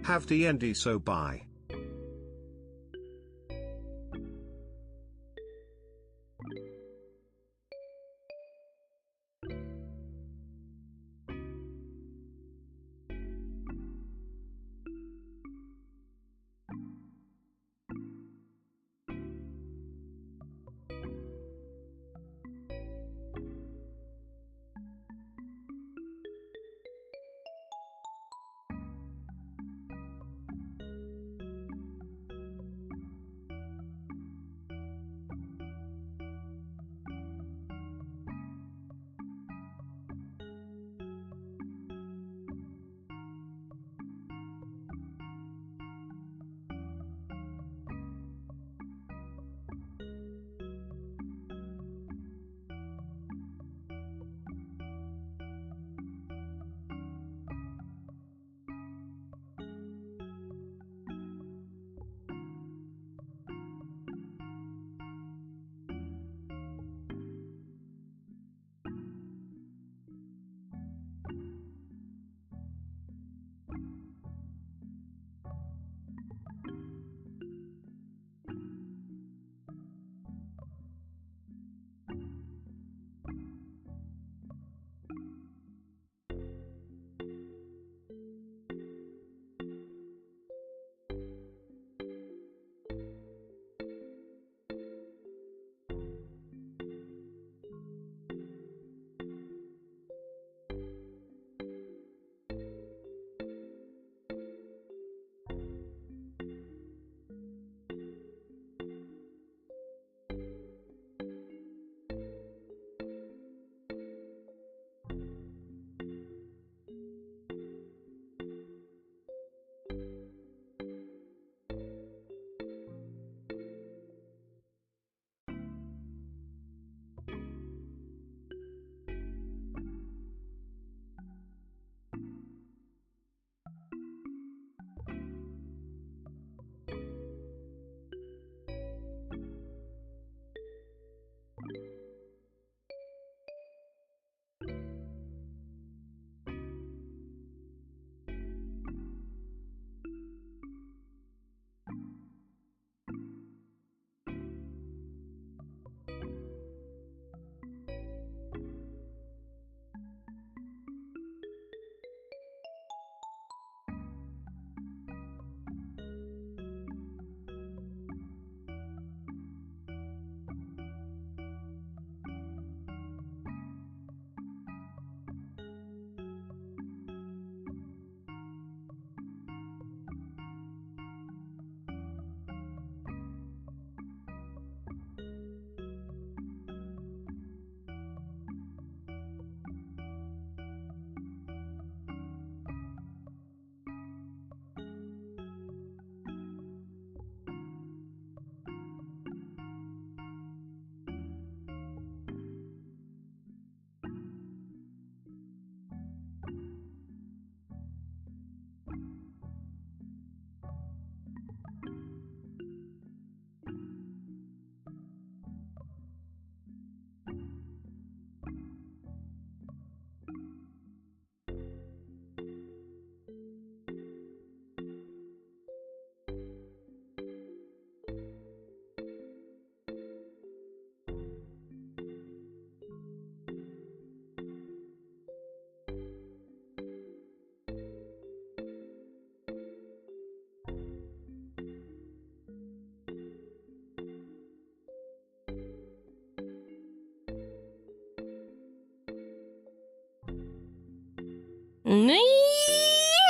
Have the ND so bye.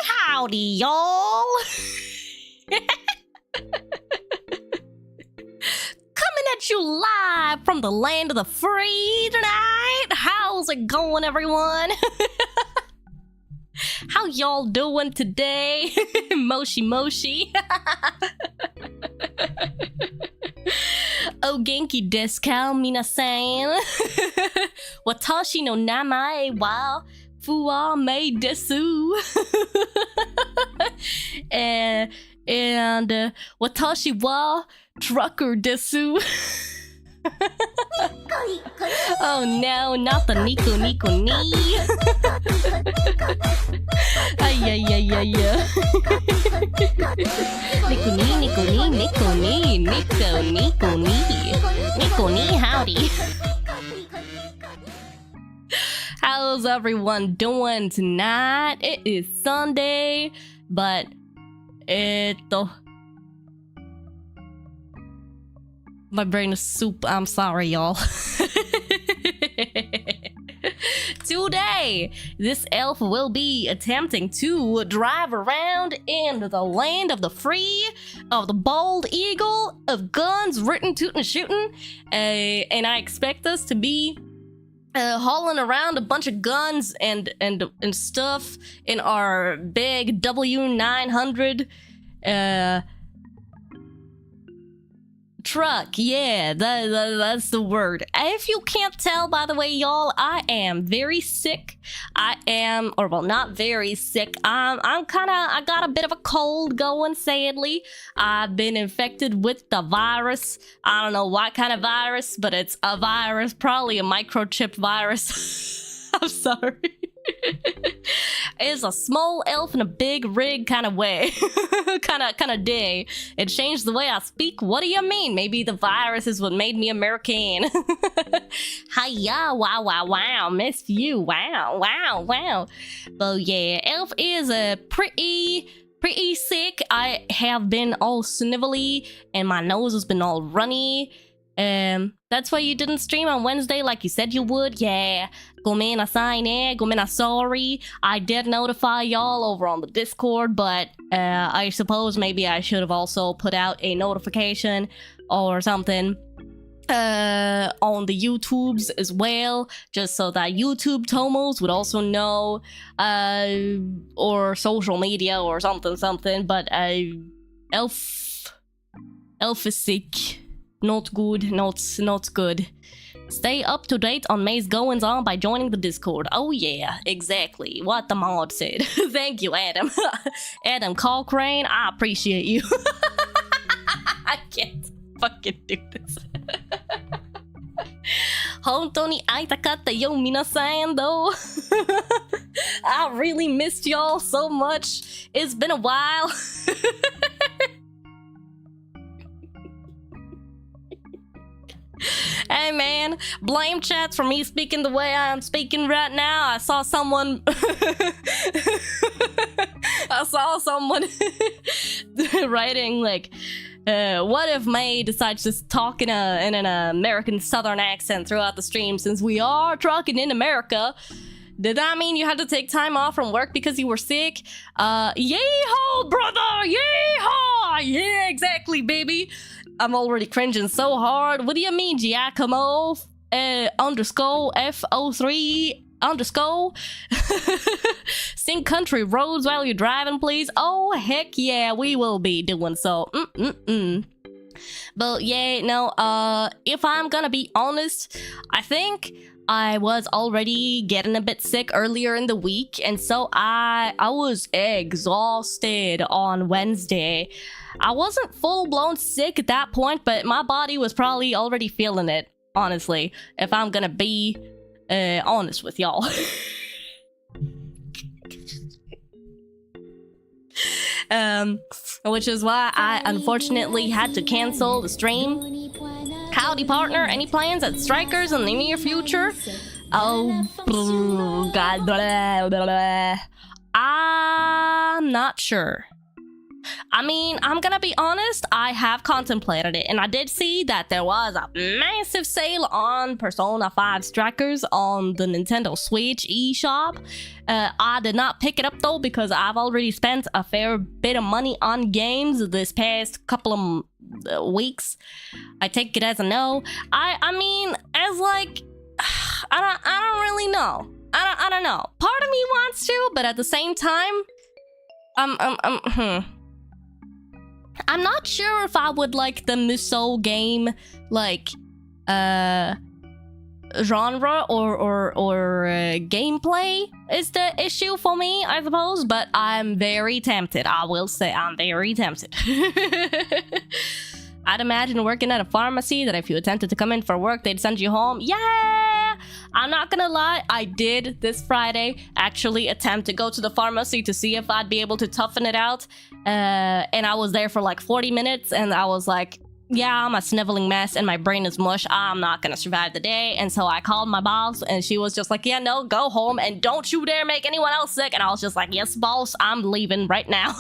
Howdy, y'all. Coming at you live from the land of the free tonight. How's it going, everyone? How y'all doing today? Moshi moshi. O genki desu ka, minasan? Watashi no namae wa Fuwame desu. and watashi wa trucker desu. Oh no, not the Nico Nico ni. Ay, ay, ay, ay, ay. Nico, howdy. How's everyone doing tonight? It is Sunday, but my brain is soup. I'm sorry, y'all. Today, this elf will be attempting to drive around in the land of the free, of the bald eagle, of guns, written, tootin', shooting, and I expect us to be hauling around a bunch of guns and stuff in our big W900 truck. Yeah, that's the word. If you can't tell, by the way, y'all, I am very sick. I am, or well, not very sick. I got a bit of a cold going, sadly. I've been infected with the virus. I don't know what kind of virus, but it's a virus, probably a microchip virus. I'm sorry. It's a small elf in a big rig kind of way. kind of day. It changed the way I speak. What do you mean? Maybe the virus is what made me American. Hiya, wow, miss you, wow. But yeah, elf is a pretty sick. I have been all snivelly and my nose has been all runny. That's why you didn't stream on Wednesday like you said you would. Yeah, sorry. I did notify y'all over on the Discord, but I suppose maybe I should have also put out a notification or something on the YouTubes as well, just so that YouTube Tomos would also know, or social media or something. But elf is sick. Not good, not good. Stay up to date on May's goings on by joining the Discord. Oh yeah, exactly what the mod said. Thank you, Adam. Adam Cochrane, I appreciate you. I can't fucking do this. 本当に会いたかったよ、皆さん though. I really missed y'all so much. It's been a while. Hey man, blame chats for me speaking the way I'm speaking right now. I saw someone writing like, what if May decides to talk in an American Southern accent throughout the stream, since we are trucking in America? Did that mean you had to take time off from work because you were sick? Yeehaw, brother! Yeehaw! Yeah, exactly, baby. I'm already cringing so hard. What do you mean, Giacomo? Underscore FO3 underscore? Sing country roads while you're driving, please. Oh, heck yeah, we will be doing so. But yeah, no, if I'm gonna be honest, I think I was already getting a bit sick earlier in the week, and so I was exhausted on Wednesday. I wasn't full-blown sick at that point, but my body was probably already feeling it, honestly, if I'm gonna be honest with y'all. Which is why I unfortunately had to cancel the stream. Howdy, partner. Any plans at Strikers in the near future? Oh, God. I'm not sure. I mean, I'm gonna be honest, I have contemplated it, and I did see that there was a massive sale on Persona 5 Strikers on the Nintendo Switch eShop. I did not pick it up though, because I've already spent a fair bit of money on games this past couple of weeks. I take it as a no. I mean, as like, I don't really know. I don't know. Part of me wants to, but at the same time, I'm not sure if I would like the Musou game, like, genre or gameplay is the issue for me, I suppose, but I'm very tempted. I will say I'm very tempted. I'd imagine working at a pharmacy that if you attempted to come in for work, they'd send you home. Yeah! I'm not gonna lie, I did this Friday actually attempt to go to the pharmacy to see if I'd be able to toughen it out. And I was there for like 40 minutes and I was like, yeah, I'm a sniveling mess and my brain is mush. I'm not gonna survive the day. And so I called my boss and she was just like, yeah, no, go home and don't you dare make anyone else sick. And I was just like, yes, boss, I'm leaving right now.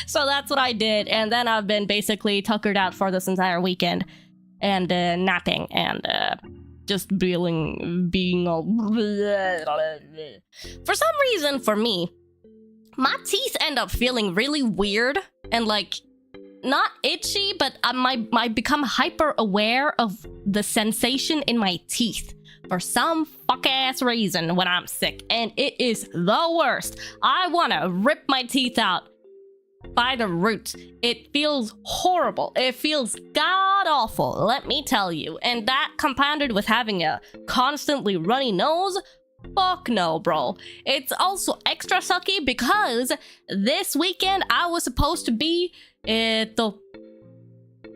So that's what I did. And then I've been basically tuckered out for this entire weekend and napping and just being all... For some reason, for me, my teeth end up feeling really weird and like not itchy, but I become hyper aware of the sensation in my teeth for some fuck ass reason when I'm sick, and it is the worst. I want to rip my teeth out by the root. It feels horrible. It feels god awful, let me tell you. And that compounded with having a constantly runny nose, fuck no, bro. It's also extra sucky because this weekend I was supposed to be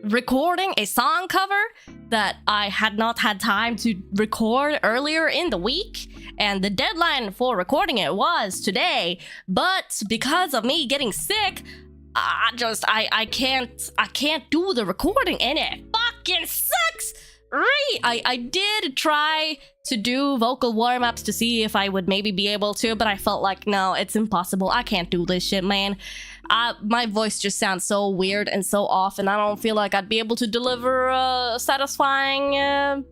recording a song cover that I had not had time to record earlier in the week, and the deadline for recording it was today. But because of me getting sick, I can't do the recording, and it fucking sucks. Right, I did try to do vocal warm-ups to see if I would maybe be able to, but I felt like, no, it's impossible. I can't do this shit, man. My voice just sounds so weird and so off, and I don't feel like I'd be able to deliver a satisfying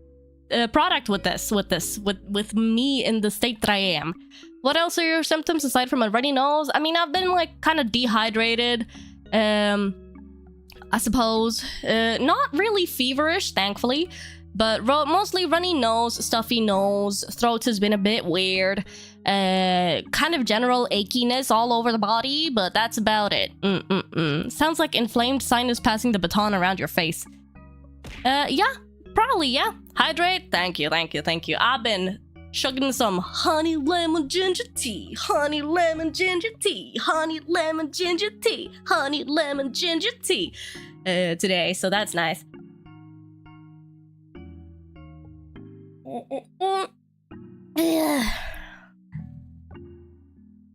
product with me in the state that I am. What else are your symptoms aside from a runny nose? I mean, I've been like kind of dehydrated. I suppose. Not really feverish, thankfully, but mostly runny nose, stuffy nose, throat has been a bit weird, kind of general achiness all over the body, but that's about it. Sounds like inflamed sinus passing the baton around your face. Yeah, probably, yeah. Hydrate, thank you. I've been chugging some honey lemon ginger tea, honey lemon ginger tea, honey lemon ginger tea, honey lemon ginger tea today, so that's nice.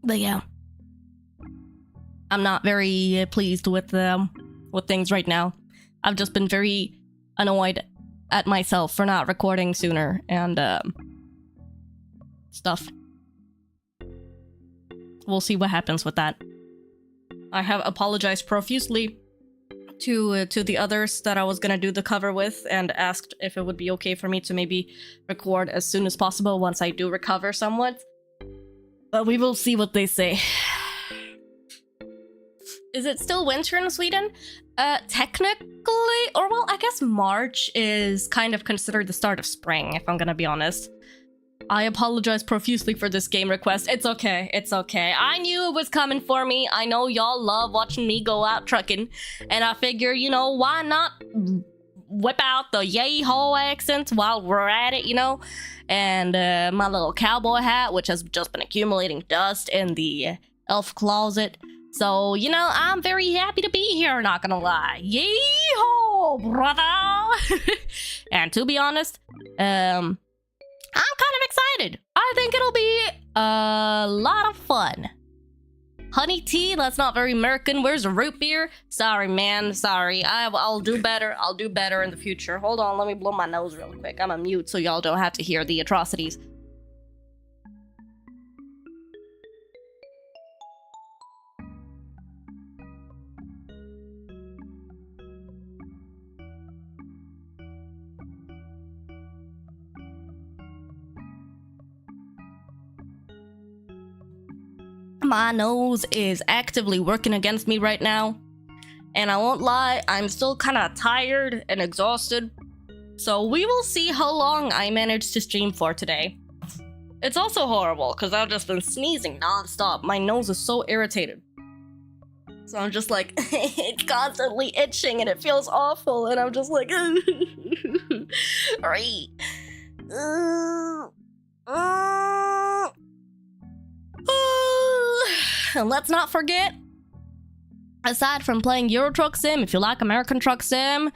But yeah, I'm not very pleased with things right now. I've just been very annoyed at myself for not recording sooner and stuff. We'll see what happens with that. I have apologized profusely to the others that I was gonna do the cover with and asked if it would be okay for me to maybe record as soon as possible once I do recover somewhat. But we will see what they say. Is it still winter in Sweden? Technically, or well, I guess March is kind of considered the start of spring, if I'm gonna be honest. I apologize profusely for this game request. It's okay. I knew it was coming for me. I know y'all love watching me go out trucking, and I figure, you know, why not whip out the yay-ho accent while we're at it, you know? And my little cowboy hat, which has just been accumulating dust in the elf closet. So, you know, I'm very happy to be here, not gonna lie. Yee-ho, brother! And to be honest, I'm kind of excited. I think it'll be a lot of fun. Honey tea, that's not very American. Where's the root beer? Sorry, man, sorry. I'll do better. I'll do better in the future. Hold on, let me blow my nose real quick. I'm on mute so y'all don't have to hear the atrocities. My nose is actively working against me right now, and I won't lie, I'm still kind of tired and exhausted, so we will see how long I manage to stream for today. It's also horrible because I've just been sneezing non-stop. My nose is so irritated, so I'm just like it's constantly itching and it feels awful, and I'm just like right. And let's not forget, aside from playing Euro Truck Sim, if you like American Truck Sim,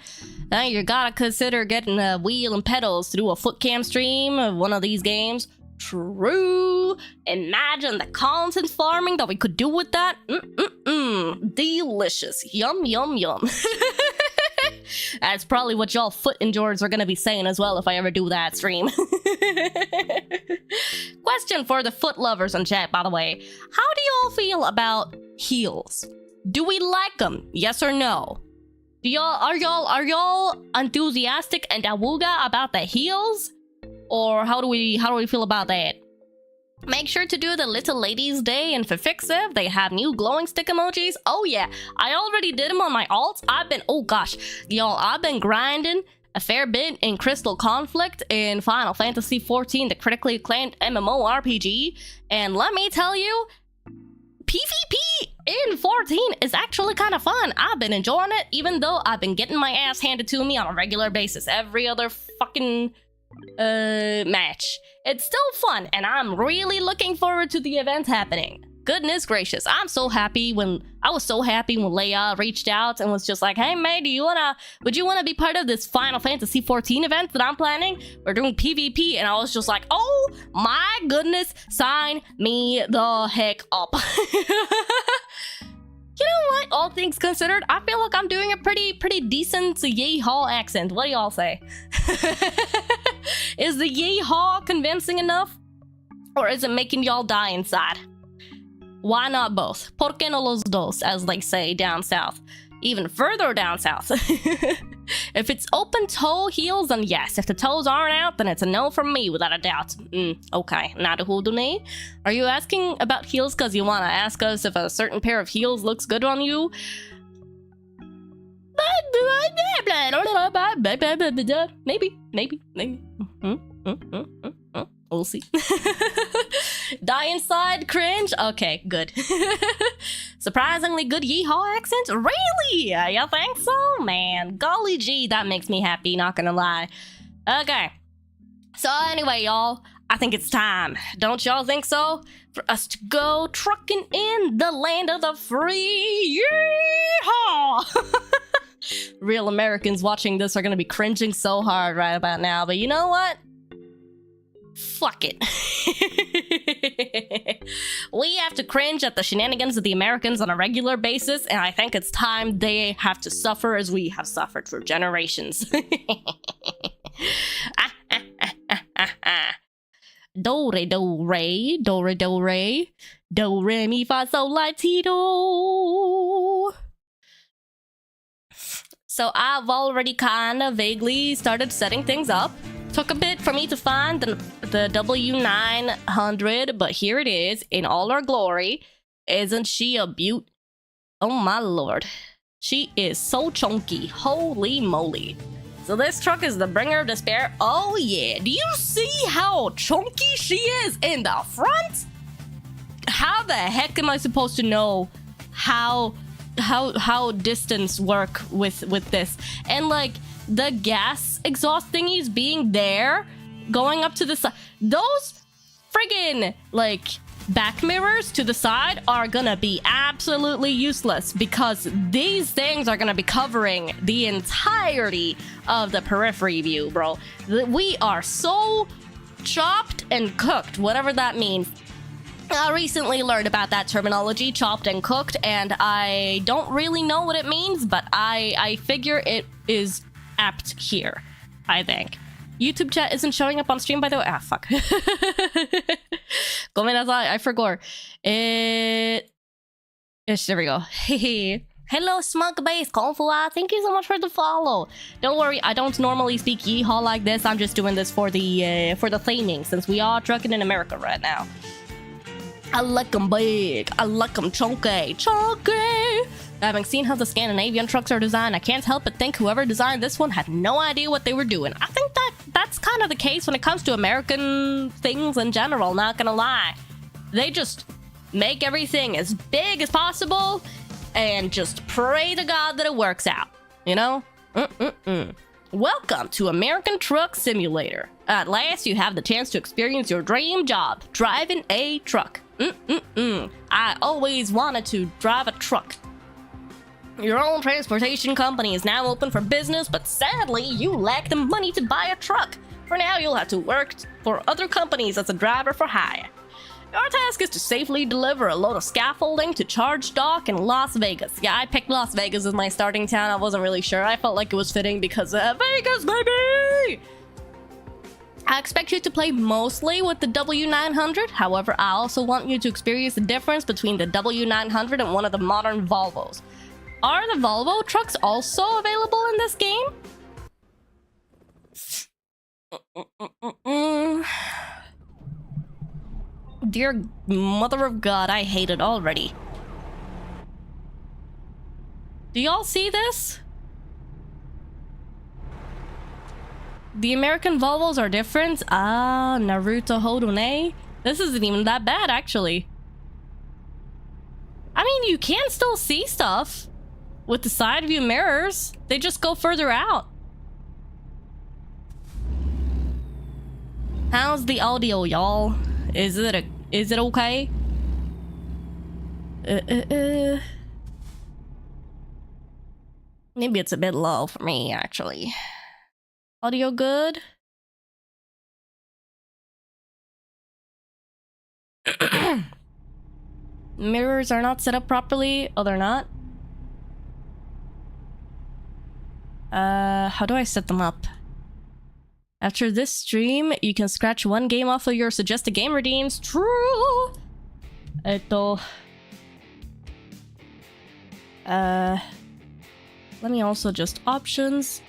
then you gotta consider getting a wheel and pedals to do a foot cam stream of one of these games. True. Imagine the content farming that we could do with that. Delicious. Yum, yum, yum. That's probably what y'all foot enjoyers are gonna be saying as well if I ever do that stream. Question for the foot lovers in chat, by the way. How do y'all feel about heels? Do we like them? Yes or no? Are y'all enthusiastic and awooga about the heels? Or how do we feel about that? Make sure to do the Little Ladies Day in Fifixiv. They have new glowing stick emojis. Oh yeah, I already did them on my alts. Oh gosh, y'all, I've been grinding a fair bit in Crystal Conflict in Final Fantasy XIV, the critically acclaimed MMORPG. And let me tell you, PvP in 14 is actually kind of fun. I've been enjoying it, even though I've been getting my ass handed to me on a regular basis every other fucking match. It's still fun, and I'm really looking forward to the event happening. Goodness gracious, I was so happy when Leia reached out and was just like, hey mate, would you wanna be part of this Final Fantasy XIV event that I'm planning? We're doing PvP. And I was just like, oh my goodness, sign me the heck up. You know what? All things considered, I feel like I'm doing a pretty decent yeehaw accent. What do y'all say? Is the yeehaw convincing enough? Or is it making y'all die inside? Why not both? ¿Por qué no los dos, as they say down south? Even further down south. If it's open toe heels, then yes. If the toes aren't out, then it's a no from me without a doubt. Okay, naruhodo. Are you asking about heels because you want to ask us if a certain pair of heels looks good on you? Maybe. We'll see. Die inside, cringe? Okay, good. Surprisingly good yeehaw accent? Really? You think so? Man, golly gee, that makes me happy, not gonna lie. Okay. So anyway, y'all, I think it's time. Don't y'all think so? For us to go trucking in the land of the free. Yeehaw! Real Americans watching this are gonna be cringing so hard right about now, but you know what? Fuck it. We have to cringe at the shenanigans of the Americans on a regular basis, and I think it's time they have to suffer as we have suffered for generations. Do re do re, do re do re, do re mi fa sol la ti do. So I've already kind of vaguely started setting things up. Took a bit for me to find the W900, but here it is in all her glory. Isn't she a beaut? Oh my lord. She is so chunky. Holy moly. So this truck is the bringer of despair. Oh yeah. Do you see how chunky she is in the front? How the heck am I supposed to know how distance work with this? And like the gas exhaust thingies being there, going up to the side, those friggin' like back mirrors to the side are gonna be absolutely useless because these things are gonna be covering the entirety of the periphery view, bro. We are so chopped and cooked, whatever that means. I recently learned about that terminology, chopped and cooked, and I don't really know what it means, but I figure it is apt here, I think. YouTube chat isn't showing up on stream, by the way. Ah, fuck. Gomenasai, I forgot. Yes, there we go. Hello, Smug Base, Konfua. Thank you so much for the follow. Don't worry, I don't normally speak yeehaw like this. I'm just doing this for the theming, since we are trucking in America right now. I like them big. I like them chunky. Chunky! Having seen how the Scandinavian trucks are designed, I can't help but think whoever designed this one had no idea what they were doing. I think that's kind of the case when it comes to American things in general, not gonna lie. They just make everything as big as possible and just pray to God that it works out, you know? Welcome to American Truck Simulator. At last, you have the chance to experience your dream job, driving a truck. I always wanted to drive a truck. Your own transportation company is now open for business, but sadly, you lack the money to buy a truck. For now, you'll have to work for other companies as a driver for hire. Your task is to safely deliver a load of scaffolding to Charge Dock in Las Vegas. Yeah, I picked Las Vegas as my starting town. I wasn't really sure. I felt like it was fitting because Vegas, baby! I expect you to play mostly with the W900. However, I also want you to experience the difference between the W900 and one of the modern Volvos. Are the Volvo trucks also available in this game? Dear mother of God, I hate it already. Do y'all see this? The American Volvos are different. Ah, Naruto Hodone. This isn't even that bad, actually. I mean, you can still see stuff with the side view mirrors. They just go further out. How's the audio, y'all? Is it okay? Maybe it's a bit low for me, actually. Audio good? Mirrors are not set up properly. Oh, they're not? How do I set them up? After this stream, you can scratch one game off of your suggested game redeems. True! Let me also just options.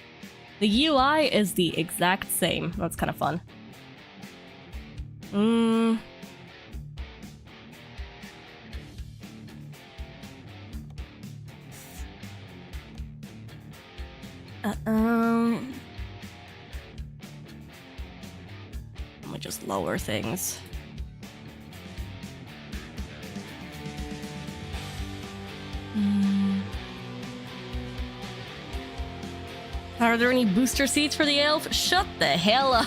The UI is the exact same. That's kind of fun. Let me just lower things. Are there any booster seats for the elf? Shut the hell up.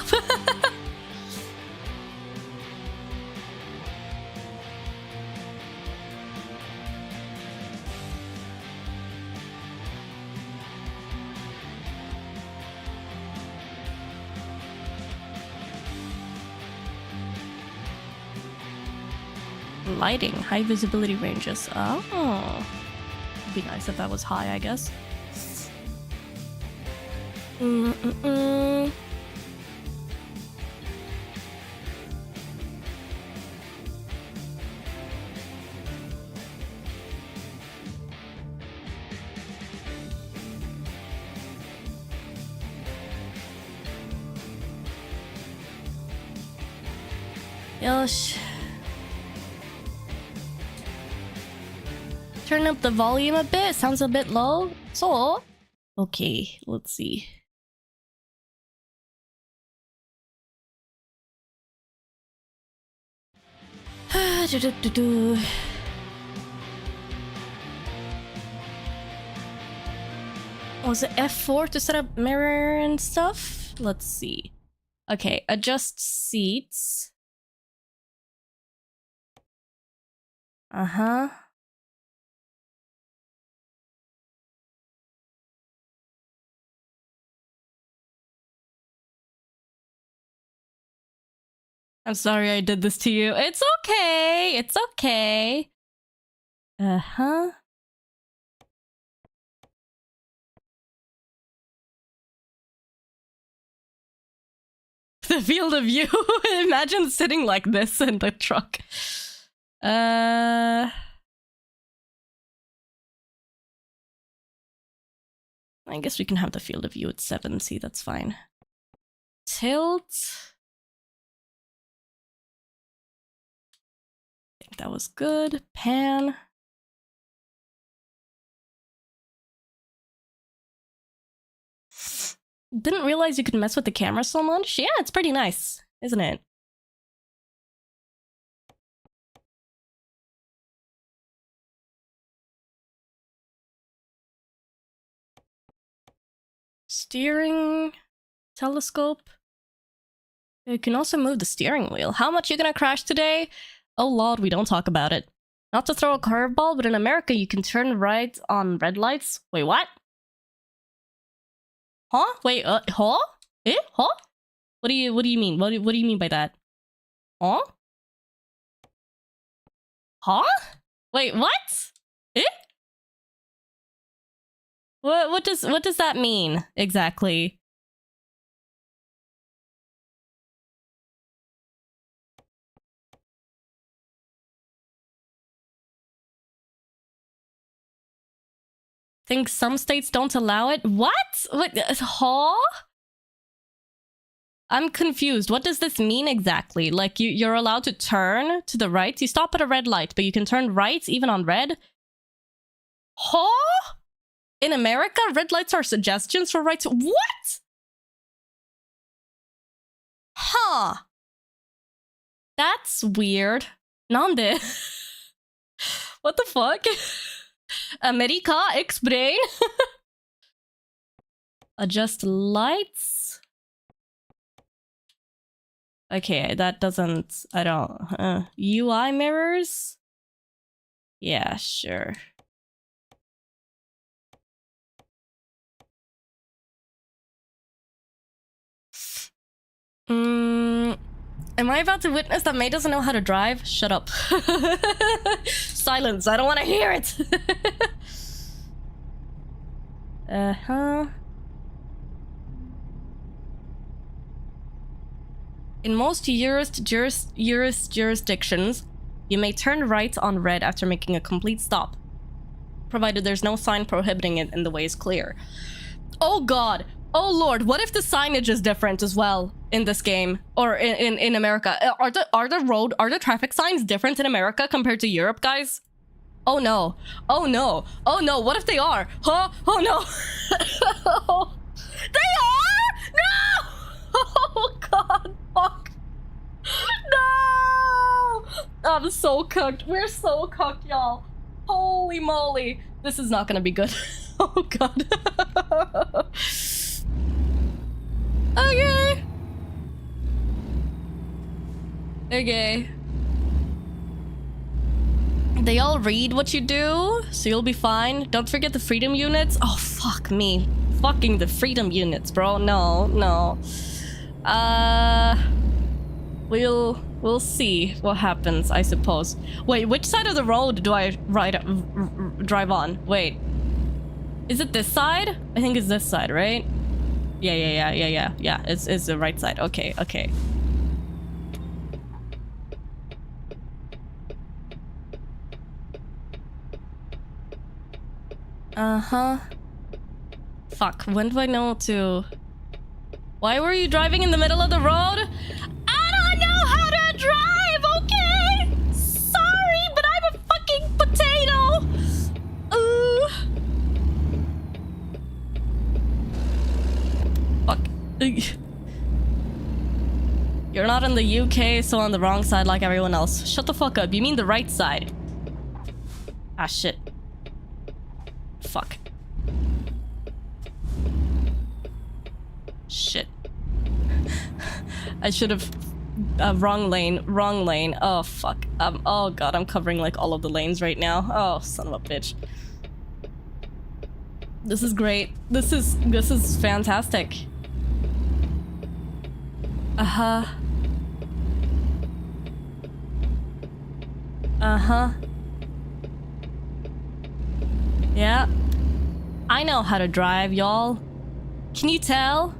Lighting, high visibility ranges. Oh. It'd be nice if that was high, I guess. Yosh. Turn up the volume a bit. Sounds a bit low. So, okay, let's see. Was it F4 to set up mirror and stuff? Let's see. Okay, adjust seats. Uh-huh. I'm sorry I did this to you. It's okay. It's okay. Uh-huh. The field of view. Imagine sitting like this in the truck. I guess we can have the field of view at 7. See, that's fine. Tilt. I think that was good. Pan. Didn't realize you could mess with the camera so much. Yeah, it's pretty nice, isn't it? Steering, telescope. You can also move the steering wheel. How much you gonna crash today? Oh lord, we don't talk about it. Not to throw a curveball, but in America, you can turn right on red lights. Wait, what? Huh? Wait, huh? Eh? Huh? What do you mean? What do you mean by that? Huh? Huh? Wait, what? Eh? What does that mean exactly? Think some states don't allow it? What? What? Huh? I'm confused. What does this mean exactly? Like, you're allowed to turn to the right? You stop at a red light, but you can turn right even on red? Huh? In America, red lights are suggestions for rights. What? Huh. That's weird. Nande? What the fuck? America, explain. Adjust lights. Okay, that doesn't... I don't... UI mirrors? Yeah, sure. Am I about to witness that May doesn't know how to drive? Shut up. Silence, I don't want to hear it. In most jurisdictions, you may turn right on red after making a complete stop, provided there's no sign prohibiting it and the way is clear. Oh god! Oh lord, what if the signage is different as well in this game? Or in America? Are the traffic signs different in America compared to Europe, guys? Oh no. Oh no. Oh no, what if they are? Huh? Oh no. They are? No! Oh god, fuck. No! I'm so cooked. We're so cooked, y'all. Holy moly. This is not gonna be good. Oh god. Okay. Okay. They all read what you do, so you'll be fine. Don't forget the freedom units. Oh, fuck me. Fucking the freedom units, bro. No, no. We'll see what happens, I suppose. Wait, which side of the road do I drive on? Wait. Is it this side? I think it's this side, right? Yeah, it's the right side. Okay, okay. Uh-huh. Fuck, when do I know to... Why were you driving in the middle of the road? I don't know how to drive, okay? Sorry, but I'm a fucking potato! Fuck. You're not in the UK, so on the wrong side like everyone else. Shut the fuck up, you mean the right side. Ah, shit. Fuck. Shit. I should have... wrong lane. Oh, fuck. Oh god, I'm covering like all of the lanes right now. Oh, son of a bitch. This is great. This is fantastic. Uh-huh. Uh-huh. Yeah. I know how to drive, y'all. Can you tell?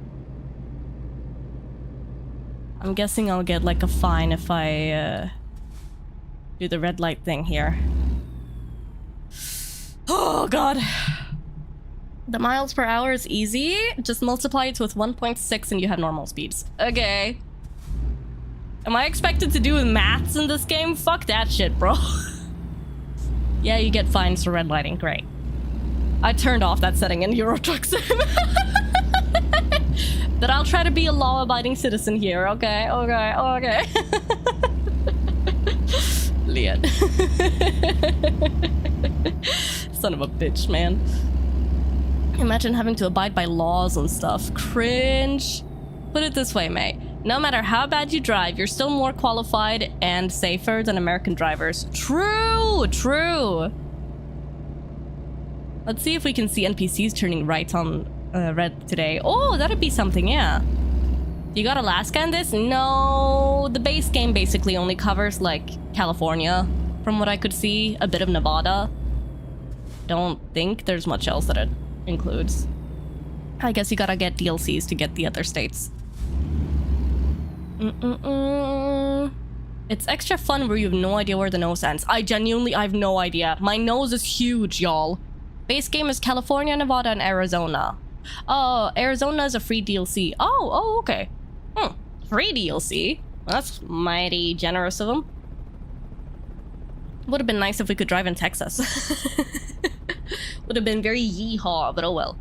I'm guessing I'll get like a fine if I do the red light thing here. Oh god. The miles per hour is easy. Just multiply it with 1.6 and you have normal speeds. Okay. Am I expected to do maths in this game? Fuck that shit, bro. Yeah, you get fines for red lighting. Great. I turned off that setting in Euro Truck Sim. But I'll try to be a law-abiding citizen here, okay? Okay. Liet. Son of a bitch, man. Imagine having to abide by laws and stuff. Cringe. Put it this way, May. No matter how bad you drive, you're still more qualified and safer than American drivers. True, true. Let's see if we can see NPCs turning right on red today. Oh, that'd be something, yeah. You got Alaska in this? No, the base game basically only covers like California, from what I could see, a bit of Nevada. Don't think there's much else that it includes. I guess you gotta get DLCs to get the other states. It's extra fun where you have no idea where the nose ends. I have no idea. My nose is huge, y'all. Base game is California, Nevada, and Arizona. Oh, Arizona is a free DLC. Oh, okay. Free DLC? Well, that's mighty generous of them. Would have been nice if we could drive in Texas. Would have been very yeehaw, but oh well.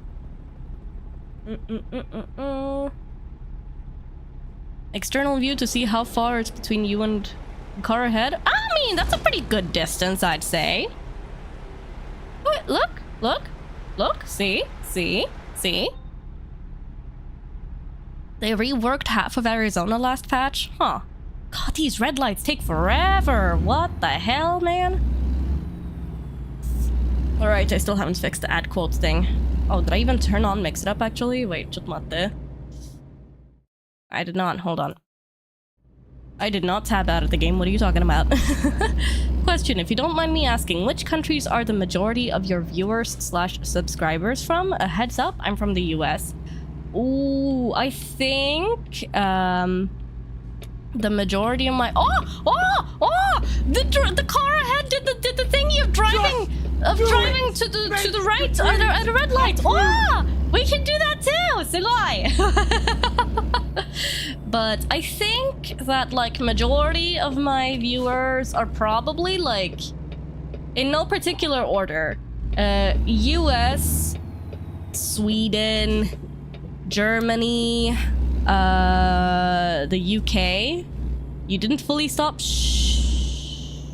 External view to see how far it's between you and the car ahead. I mean, that's a pretty good distance, I'd say. Wait, look, see. They reworked half of Arizona last patch? Huh. God, these red lights take forever. What the hell, man? Alright, I still haven't fixed the ad quotes thing. Oh, did I even turn on Mix It Up, actually? Wait, just matte. I did not. Hold on. I did not tab out of the game. What are you talking about? Question, if you don't mind me asking, which countries are the majority of your viewers/subscribers from? A heads up, I'm from the US. Ooh, I think the majority of my the car ahead did the thingy of driving to the right at a red light. Oh, we can do that too. So but I think that like majority of my viewers are probably like in no particular order. US, Sweden, Germany, the UK. You didn't fully stop. Shh.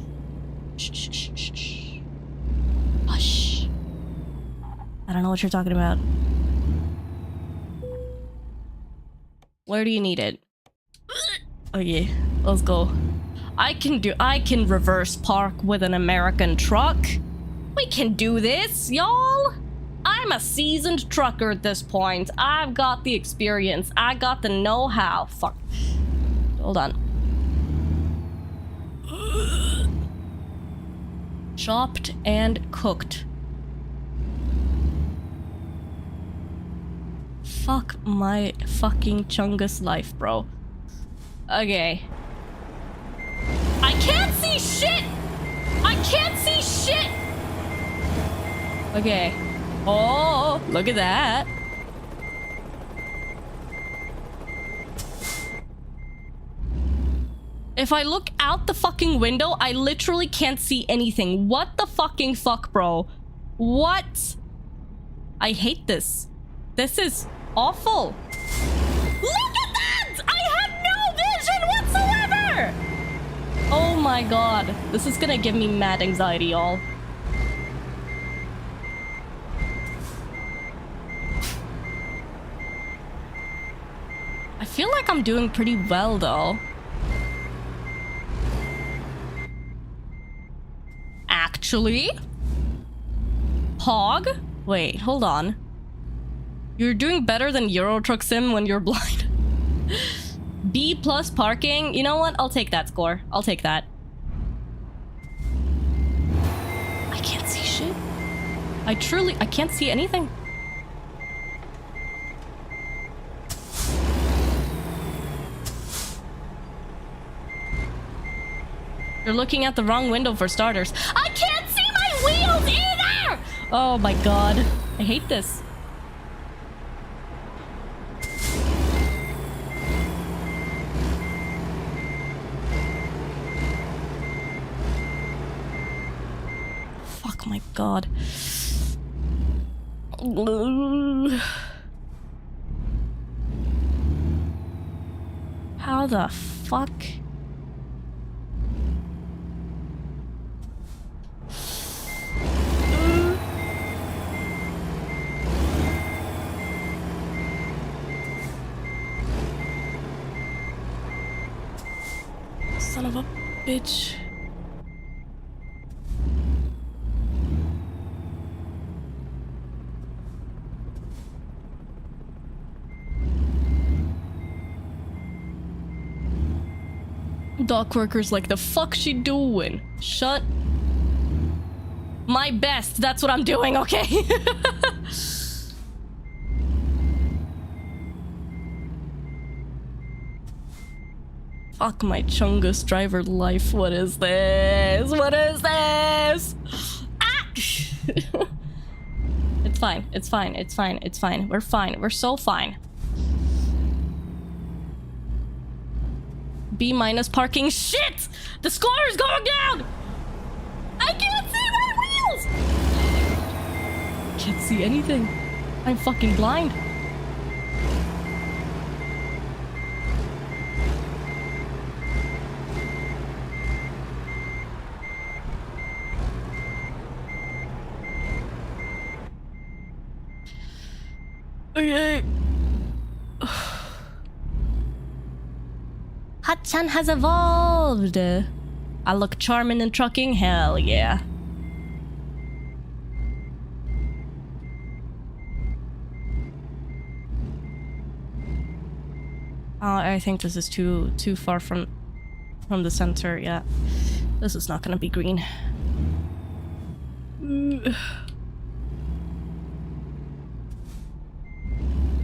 Hush. I don't know what you're talking about. Where do you need it? Okay, let's go. I can reverse park with an American truck. We can do this, y'all. I'm a seasoned trucker at this point. I've got the experience. I got the know-how. Fuck. Hold on. Chopped and cooked. Fuck my fucking Chungus life, bro. Okay. I can't see shit! I can't see shit! Okay. Oh, look at that. If I look out the fucking window, I literally can't see anything. What the fucking fuck, bro? What? I hate this. This is awful. Look at that! I have no vision whatsoever! Oh my god. This is gonna give me mad anxiety, y'all. I feel like I'm doing pretty well, though. Actually? Hog? Wait, hold on. You're doing better than Euro Truck Sim when you're blind. B+ parking? You know what? I'll take that score. I'll take that. I can't see shit. I can't see anything. You're looking at the wrong window for starters. I can't see my wheels either! Oh my god. I hate this. Fuck my god. How the fuck? Son of a bitch. Dock workers like, the fuck she doing? Shut. My best, that's what I'm doing, okay? Fuck my Chungus driver life. What is this? What is this? Ah! It's fine. It's fine. It's fine. It's fine. We're fine. We're so fine. B- parking. Shit! The score is going down! I can't see my wheels! Can't see anything. I'm fucking blind. Okay. Hachan has evolved. I look charming in trucking? Hell yeah. I think this is too far from the center. Yeah, this is not gonna be green.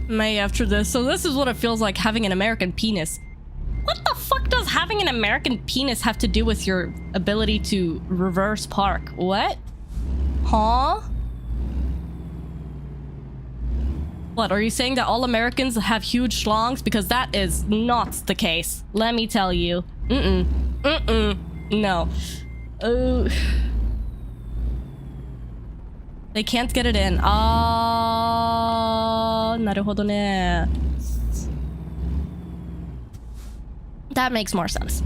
May after this. So this is what it feels like having an American penis. What the fuck does having an American penis have to do with your ability to reverse park? What? Huh? What, are you saying that all Americans have huge schlongs? Because that is not the case. Let me tell you. No. Oh. They can't get it in. Ah, naruhodo ne. That makes more sense.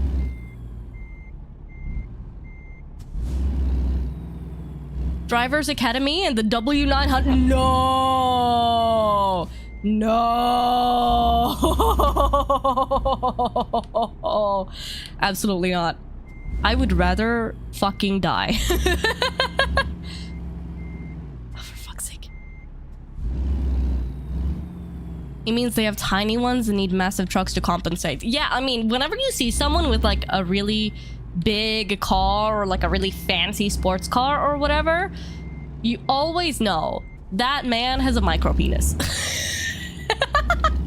Driver's Academy and the W900. No! No! Absolutely not. I would rather fucking die. Oh, for fuck's sake. It means they have tiny ones and need massive trucks to compensate. Yeah, I mean, whenever you see someone with like a really big car or like a really fancy sports car or whatever, you always know that man has a micro penis.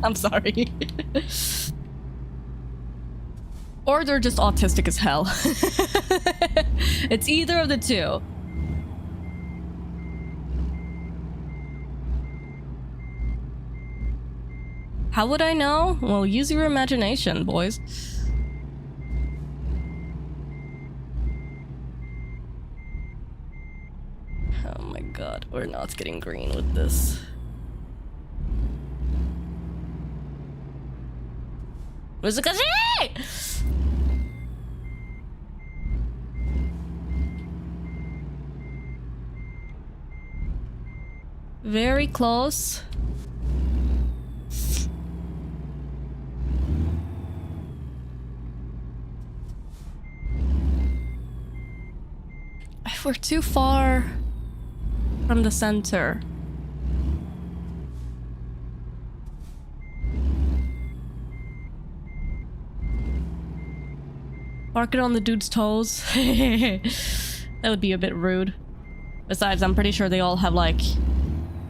I'm sorry. Or they're just autistic as hell. It's either of the two. How would I know? Well, use your imagination, boys. Oh my god, we're not getting green with this. Muzukashi! Very close. We're too far from the center. Park it on the dude's toes. That would be a bit rude. Besides, I'm pretty sure they all have like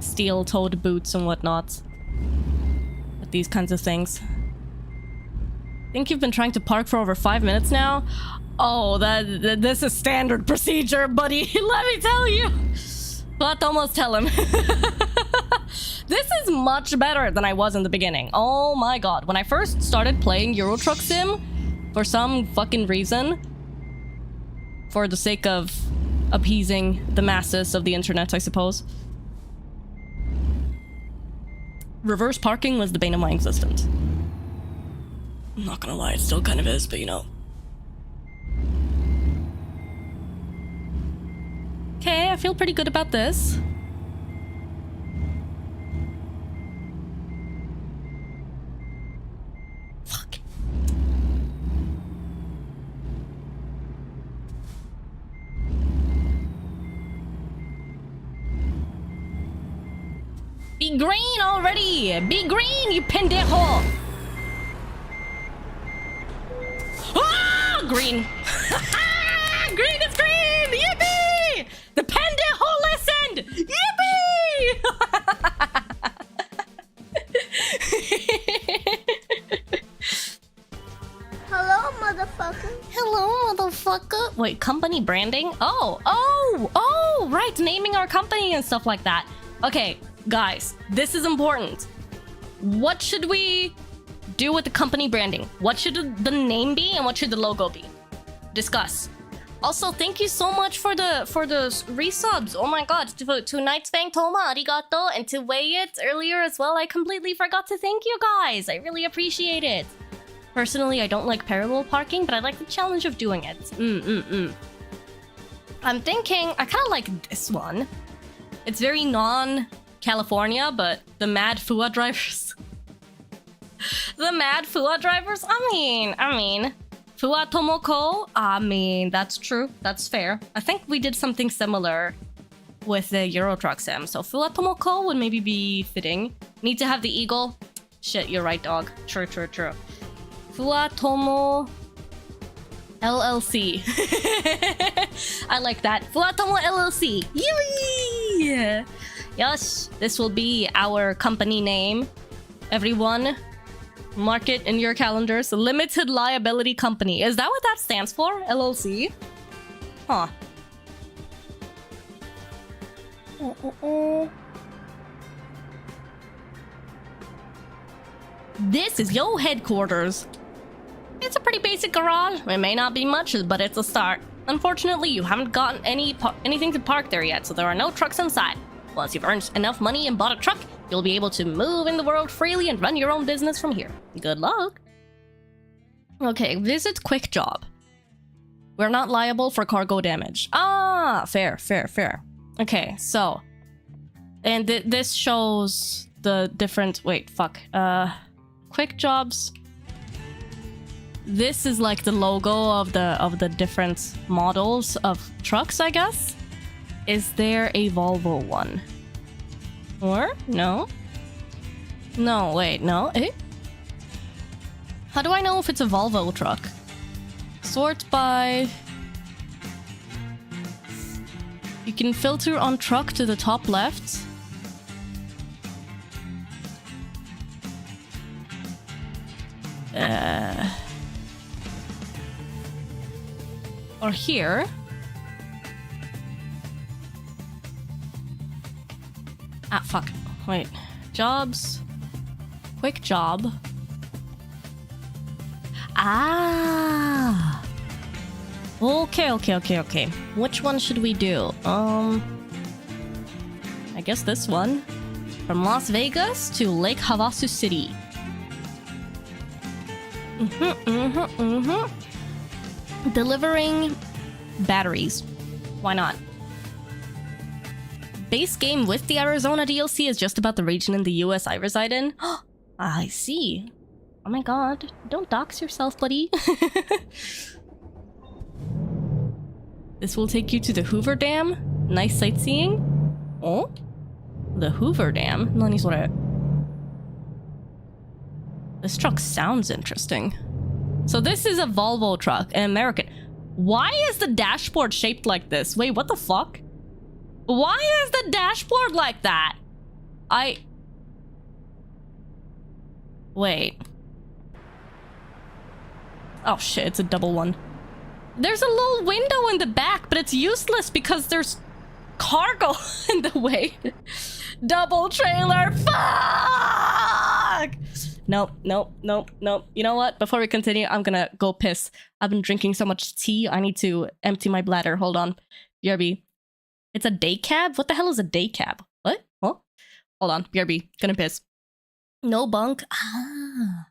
steel-toed boots and whatnot. With these kinds of things. Think you've been trying to park for over 5 minutes now? Oh, this is standard procedure, buddy. Let me tell you. Fuwatomos, tell him. This is much better than I was in the beginning. Oh my god. When I first started playing Euro Truck Sim, for some fucking reason, for the sake of appeasing the masses of the internet, I suppose, reverse parking was the bane of my existence. I'm not gonna lie, it still kind of is, but you know. Okay, I feel pretty good about this. Fuck. Be green already! Be green, you pendejo! Ah! Green! Green is green! Yippee! The pendejo listened! Yippee! Hello, motherfucker. Hello, motherfucker. Wait, company branding? Oh, right, naming our company and stuff like that. Okay, guys, this is important. What should we do with the company branding? What should the name be and what should the logo be? Discuss. Also, thank you so much for the resubs. Oh my god, to Night's Fang Toma, arigato, and to Weigh It earlier as well. I completely forgot to thank you guys. I really appreciate it. Personally, I don't like parallel parking, but I like the challenge of doing it. I'm thinking, I kind of like this one. It's very non-California, but the Mad Fuwa drivers. The Mad Fuwa drivers? I mean, Fuwatomo ko? I mean, that's true. That's fair. I think we did something similar with the Euro Truck Sim, so Fuwatomo ko would maybe be fitting. Need to have the eagle. Shit, you're right, dog. True. Fuwatomo LLC. I like that. Fuwatomo LLC. Yay! Yes, this will be our company name. Everyone, mark it in your calendars. Limited Liability Company. Is that what that stands for? LLC? Huh. This is your headquarters. It's a pretty basic garage. It may not be much, but it's a start. Unfortunately, you haven't gotten anything to park there yet, so there are no trucks inside. Once you've earned enough money and bought a truck, you'll be able to move in the world freely and run your own business from here. Good luck. Okay, visit Quick Job. We're not liable for cargo damage. Ah, fair. Okay, so... And this shows the different... Wait, fuck. Quick Jobs... This is like the logo of the different models of trucks, I guess. Is there a Volvo one? Or no? No, wait, no. Eh? How do I know if it's a Volvo truck? Sort by. You can filter on truck to the top left. Or here. Ah, fuck. Wait. Jobs. Quick Job. Ah. Okay. Which one should we do? I guess this one. From Las Vegas to Lake Havasu City. Delivering batteries. Why not? Base game with the Arizona DLC is just about the region in the US I reside in. I see. Oh my god. Don't dox yourself, buddy. This will take you to the Hoover Dam. Nice sightseeing. Oh? The Hoover Dam? Nani sore? This truck sounds interesting. So this is a Volvo truck, an American. Why is the dashboard shaped like this? Wait, what the fuck? Why is the dashboard like that? Wait. Oh shit, it's a double one. There's a little window in the back, but it's useless because there's cargo in the way. Double trailer, fuck! Nope. You know what? Before we continue, I'm gonna go piss. I've been drinking so much tea, I need to empty my bladder. Hold on. BRB. It's a day cab? What the hell is a day cab? What? Huh? Hold on. BRB. Gonna piss. No bunk. Ah.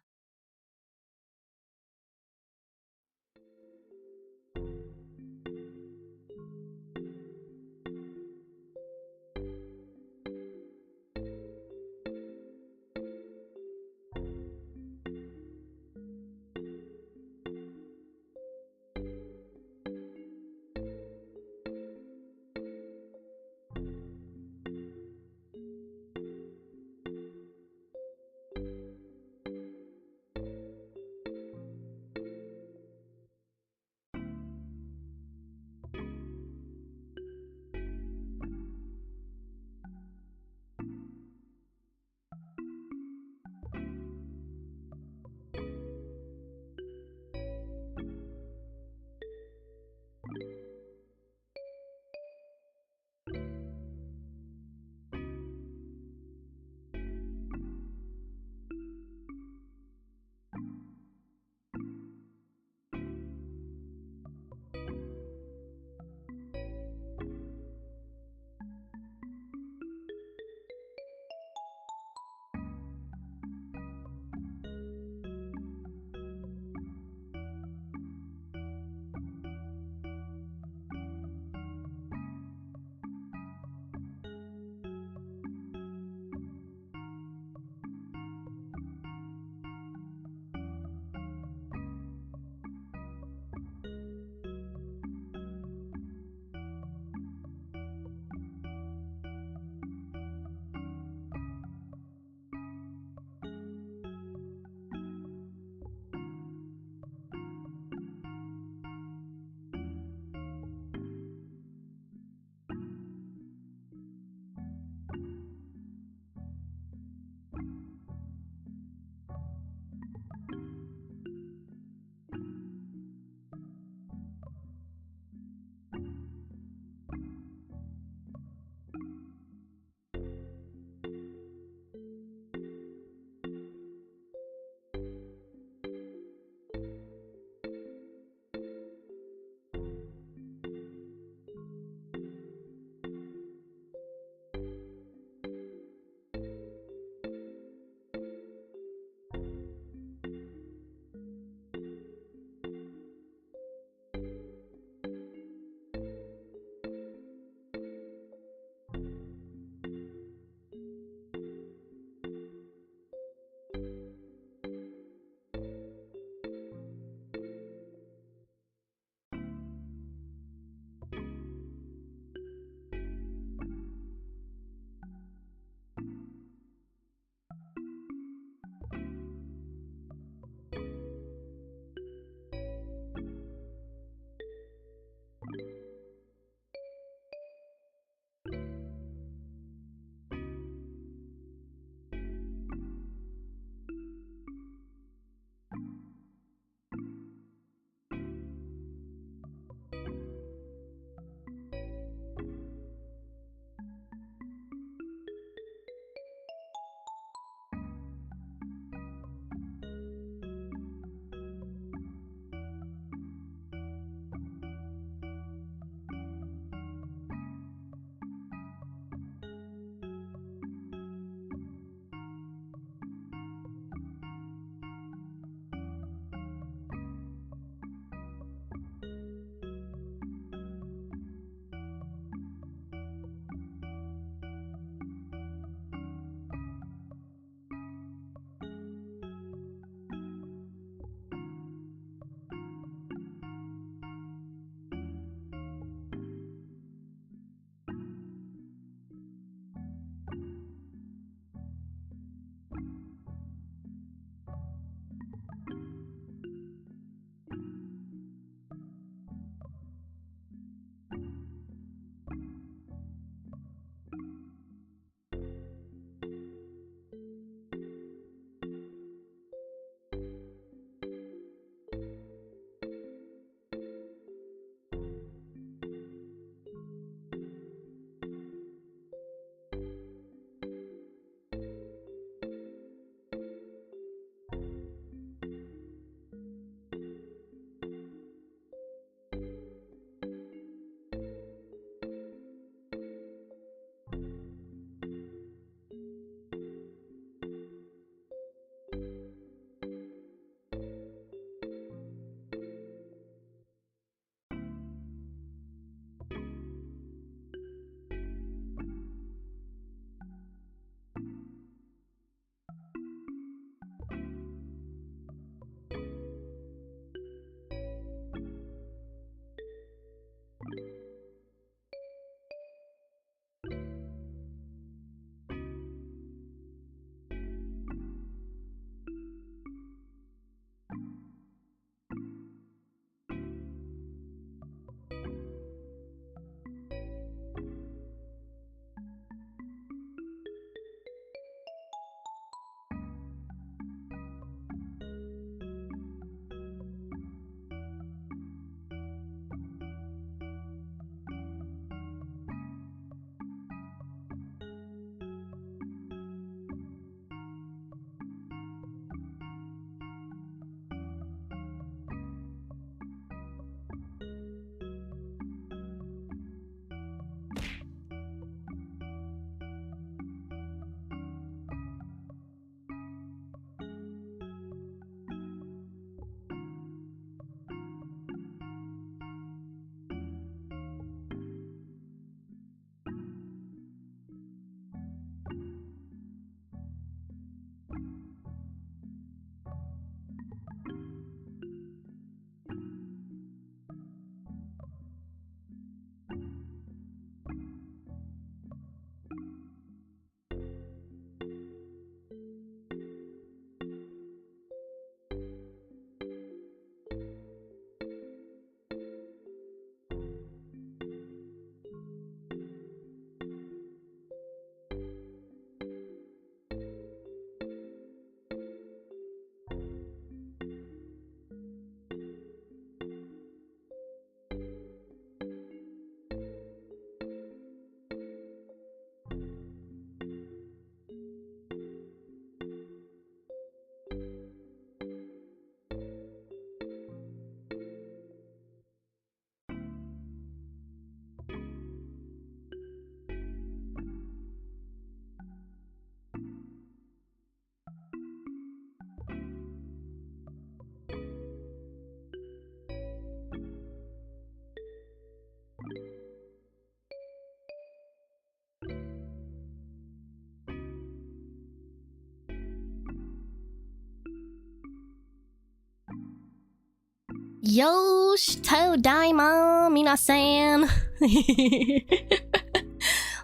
Yoshito daima minasan.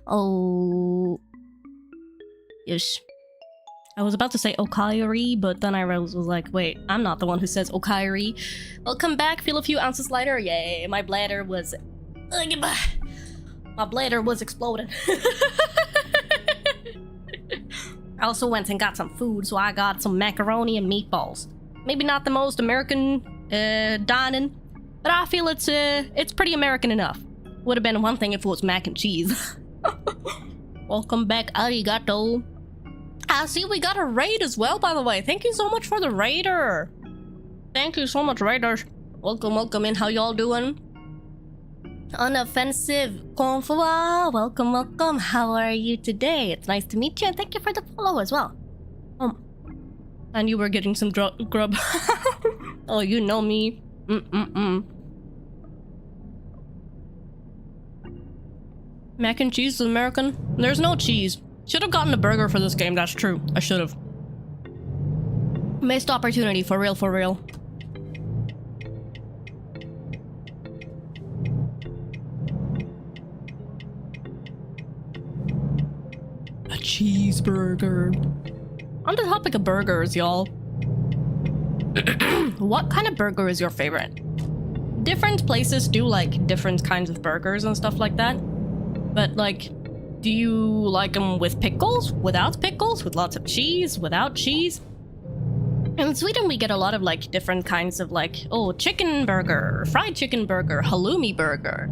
Oh. Yosh. I was about to say Okairi, but then I was like, wait, I'm not the one who says Okairi. Welcome back, feel a few ounces lighter. Yay, my bladder was... My bladder was exploding. I also went and got some food, so I got some macaroni and meatballs. Maybe not the most American dining, but I feel it's pretty American enough. Would have been one thing if it was mac and cheese. Welcome back, arigato. I see we got a raid as well, by the way. Thank you so much for the raider. Thank you so much, raiders. Welcome, welcome in. How y'all doing? Unoffensive konfua. Welcome, welcome. How are you today? It's nice to meet you, and thank you for the follow as well. And you were getting some grub. Oh, you know me. Mac and cheese is American? There's no cheese. Should have gotten a burger for this game, that's true. I should have. Missed opportunity, for real, for real. A cheeseburger. On the topic of burgers, y'all. What kind of burger is your favorite? Different places do like different kinds of burgers and stuff like that. But like, do you like them with pickles, without pickles, with lots of cheese, without cheese? In Sweden, we get a lot of like different kinds of like, oh, chicken burger, fried chicken burger, halloumi burger,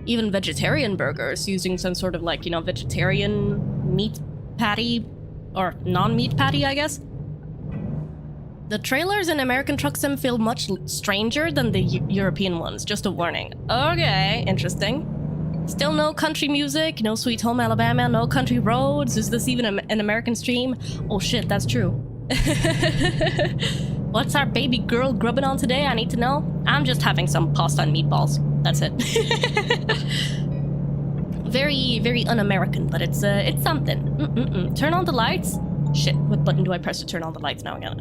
even vegetarian burgers using some sort of like, you know, vegetarian meat patty or non-meat patty, I guess. The trailers in American Truck Sim feel much stranger than the European ones, just a warning. Okay, interesting. Still no country music, no Sweet Home Alabama, no country roads. Is this even an American stream? Oh shit, that's true. What's our baby girl grubbing on today? I need to know. I'm just having some pasta and meatballs. That's it. Very, very un-American, but it's something. Turn on the lights. Shit, what button do I press to turn on the lights now again?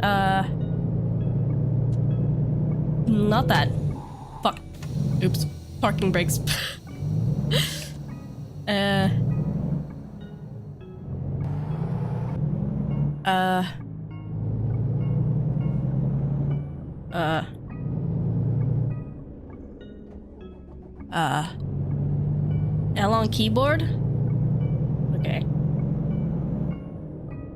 Not that. Fuck. Oops. Parking brakes. L on keyboard? Okay.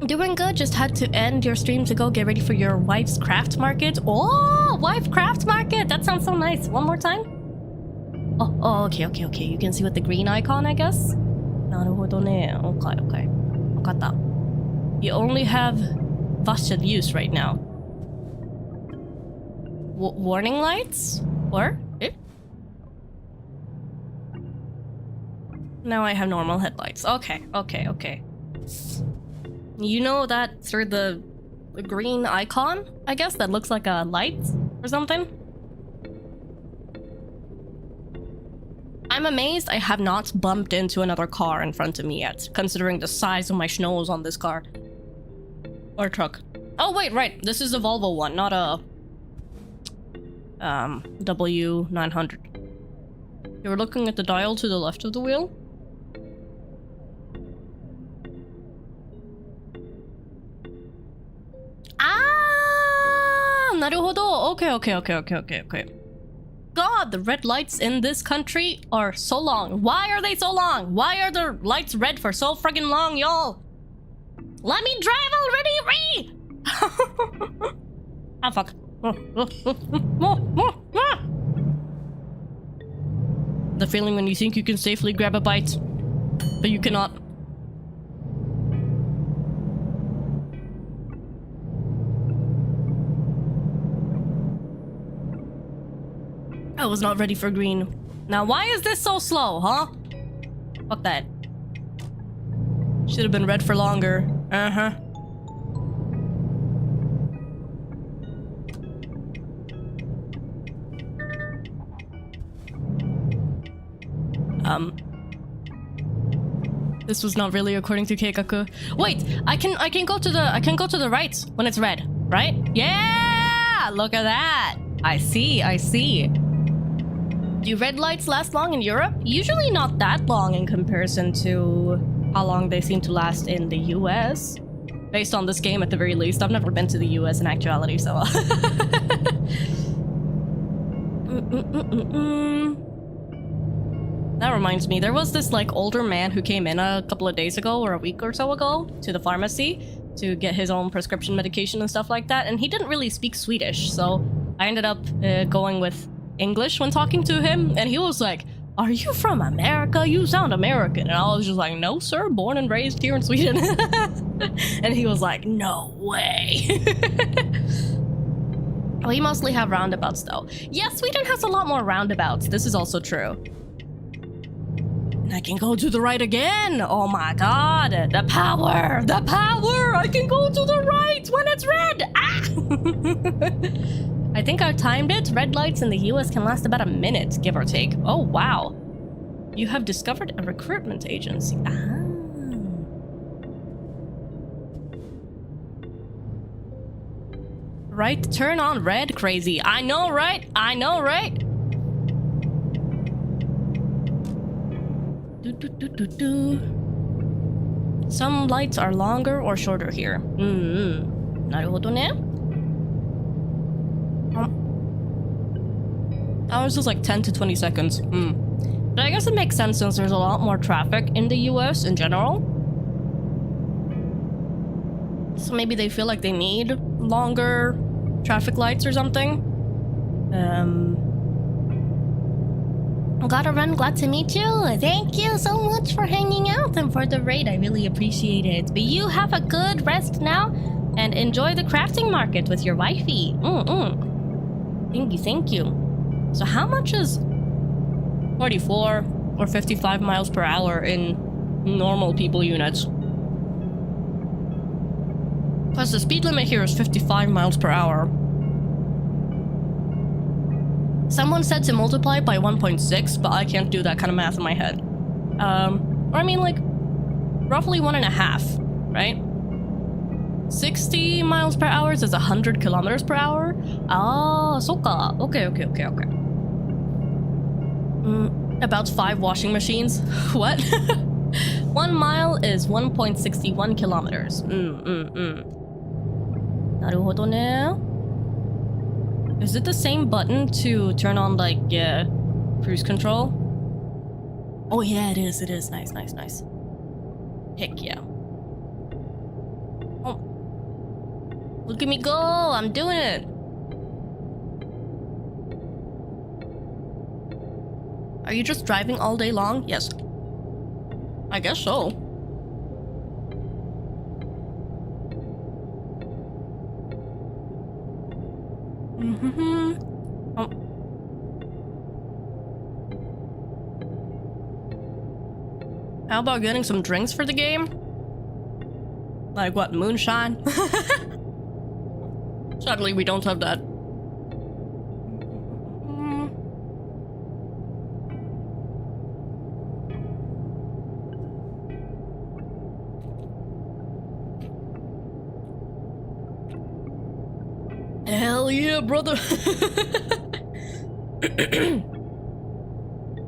Doing good, just had to end your stream to go get ready for your wife's craft market. Oh, wife craft market! That sounds so nice. One more time? Oh, okay. You can see with the green icon, I guess? Naruhodo ne. Okay. Wakata. You only have varsel use right now. Warning lights? Or? Now I have normal headlights. Okay. You know that through the green icon, I guess, that looks like a light or something? I'm amazed I have not bumped into another car in front of me yet, considering the size of my schnoz on this car. Or truck. Oh wait, right, this is a Volvo one, not a... W900. You're looking at the dial to the left of the wheel? Ah, naruhodo. Okay. God, the red lights in this country are so long. Why are they so long? Why are the lights red for so friggin' long, y'all? Let me drive already, Ah, fuck. The feeling when you think you can safely grab a bite, but you cannot. I was not ready for green. Now why is this so slow, huh? Fuck that. Should have been red for longer. Uh-huh. This was not really according to Keikaku. Wait, I can go to the right when it's red, right? Yeah! Look at that. I see. Do red lights last long in Europe? Usually not that long in comparison to how long they seem to last in the US. Based on this game at the very least. I've never been to the US in actuality, so... That reminds me, there was this like older man who came in a couple of days ago or a week or so ago to the pharmacy to get his own prescription medication and stuff like that, and he didn't really speak Swedish, so I ended up going with English when talking to him, and he was like, "Are you from America? You sound American." And I was just like, "No sir, born and raised here in Sweden." And he was like, "No way." We mostly have roundabouts though. Yeah, Sweden has a lot more roundabouts. This is also true. And I can go to the right again. Oh my god. The power. I can go to the right when it's red. Ah! I think I timed it. Red lights in the US can last about a minute, give or take. Oh wow. You have discovered a recruitment agency. Ah. Right turn on red, crazy. I know, right? Some lights are longer or shorter here. Naruhodo ne? That was just like 10 to 20 seconds. But I guess it makes sense since there's a lot more traffic in the US in general. So maybe they feel like they need longer traffic lights or something. Gotta run, glad to meet you. Thank you so much for hanging out and for the raid. I really appreciate it. But you have a good rest now and enjoy the crafting market with your wifey. Thank you. So how much is 44 or 55 miles per hour in normal people units? Plus the speed limit here is 55 miles per hour. Someone said to multiply by 1.6, but I can't do that kind of math in my head. Or I mean like, roughly 1.5, right? 60 miles per hour is 100 kilometers per hour? Ah, soka. Okay. About 5 washing machines. What? 1 mile is 1.61 kilometers. Naruhodo ne. Is it the same button to turn on, like, cruise control? Oh yeah, it is. Nice. Heck yeah. Oh. Look at me go! I'm doing it! Are you just driving all day long? Yes. I guess so. Oh. How about getting some drinks for the game? Like what, moonshine? Sadly, we don't have that. Hell yeah, brother!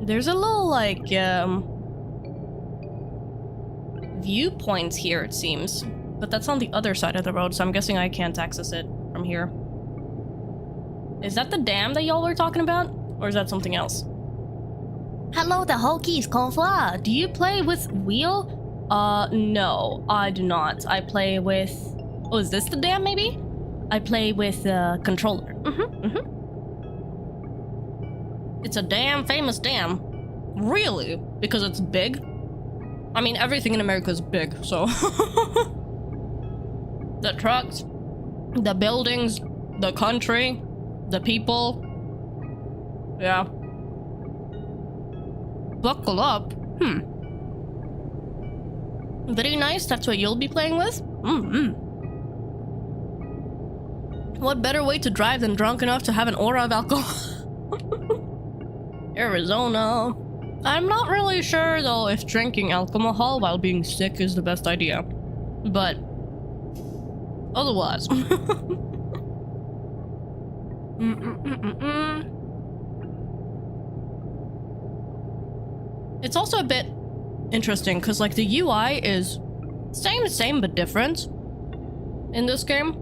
There's a little, like, viewpoints here, it seems. But that's on the other side of the road, so I'm guessing I can't access it from here. Is that the dam that y'all were talking about? Or is that something else? Hello, the Hokies, confois. Do you play with wheel? No, I do not. I play with... Oh, is this the dam, maybe? I play with controller. It's a damn famous dam. Really? Because it's big? I mean, everything in America is big, so... The trucks, the buildings, the country, the people. Yeah. Buckle up. Very nice, that's what you'll be playing with? What better way to drive than drunk enough to have an aura of alcohol? Arizona. I'm not really sure though if drinking alcohol while being sick is the best idea. But otherwise. It's also a bit interesting because like the UI is same but different in this game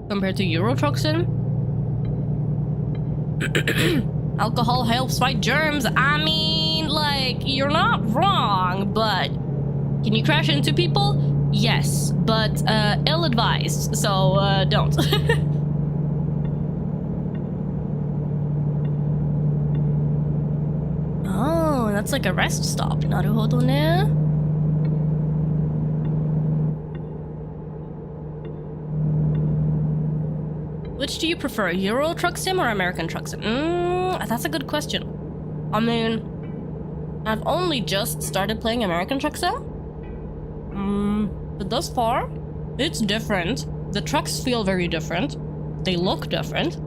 compared to Euro Truck Sim. Alcohol helps fight germs. I mean, like, you're not wrong, but can you crash into people? Yes, but ill-advised, so don't. Oh, that's like a rest stop. Naruhodo ne. Which do you prefer, Euro Truck Sim or American Truck Sim? That's a good question. I mean, I've only just started playing American Truck Sim. But thus far, it's different. The trucks feel very different. They look different.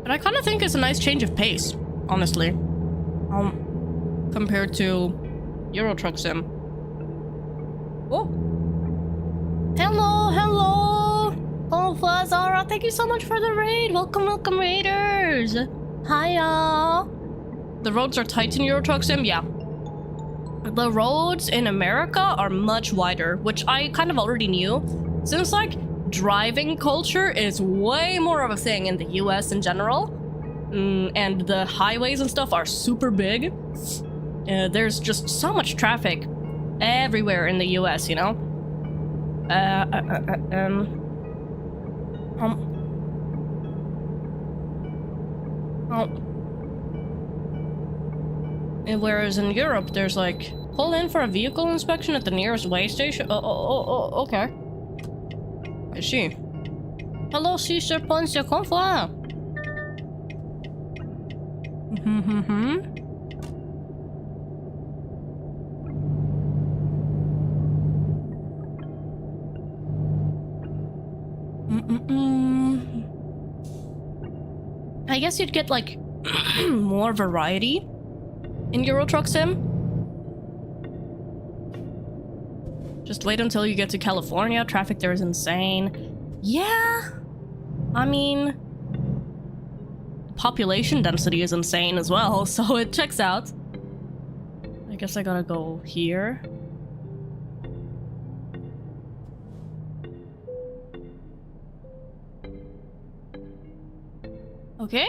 But I kind of think it's a nice change of pace, honestly. Compared to Euro Truck Sim. Oh. Hello. Oh, Zara, thank you so much for the raid. Welcome, raiders. Hiya. The roads are tight in Euro Truck Sim, yeah. The roads in America are much wider, which I kind of already knew. Since, like, driving culture is way more of a thing in the US in general. And the highways and stuff are super big. There's just so much traffic everywhere in the US, you know? Whereas in Europe, there's like, pull in for a vehicle inspection at the nearest way station. Okay. I see. Hello, Sister Ponce, come voir. I guess you'd get like more variety in Euro Truck Sim. Just wait until you get to California. Traffic there is insane. Yeah, I mean, population density is insane as well, so it checks out. I guess I gotta go here. Okay.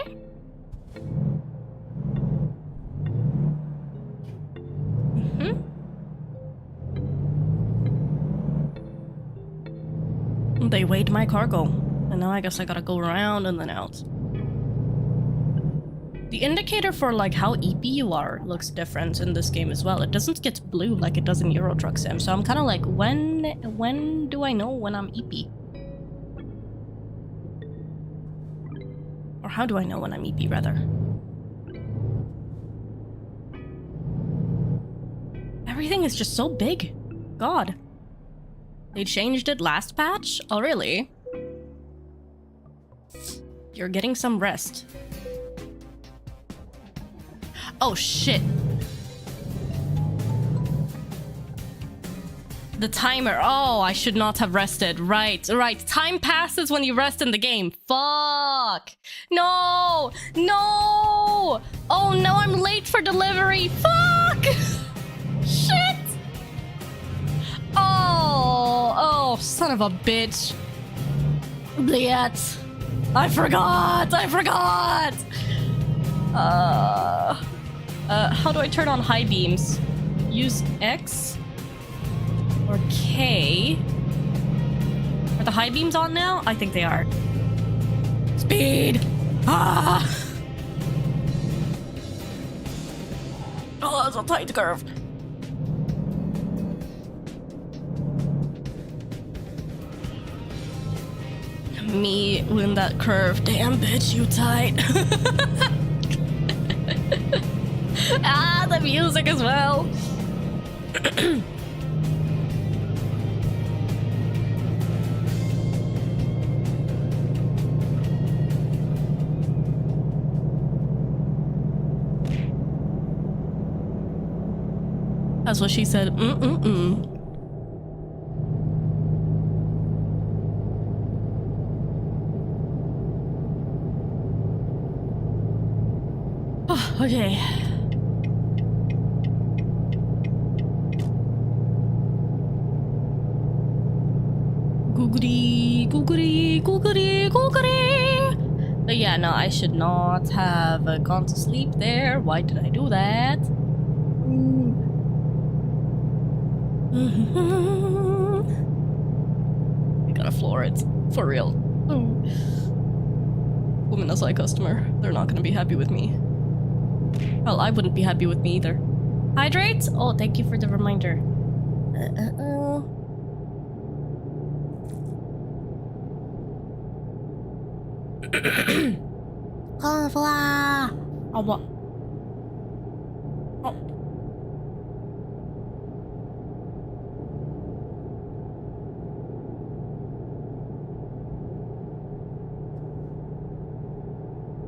They weighed my cargo, and now I guess I gotta go around and then out. The indicator for like how EP you are looks different in this game as well. It doesn't get blue like it does in Euro Truck Sim, so I'm kind of like, when do I know when I'm EP? Or how do I know when I'm EP, rather? Everything is just so big. God. They changed it last patch? Oh, really? You're getting some rest. Oh, shit. The timer. Oh, I should not have rested. Right. Time passes when you rest in the game. Fuck. No. Oh, no, I'm late for delivery. Fuck. Shit. Oh, son of a bitch. Blech. I forgot. How do I turn on high beams? Use X or K? Are the high beams on now? I think they are. Speed! Ah! Oh, that's a tight curve. Me in that curve. Damn, bitch, you tight. Ah, the music as well. That's what she said. Okay. Googly, googly, googly, googly. But yeah, no, I should not have gone to sleep there. Why did I do that? I gotta floor it. For real. Woman customer. They're not gonna be happy with me. Well, I wouldn't be happy with me either. Hydrate? Oh, thank you for the reminder. Oh, what? Oh.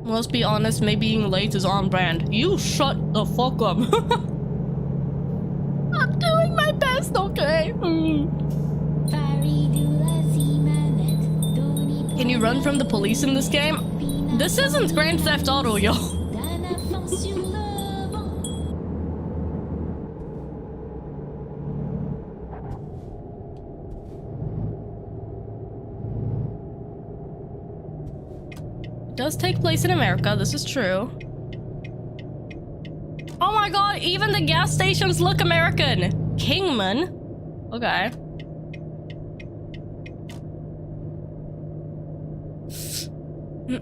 Let's be honest, me being late is on brand. You shut the fuck up. I'm doing my best, okay? Can you run from the police in this game? This isn't Grand Theft Auto, yo. It does take place in America, this is true. Oh my god, even the gas stations look American. Kingman? Okay. I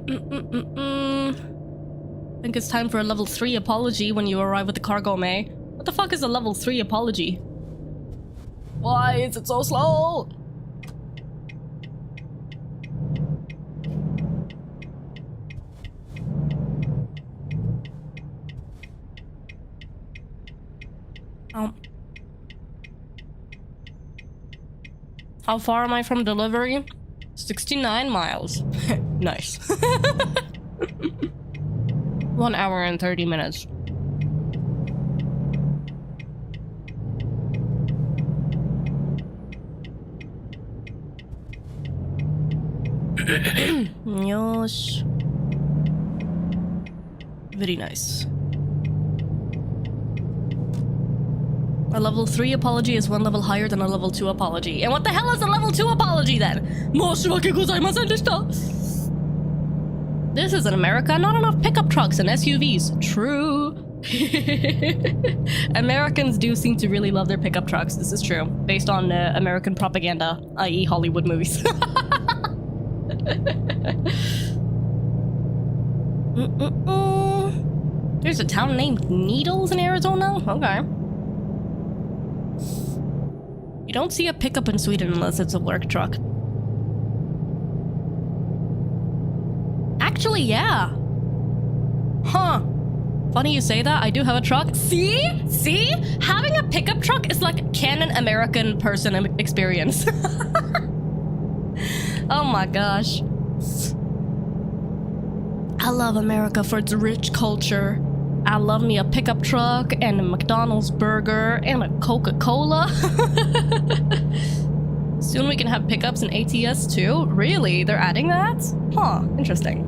think it's time for a level 3 apology when you arrive at the cargo May. What the fuck is a level 3 apology? Why is it so slow? How far am I from delivery? 69 miles. Nice. 1 hour and 30 minutes. Yosh. Very nice. A level 3 apology is 1 level higher than a level 2 apology. And what the hell is a level 2 apology then? This is in America, not enough pickup trucks and SUVs. True. Americans do seem to really love their pickup trucks. This is true. Based on American propaganda, i.e. Hollywood movies. There's a town named Needles in Arizona? Okay. You don't see a pickup in Sweden unless it's a work truck. Actually, yeah. Huh. Funny you say that, I do have a truck. See? See? Having a pickup truck is like canon American person experience. Oh my gosh. I love America for its rich culture. I love me a pickup truck and a McDonald's burger and a Coca-Cola. Soon we can have pickups in ATS too? Really? They're adding that? Huh, interesting.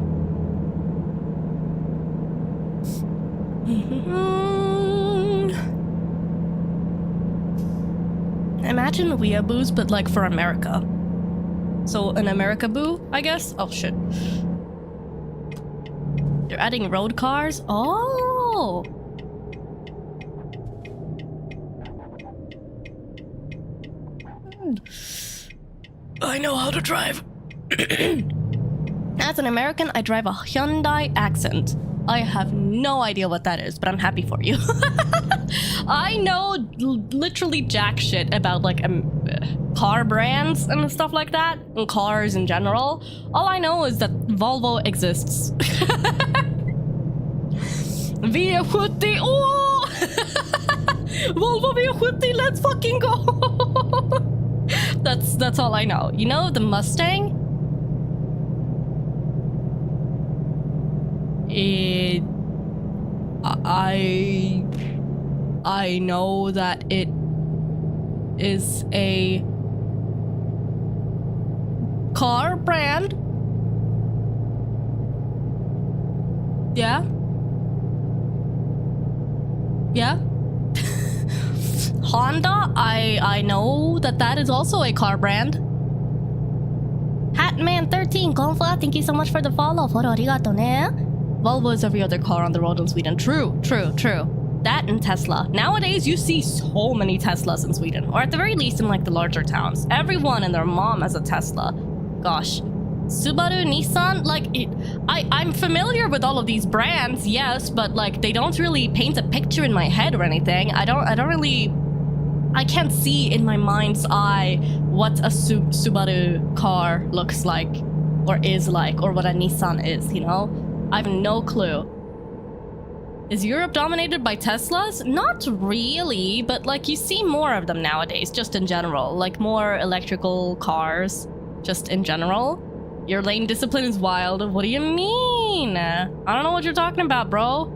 Imagine weeaboos, but like for America. So an America-boo, I guess? Oh shit. They're adding road cars? Oh! I know how to drive. As an American, I drive a Hyundai Accent. I have no idea what that is, but I'm happy for you. I know literally jack shit about like car brands and stuff like that, and cars in general. All I know is that Volvo exists. V70! Oh! Volvo V70, let's fucking go! That's all I know. You know the Mustang? I know that it is a car brand. Yeah. Yeah. Honda, I know that is also a car brand. Hatman13, Konfa, thank you so much for the follow. Foro arigato ne. Volvo is every other car on the road in Sweden. True. That and Tesla. Nowadays, you see so many Teslas in Sweden, or at the very least in like the larger towns. Everyone and their mom has a Tesla. Gosh. Subaru, Nissan, like, I'm familiar with all of these brands, yes, but like, they don't really paint a picture in my head or anything. I can't see in my mind's eye what a Subaru car looks like, or is like, or what a Nissan is, you know? I have no clue. Is Europe dominated by Teslas? Not really, but like you see more of them nowadays, just in general. Like more electrical cars, just in general. Your lane discipline is wild. What do you mean? I don't know what you're talking about, bro.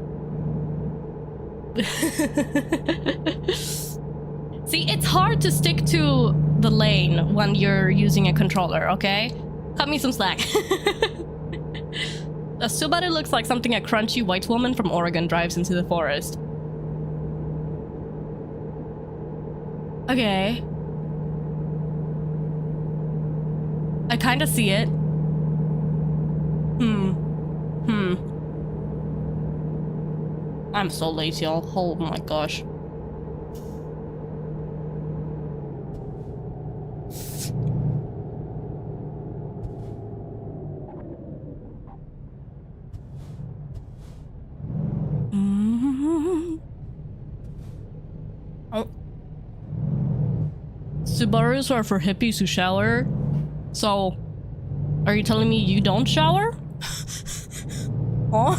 See, it's hard to stick to the lane when you're using a controller, okay? Cut me some slack. A Subaru looks like something a crunchy white woman from Oregon drives into the forest. Okay. I kinda see it. I'm so lazy, y'all. Oh my gosh. Oh. Subarus are for hippies who shower. So, are you telling me you don't shower? Oh,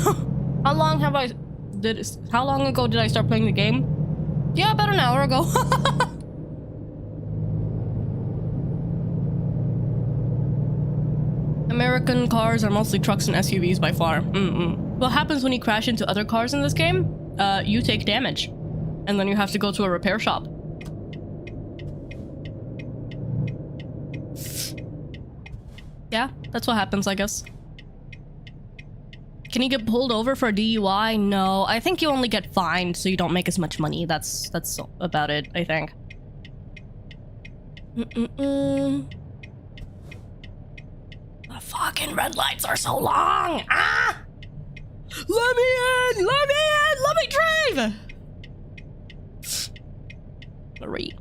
how long ago did I start playing the game? Yeah, about an hour ago. American cars are mostly trucks and SUVs by far. What happens when you crash into other cars in this game? You take damage, and then you have to go to a repair shop. Yeah, that's what happens, I guess. Can you get pulled over for a DUI? No, I think you only get fined, so you don't make as much money. That's about it, I think. The fucking red lights are so long! Ah! Let me in! Let me in! Let me drive! Marie.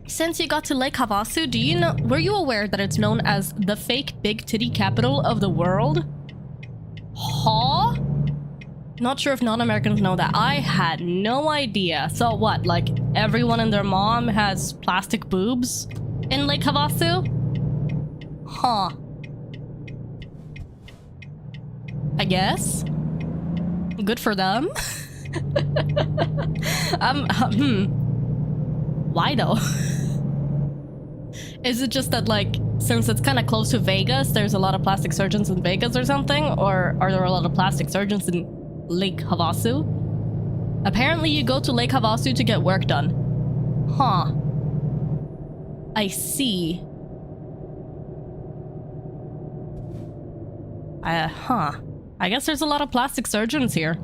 Since you got to Lake Havasu, were you aware that it's known as the fake big titty capital of the world? Huh? Not sure if non-Americans know that. I had no idea. So what, like everyone and their mom has plastic boobs in Lake Havasu? Huh. I guess. Good for them. Why though? Is it just that, like, since it's kind of close to Vegas, there's a lot of plastic surgeons in Vegas or something? Or are there a lot of plastic surgeons in Lake Havasu? Apparently you go to Lake Havasu to get work done. Huh. I see. I guess there's a lot of plastic surgeons here.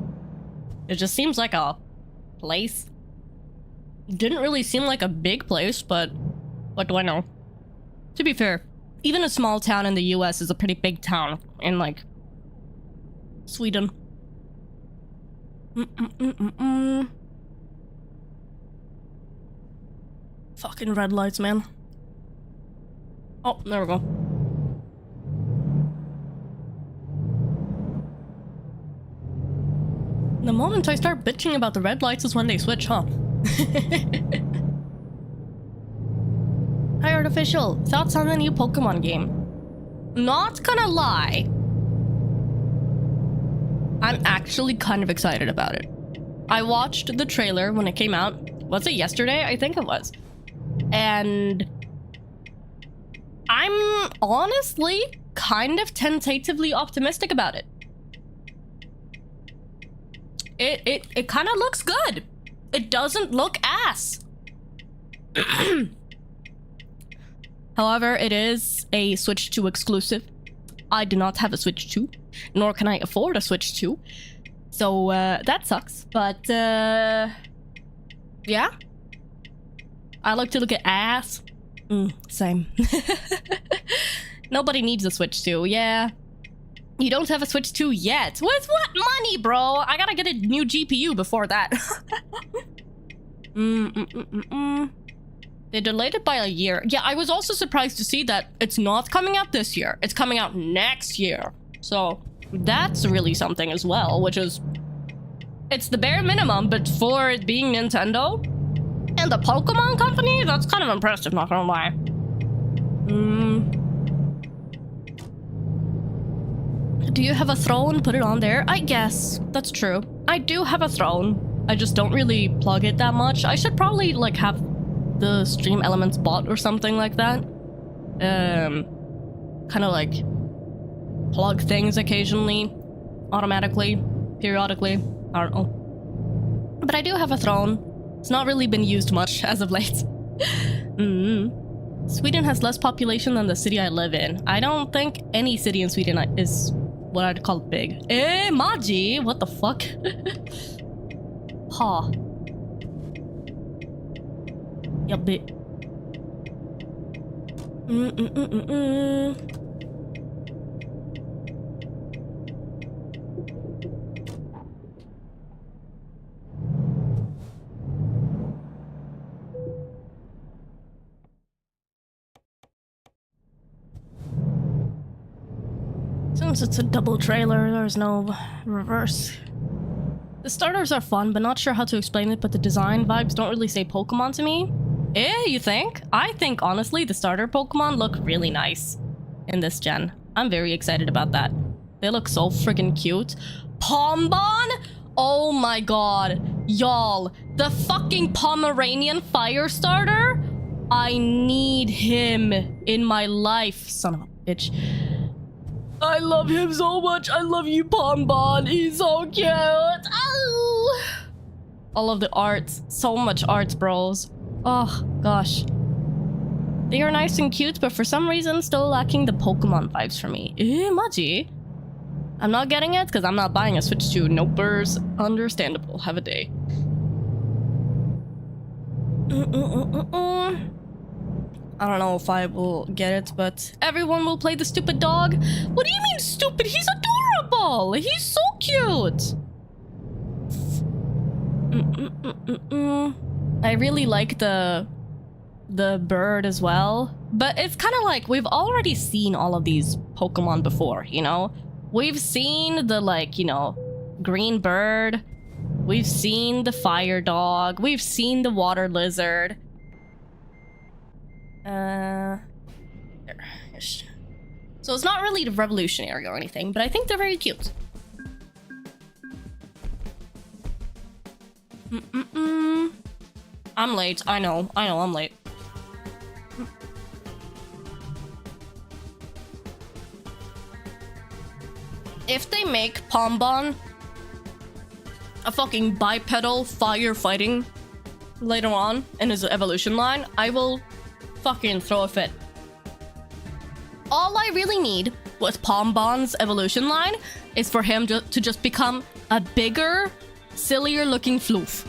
It just seems like a place. Didn't really seem like a big place, but what do I know? To be fair, even a small town in the US is a pretty big town in, like, Sweden. Fucking red lights, man. Oh, there we go. The moment I start bitching about the red lights is when they switch, huh? Hi, Artificial. Thoughts on the new Pokemon game? Not gonna lie, I'm actually kind of excited about it. I watched the trailer when it came out. Was it yesterday? I think it was. And I'm honestly kind of tentatively optimistic about it. It kind of looks good. It doesn't look ass. However, it is a Switch 2 exclusive. I do not have a Switch 2, nor can I afford a Switch 2. So that sucks, but yeah. I like to look at ass. Same. Nobody needs a Switch 2, yeah. You don't have a Switch 2 yet. With what money, bro? I gotta get a new GPU before that. They delayed it by a year. Yeah, I was also surprised to see that it's not coming out this year. It's coming out next year. So that's really something as well, which is... It's the bare minimum, but for it being Nintendo and the Pokemon company, that's kind of impressive, not gonna lie. Do you have a throne? Put it on there. I guess. That's true. I do have a throne. I just don't really plug it that much. I should probably, like, have the Stream Elements bot or something like that. Kind of, like, plug things occasionally. Automatically. Periodically. I don't know. But I do have a throne. It's not really been used much as of late. Sweden has less population than the city I live in. I don't think any city in Sweden is what I'd call big. Maji? What the fuck? Ha. Yup. Since it's a double trailer, there's no reverse. The starters are fun, but not sure how to explain it, but the design vibes don't really say Pokemon to me. You think? I think, honestly, the starter Pokemon look really nice in this gen. I'm very excited about that. They look so friggin' cute. Pombon? Oh my god. Y'all, the fucking Pomeranian fire starter? I need him in my life, son of a bitch. I love him so much. I love you, Pombon. He's so cute. Oh! All of the arts. So much arts, bros. Oh, gosh. They are nice and cute, but for some reason, still lacking the Pokemon vibes for me. Maji. I'm not getting it because I'm not buying a Switch 2. Nopers. Understandable. Have a day. I don't know if I will get it, but everyone will play the stupid dog. What do you mean stupid? He's adorable. He's so cute. I really like the bird as well, but it's kind of like we've already seen all of these Pokemon before, you know? We've seen the, like, you know, green bird. We've seen the fire dog. We've seen the water lizard. There. So it's not really revolutionary or anything, but I think they're very cute. I'm late. I know, I'm late. If they make Pombon a fucking bipedal firefighting later on in his evolution line, I will fucking throw a fit. All I really need with Pombon's evolution line is for him to just become a bigger, sillier looking floof.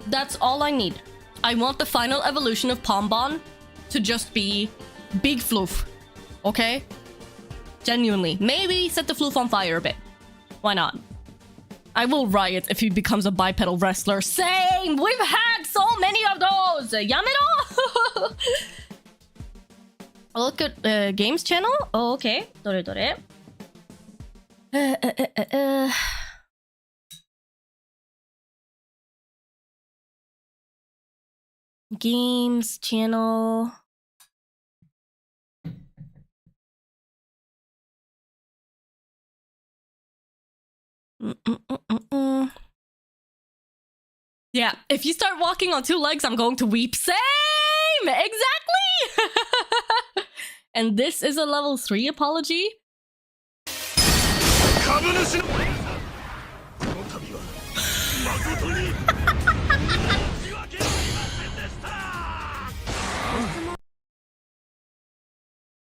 That's all I need. I want the final evolution of Pombon to just be big floof. Okay? Genuinely. Maybe set the floof on fire a bit. Why not? I will riot if he becomes a bipedal wrestler. Same! We've had so many of those! Yamero! Look at games channel? Oh, okay. Dore. Games channel. Yeah, if you start walking on two legs, I'm going to weep. Same! Exactly! And this is a level 3 apology?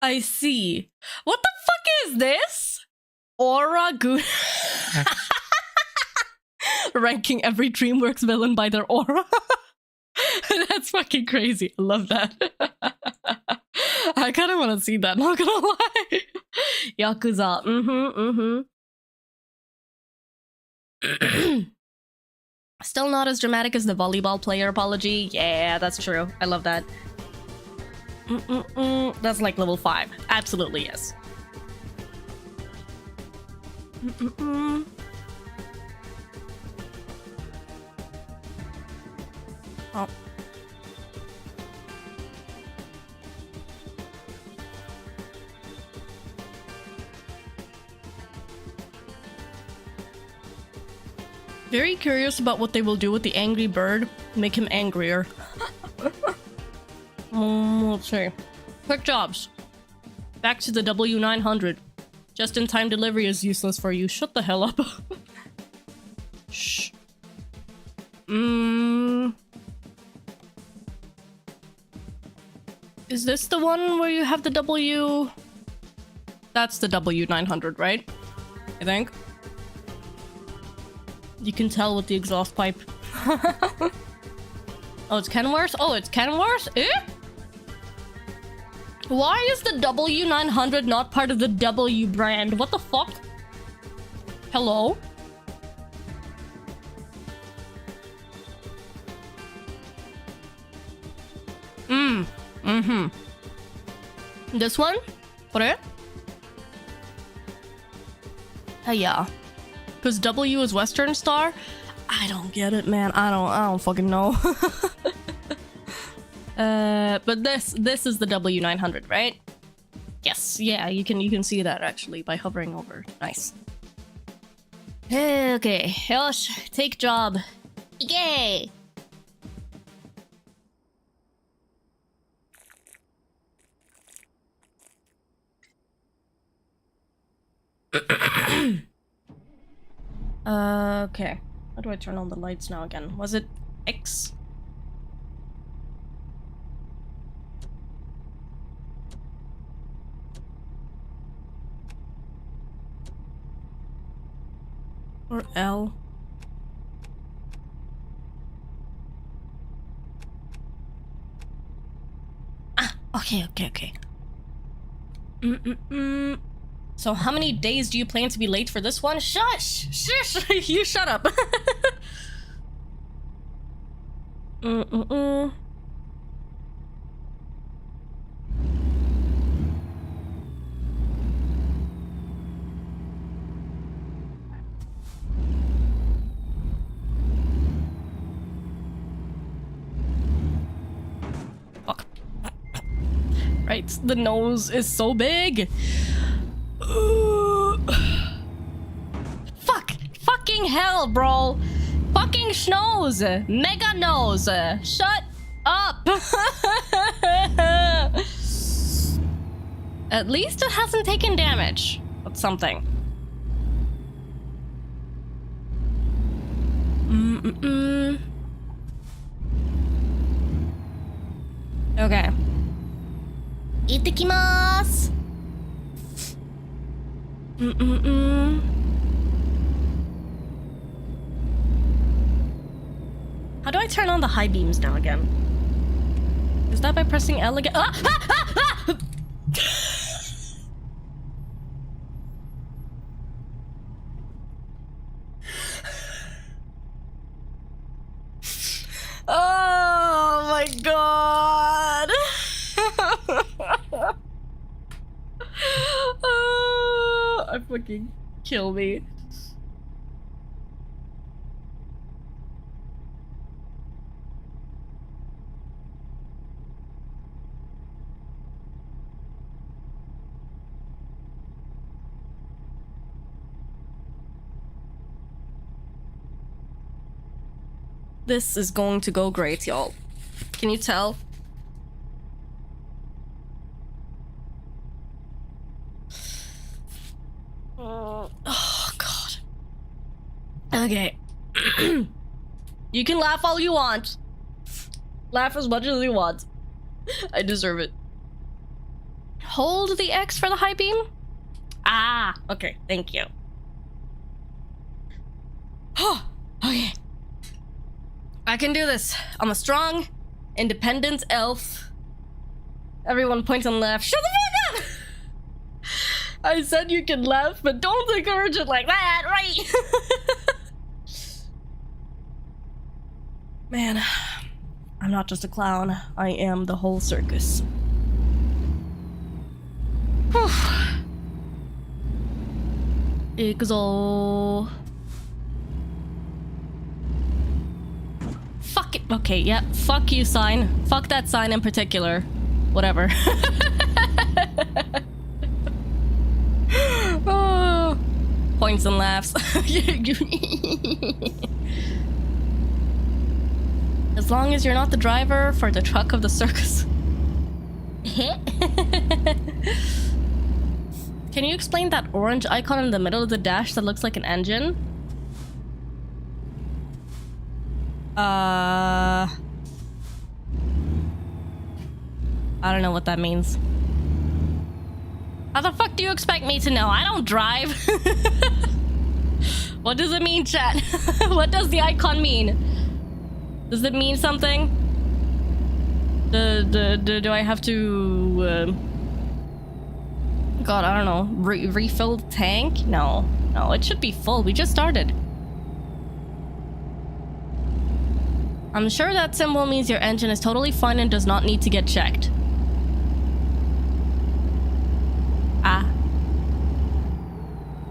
I see. What the fuck is this? Aura good. Ranking every DreamWorks villain by their aura. That's fucking crazy. I love that. I kind of want to see that, not gonna lie. Yakuza. Still not as dramatic as the volleyball player apology. Yeah, that's true. I love that. That's like level 5. Absolutely, yes. Oh. Very curious about what they will do with the angry bird. Make him angrier. Let's see. Quick jobs. Back to the W900. Just-in-time delivery is useless for you. Shut the hell up. Shh. Is this the one where you have the W... That's the W900, right? I think. You can tell with the exhaust pipe. Oh, it's Kenworth? Oh, it's Kenworth? Eh? Why is the W900 not part of the W brand? What the fuck? Hello? This one? What? Yeah. Because W is Western Star? I don't get it, man. I don't fucking know. But this is the W900, right? Yes, yeah, you can see that actually by hovering over. Nice. Okay, yosh, take job. Yay! Okay. How do I turn on the lights now again? Was it X? Or L? Ah, okay. So how many days do you plan to be late for this one? Shush! You shut up! Fuck. Right, the nose is so big! Fuck! Fucking hell, bro! Fucking schnoz! Mega nose! Shut up! At least it hasn't taken damage. That's something. Okay. Ittekimasu! How do I turn on the high beams now again? Is that by pressing L again? Ah! Oh my god! Oh, I fucking kill me. This is going to go great, y'all. Can you tell? Oh, God. Okay. You can laugh all you want. Laugh as much as you want. I deserve it. Hold the X for the high beam? Ah, okay, thank you. Oh, okay. I can do this. I'm a strong, independent elf. Everyone points and laughs. Shut the fuck up! I said you can laugh, but don't encourage it like that, right? Man, I'm not just a clown. I am the whole circus. Whew. Exo. Fuck it. Okay, yeah. Fuck you, sign. Fuck that sign in particular. Whatever. Oh. Points and laughs. As long as you're not the driver for the truck of the circus. Can you explain that orange icon in the middle of the dash that looks like an engine? I don't know what that means. How the fuck do you expect me to know? I don't drive. What does it mean, chat? What does the icon mean? Does it mean something? Do I have to... God, I don't know. Refill the tank? No. No, it should be full. We just started. I'm sure that symbol means your engine is totally fine and does not need to get checked. Ah.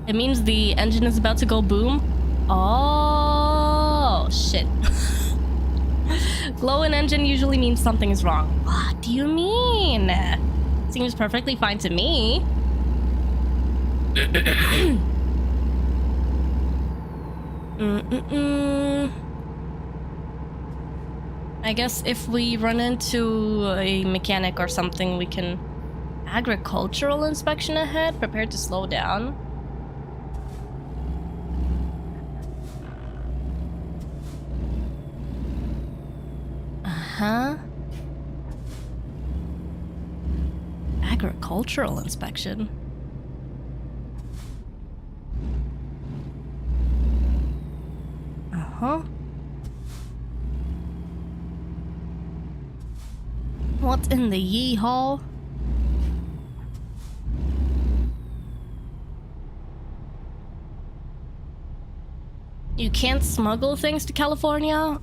It means the engine is about to go boom? Oh, shit. Glowing engine usually means something is wrong. What do you mean? Seems perfectly fine to me. I guess if we run into a mechanic or something, we can... Agricultural inspection ahead? Prepared to slow down? Uh-huh. Agricultural inspection? Uh-huh. What's in the yee-haw? You can't smuggle things to California?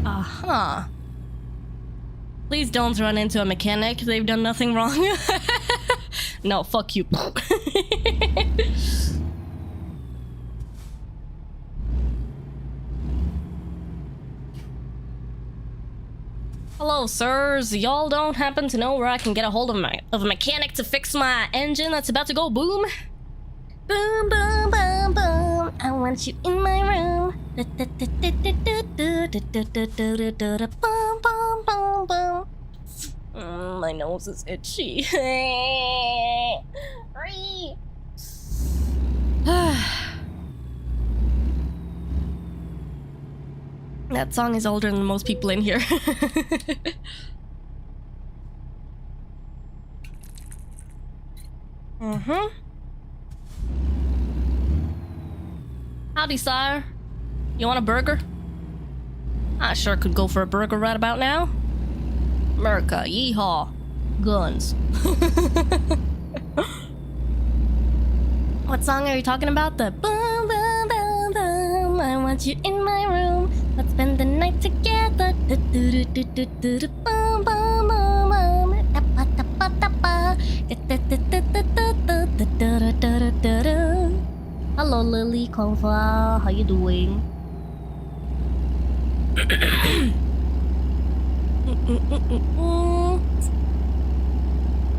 Uh-huh. Please don't run into a mechanic. They've done nothing wrong. No, fuck you. Hello, sirs. Y'all don't happen to know where I can get a hold of a mechanic to fix my engine that's about to go boom? Boom, boom, boom, boom. I want you in my room. Boom, boom, boom, boom. My nose is itchy. That song is older than most people in here. Mm-hmm. Howdy, sire. You want a burger? I sure could go for a burger right about now. America, yeehaw. Guns. What song are you talking about? The boom, boom, boom, boom. I want you in my room. Let's spend the night together. Boom, boom, boom, boom. Tappa, tappa, tappa. Hello, Lily, Confa. How you doing?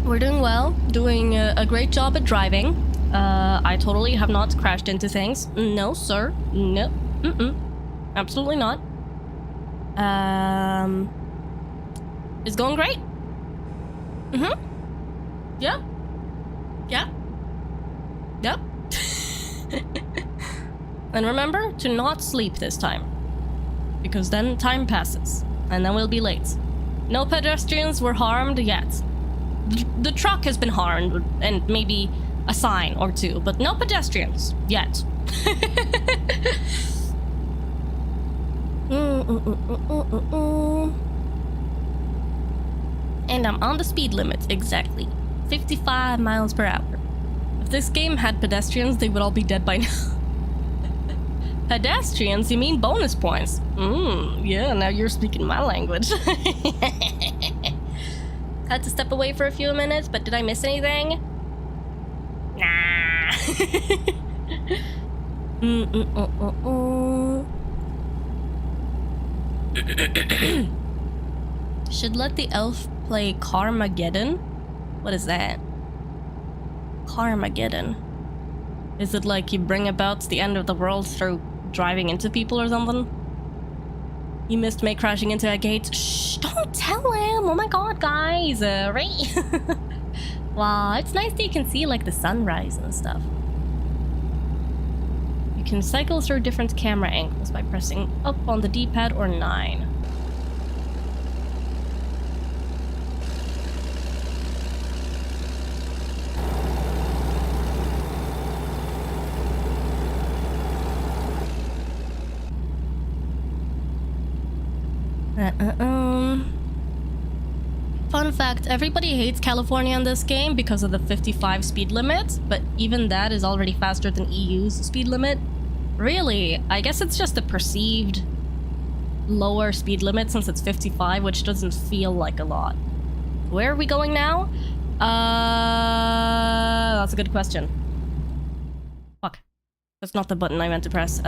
We're doing well. Doing a great job at driving. I totally have not crashed into things. No, sir. No. Absolutely not. It's going great. Yeah. Yeah. Yep. And remember to not sleep this time, because then time passes, and then we'll be late. No pedestrians were harmed yet. The truck has been harmed, and maybe a sign or two, but no pedestrians yet. And I'm on the speed limit, exactly. 55 miles per hour. If this game had pedestrians, they would all be dead by now. Pedestrians? You mean bonus points? Yeah, now you're speaking my language. Had to step away for a few minutes, but did I miss anything? Nah. Should let the elf play Carmageddon? What is that? Carmageddon. Is it like you bring about the end of the world through driving into people or something? You missed me crashing into a gate. Shh, don't tell him! Oh my god, guys! Right? Wow, it's nice that you can see like the sunrise and stuff. You can cycle through different camera angles by pressing up on the D-pad or 9. Fun fact, everybody hates California in this game because of the 55 speed limit, but even that is already faster than EU's speed limit. Really, I guess it's just a perceived lower speed limit since it's 55, which doesn't feel like a lot. Where are we going now? That's a good question. Fuck. That's not the button I meant to press.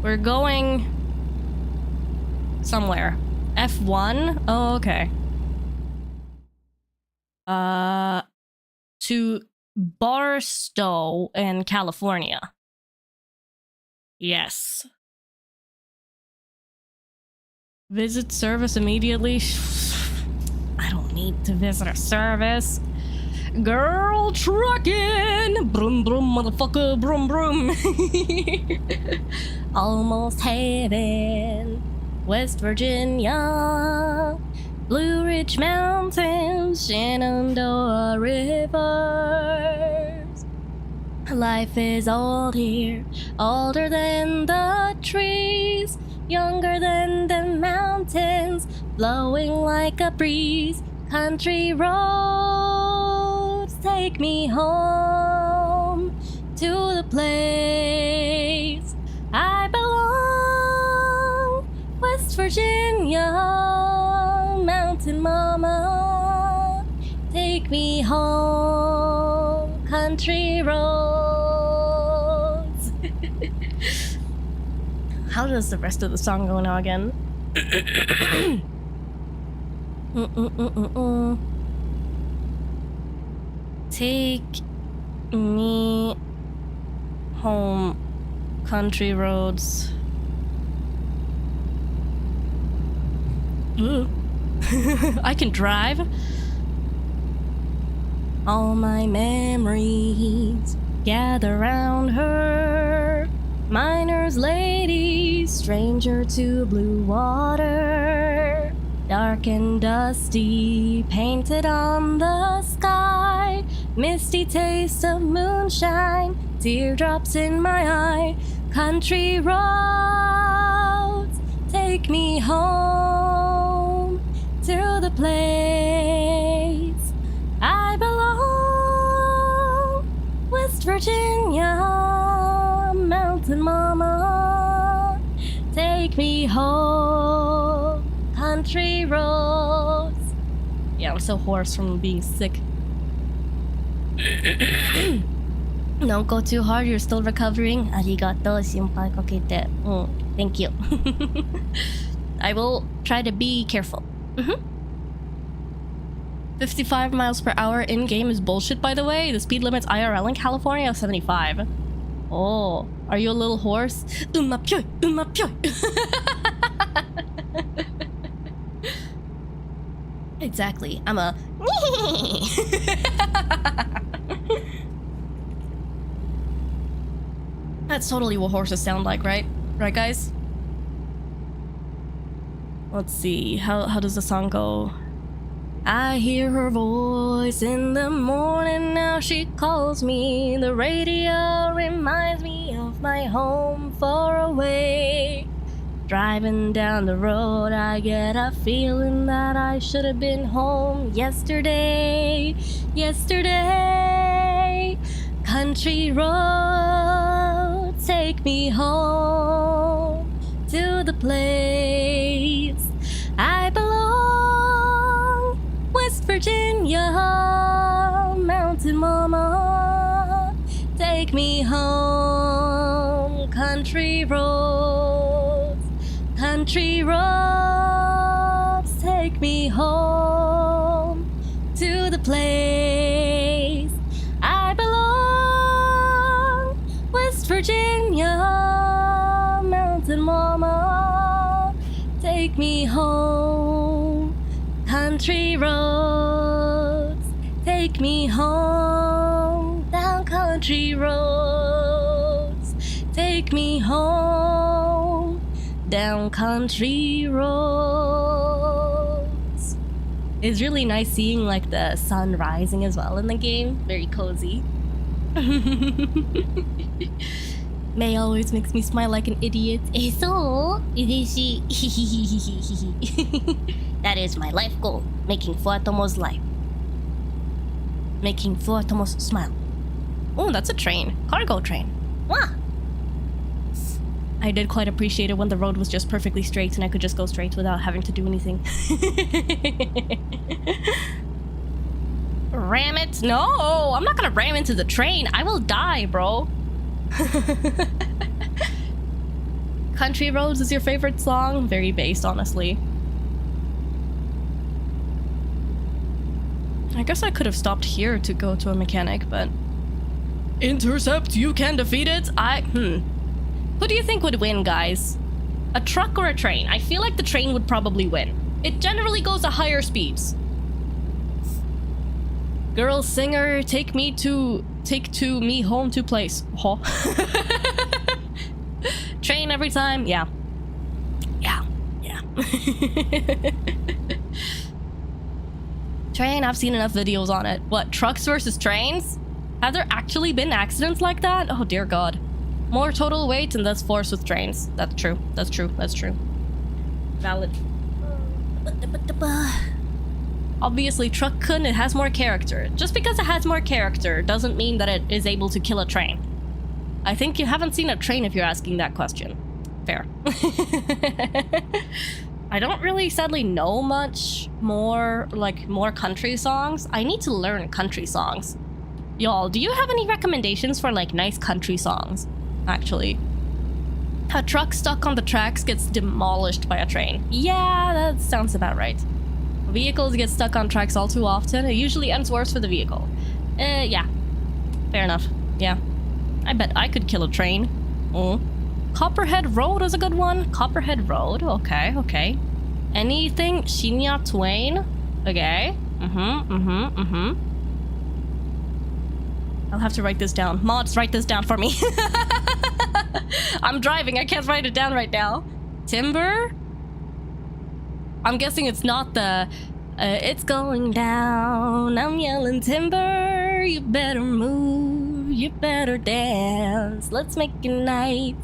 We're going somewhere. F1? Oh, okay. To Barstow in California. Yes. Visit service immediately. I don't need to visit a service. Girl trucking! Brum brum, motherfucker, brum brum. Almost heaven. West Virginia. Blue Ridge Mountains, Shenandoah rivers. Life is old here, older than the trees, younger than the mountains, blowing like a breeze. Country roads take me home to the place I belong. West Virginia, mountain mama, take me home. Country roads. How does the rest of the song go now again? Take me home, country roads. I can drive. All my memories gather round her. Miner's lady, stranger to blue water. Dark and dusty, painted on the sky. Misty taste of moonshine, teardrops in my eye. Country roads, take me home to the place I belong. West Virginia, mountain mama, take me home. Country roads. Yeah, I'm so hoarse from being sick. Don't go too hard, you're still recovering. Arigato, shinpai kakete. Thank you. I will try to be careful. 55 miles per hour in-game is bullshit, by the way. The speed limit's IRL in California is 75. Oh, are you a little hoarse? Exactly. I'm a... That's totally what horses sound like, right? Right, guys? Let's see. How does the song go? I hear her voice in the morning, now she calls me. The radio reminds me of my home far away. Driving down the road, I get a feeling that I should have been home yesterday. Yesterday. Country road, take me home to the place I belong. West Virginia, mountain mama, take me home. Country roads, take me home to the place I belong. West Virginia, mountain mama, take me home. Country roads, take me home. Down country roads, take me home. Down country roads. It's really nice seeing like the sun rising as well in the game. Very cozy. May always makes me smile like an idiot. So, that is my life goal. Making Fuwatomos life. Making Fuwatomos smile. Oh, that's a train. Cargo train. Wow. I did quite appreciate it when the road was just perfectly straight and I could just go straight without having to do anything. Ram it? No, I'm not gonna ram into the train. I will die, bro. Country Roads is your favorite song? Very based, honestly. I guess I could have stopped here to go to a mechanic, but... Intercept, you can defeat it? Who do you think would win, guys? A truck or a train? I feel like the train would probably win. It generally goes at higher speeds. Girl singer, take me home to place. Huh? Train every time? Yeah. Yeah. Train, I've seen enough videos on it. What, trucks versus trains? Have there actually been accidents like that? Oh dear god. More total weight and less force with trains. That's true. That's true. That's true. Valid. Obviously, Truck-kun, it has more character. Just because it has more character doesn't mean that it is able to kill a train. I think you haven't seen a train if you're asking that question. Fair. I don't really, sadly, know much more country songs. I need to learn country songs. Y'all, do you have any recommendations for, like, nice country songs? Actually. A truck stuck on the tracks gets demolished by a train. Yeah, that sounds about right. Vehicles get stuck on tracks all too often. It usually ends worse for the vehicle. Yeah. Fair enough. Yeah. I bet I could kill a train. Copperhead Road is a good one. Copperhead Road. Okay. Anything Shinya Twain? Okay. I'll have to write this down. Mods, write this down for me. I'm driving. I can't write it down right now. Timber? I'm guessing it's not the... it's going down. I'm yelling timber. You better move. You better dance. Let's make a night.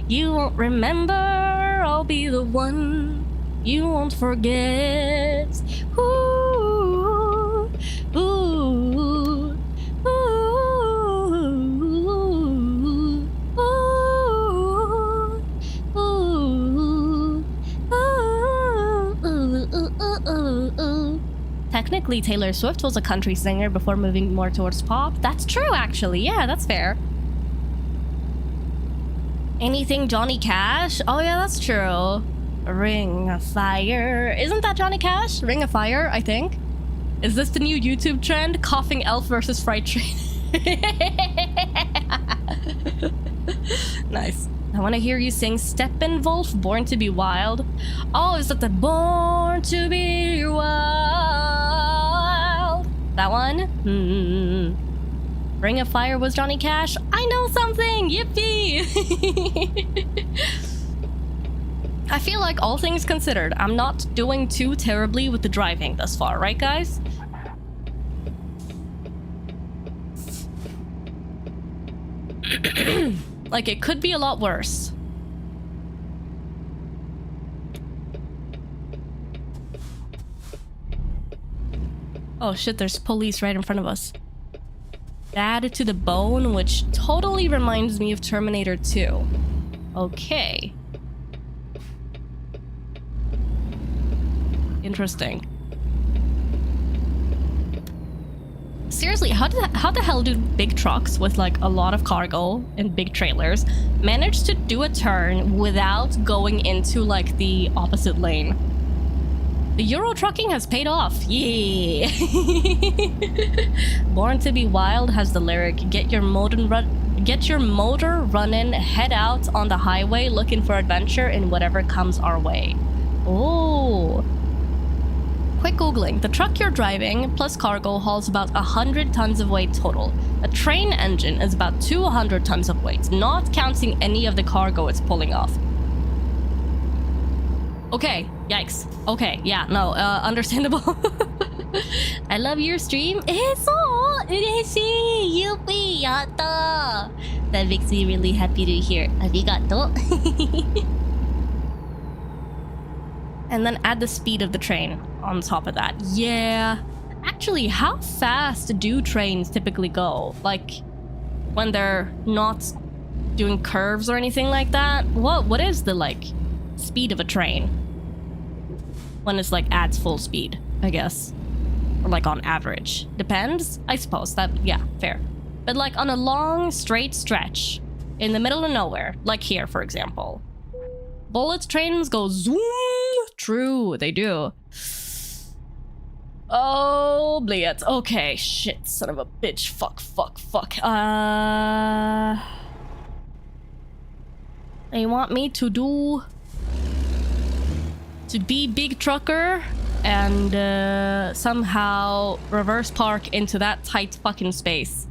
You won't remember. I'll be the one you won't forget. Ooh, ooh, ooh, ooh. Technically, Taylor Swift was a country singer before moving more towards pop. That's true, actually. Yeah, that's fair. Anything Johnny Cash? Oh, yeah, that's true. Ring of Fire. Isn't that Johnny Cash? Ring of Fire, I think. Is this the new YouTube trend? Coughing Elf versus Fright Train. Nice. I want to hear you sing Steppenwolf, Born to be Wild. Oh, is that the Born to be Wild? one? Ring of Fire was Johnny Cash? I know something! Yippee! I feel like all things considered, I'm not doing too terribly with the driving thus far, right guys? Like, it could be a lot worse. Oh shit, there's police right in front of us. Bad to the bone, which totally reminds me of Terminator 2. Okay. Interesting. Seriously, how the hell do big trucks with like a lot of cargo and big trailers manage to do a turn without going into like the opposite lane? The Euro trucking has paid off. Yeah. Born to be Wild has the lyric, get your motor running, head out on the highway looking for adventure in whatever comes our way. Oh. Quick googling. The truck you're driving plus cargo hauls about 100 tons of weight total. A train engine is about 200 tons of weight, not counting any of the cargo it's pulling off. Okay, yikes. Okay, yeah, no, understandable. I love your stream. Yuppie, yatta. That makes me really happy to hear. Arigato. And then add the speed of the train on top of that. Yeah. Actually, how fast do trains typically go? Like, when they're not doing curves or anything like that? What is the, like, speed of a train? When it's, like, at full speed, I guess. Or, like, on average. Depends, I suppose. That, yeah, fair. But, like, on a long, straight stretch, in the middle of nowhere, like here, for example, bullet trains go zoom. True, they do. Oh, blitz. Okay, shit, son of a bitch. Fuck. They want me to be big trucker and somehow reverse park into that tight fucking space.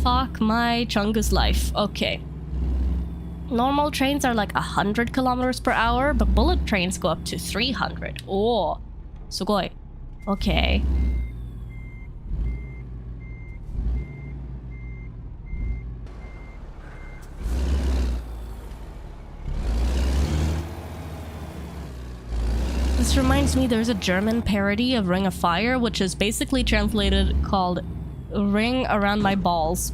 Fuck my chungus life. Okay. Normal trains are like 100 kilometers per hour, but bullet trains go up to 300. Oh, sugoi. Okay. This reminds me, there's a German parody of Ring of Fire, which is basically translated called Ring Around My Balls.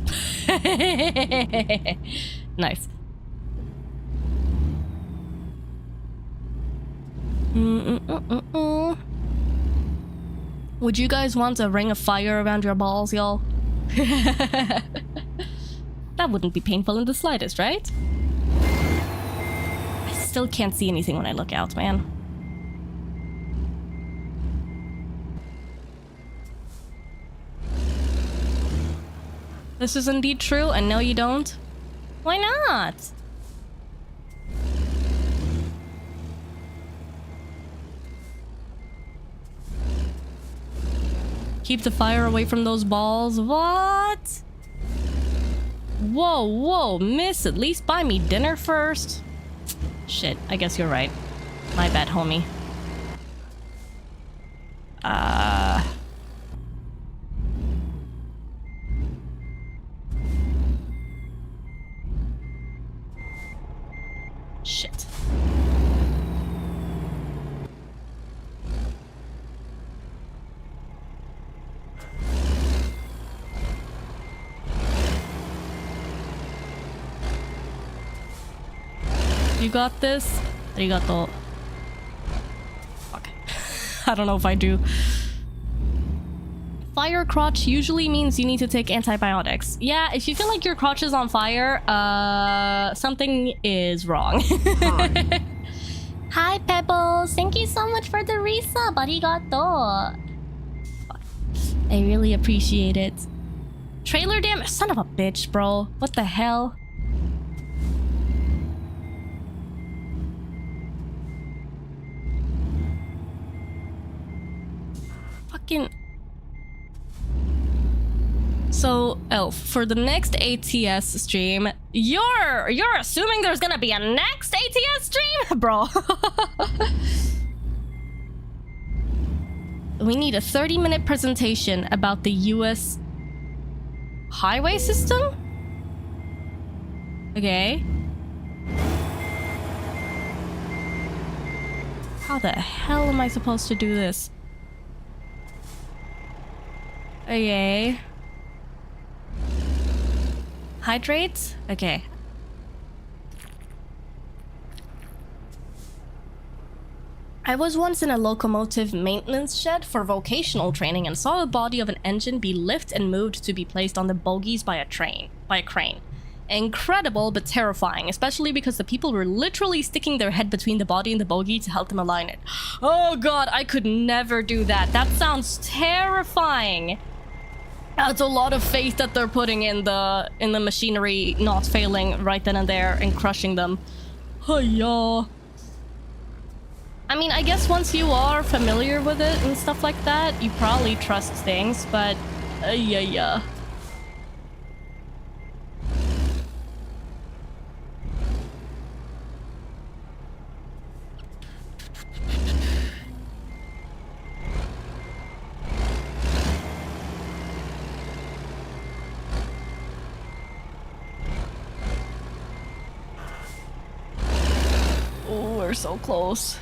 Nice. Would you guys want a ring of fire around your balls, y'all? That wouldn't be painful in the slightest, right? I still can't see anything when I look out, man. This is indeed true, and no you don't? Why not? Keep the fire away from those balls. What? Whoa, miss. At least buy me dinner first. Shit, I guess you're right. My bad, homie. Shit. You got this? Arigato. Fuck. I don't know if I do. Fire crotch usually means you need to take antibiotics. Yeah, if you feel like your crotch is on fire, something is wrong. Hi, Pebbles. Thank you so much for the resub. Arigato. Fuck. I really appreciate it. Trailer damage? Son of a bitch, bro. What the hell? Fucking... So, Elf, for the next ATS stream, you're assuming there's gonna be a next ATS stream? Bro. We need a 30-minute presentation about the US highway system? Okay. How the hell am I supposed to do this? Okay. Hydrate? Okay. I was once in a locomotive maintenance shed for vocational training and saw the body of an engine be lifted and moved to be placed on the bogies by a crane. Incredible but terrifying, especially because the people were literally sticking their head between the body and the bogie to help them align it. Oh god, I could never do that. That sounds terrifying. That's a lot of faith that they're putting in the machinery not failing right then and there and crushing them. Hiya. I mean, I guess once you are familiar with it and stuff like that, you probably trust things, but yeah. Oh, we're so close.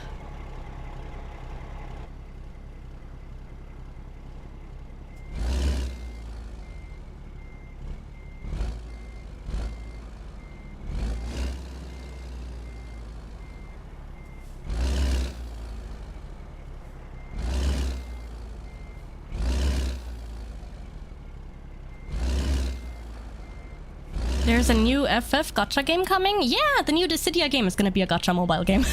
There's a new FF gacha game coming? Yeah, the new Dissidia game is gonna be a gacha mobile game.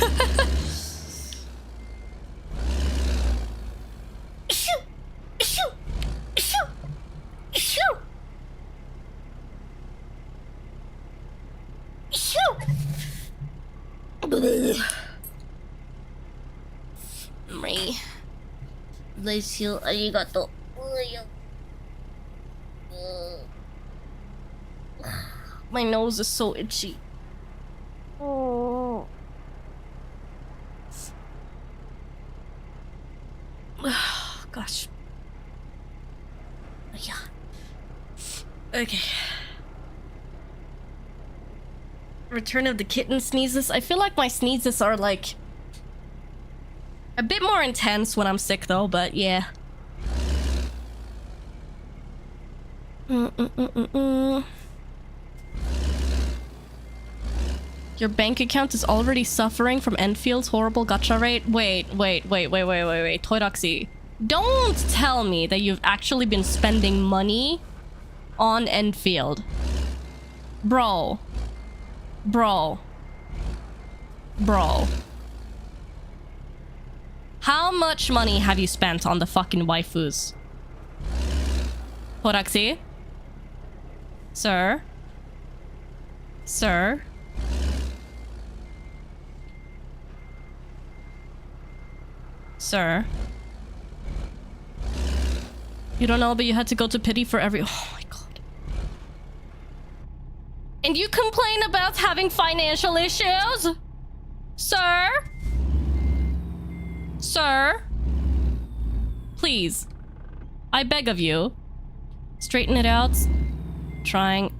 Bless you, arigato. My nose is so itchy. Oh. Gosh. Yeah. Okay. Return of the Kitten sneezes. I feel like my sneezes are like a bit more intense when I'm sick though, but yeah. Your bank account is already suffering from Enfield's horrible gacha rate? Wait. Toiraxi. Don't tell me that you've actually been spending money on Enfield. Bro. How much money have you spent on the fucking waifus? Toiraxi? Sir? Sir? Sir? You don't know, but you had to go to pity for every— oh my god. And you complain about having financial issues? Sir? Sir? Please. I beg of you. Straighten it out.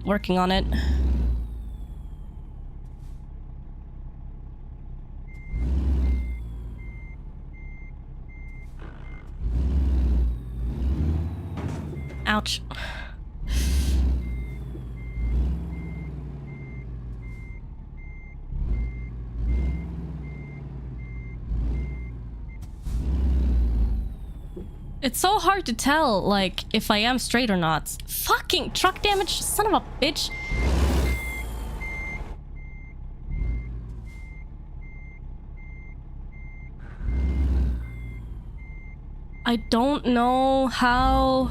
Working on it. Ouch. It's so hard to tell, like, if I am straight or not. Fucking truck damage, son of a bitch. I don't know how...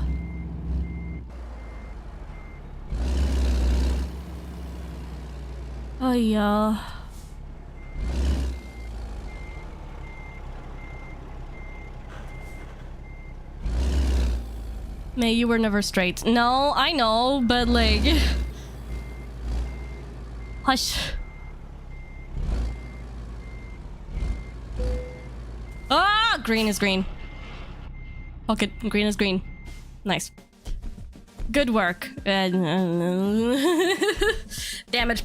oh yeah. May, you were never straight. No, I know, but like... Hush. Ah! Green is green. Fuck it. Green is green. Nice. Good work. Damage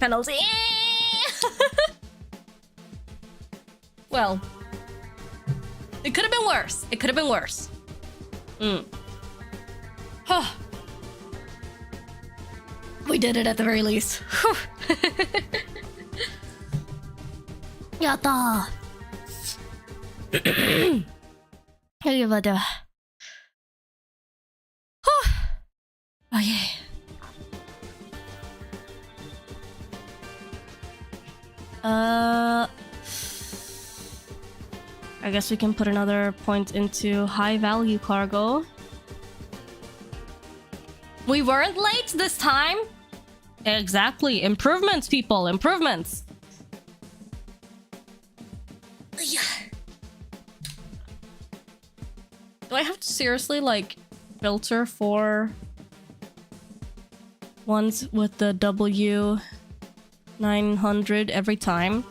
penalty. Well, it could have been worse. It could have been worse. We did it at the very least. Yatta. Oh yeah. I guess we can put another point into high value cargo. We weren't late this time. Exactly. Improvements, people. Improvements. Yeah. Do I have to seriously, like, filter for ones with the W900 every time?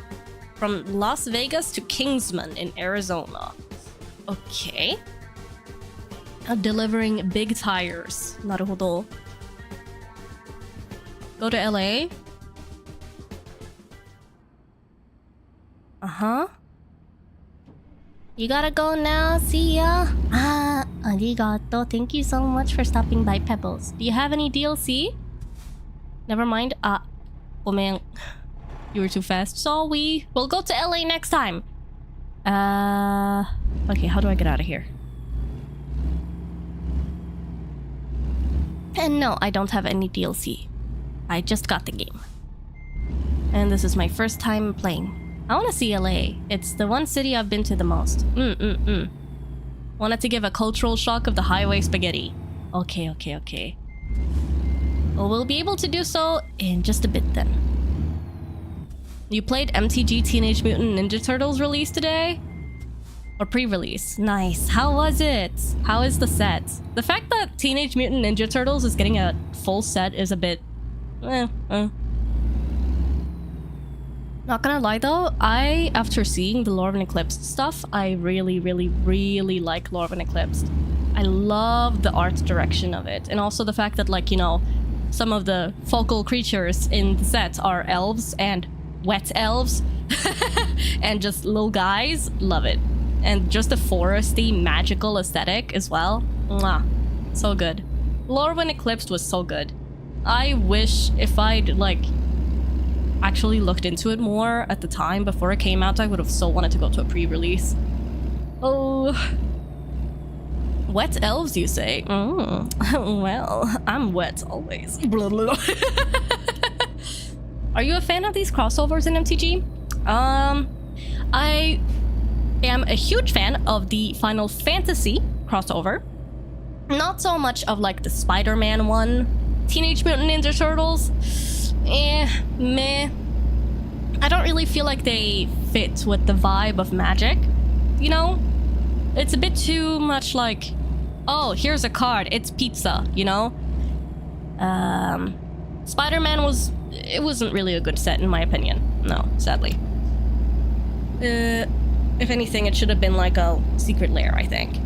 From Las Vegas to Kingsman in Arizona. Okay. Delivering big tires. Naruhodo. Go to LA. Uh-huh. You gotta go now, see ya. Ah, arigato. Thank you so much for stopping by, Pebbles. Do you have any DLC? Never mind. Gomen. You were too fast. So we'll go to LA next time. Okay, how do I get out of here? And no, I don't have any DLC. I just got the game. And this is my first time playing. I want to see LA. It's the one city I've been to the most. Wanted to give a cultural shock of the highway spaghetti. Okay. Well, we'll be able to do so in just a bit then. You played MTG Teenage Mutant Ninja Turtles release today? Or pre-release? Nice. How was it? How is the set? The fact that Teenage Mutant Ninja Turtles is getting a full set is a bit... Not gonna lie though, after seeing the Lore of an Eclipsed stuff, I really like Lore of an Eclipsed. I love the art direction of it. And also the fact that, like, you know, some of the focal creatures in the set are elves and wet elves. And just little guys. Love it. And just a foresty, magical aesthetic as well. Mwah. So good. Lore of an Eclipsed was so good. I wish if I'd, like, actually looked into it more at the time before it came out, I would have so wanted to go to a pre-release. Oh. Wet elves, you say? Well, I'm wet always. Blah, blah. Are you a fan of these crossovers in MTG? I am a huge fan of the Final Fantasy crossover. Not so much of, like, the Spider-Man one. Teenage Mutant Ninja Turtles. Meh. I don't really feel like they fit with the vibe of Magic. You know? It's a bit too much like, oh, here's a card, it's pizza, you know? Spider-Man wasn't really a good set in my opinion. No, sadly. If anything, it should have been like a secret lair, I think.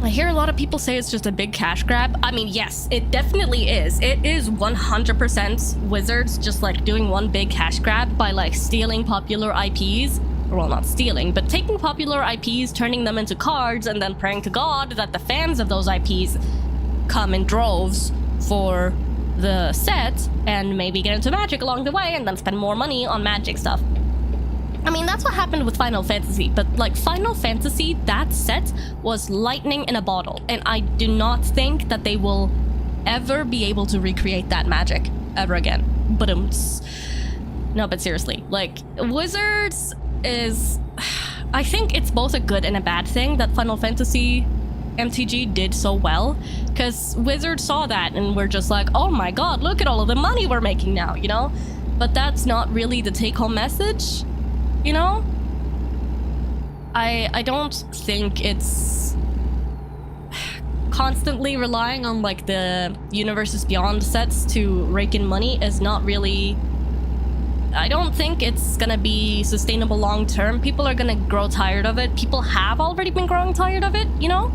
I hear a lot of people say it's just a big cash grab. I mean, yes, it definitely is. It is 100% Wizards just, like, doing one big cash grab by, like, stealing popular IPs. Well, not stealing, but taking popular IPs, turning them into cards, and then praying to God that the fans of those IPs come in droves for the set and maybe get into Magic along the way and then spend more money on Magic stuff. I mean, that's what happened with Final Fantasy, but, like, Final Fantasy, that set was lightning in a bottle, and I do not think that they will ever be able to recreate that magic ever again. No, but seriously, like, Wizards is... I think it's both a good and a bad thing that Final Fantasy MTG did so well, because Wizards saw that and were just like, oh my god, look at all of the money we're making now, you know? But that's not really the take-home message. You know? I don't think it's constantly relying on like the Universes Beyond sets to rake in money is not really. I don't think it's gonna be sustainable long term. People are gonna grow tired of it. People have already been growing tired of it, you know?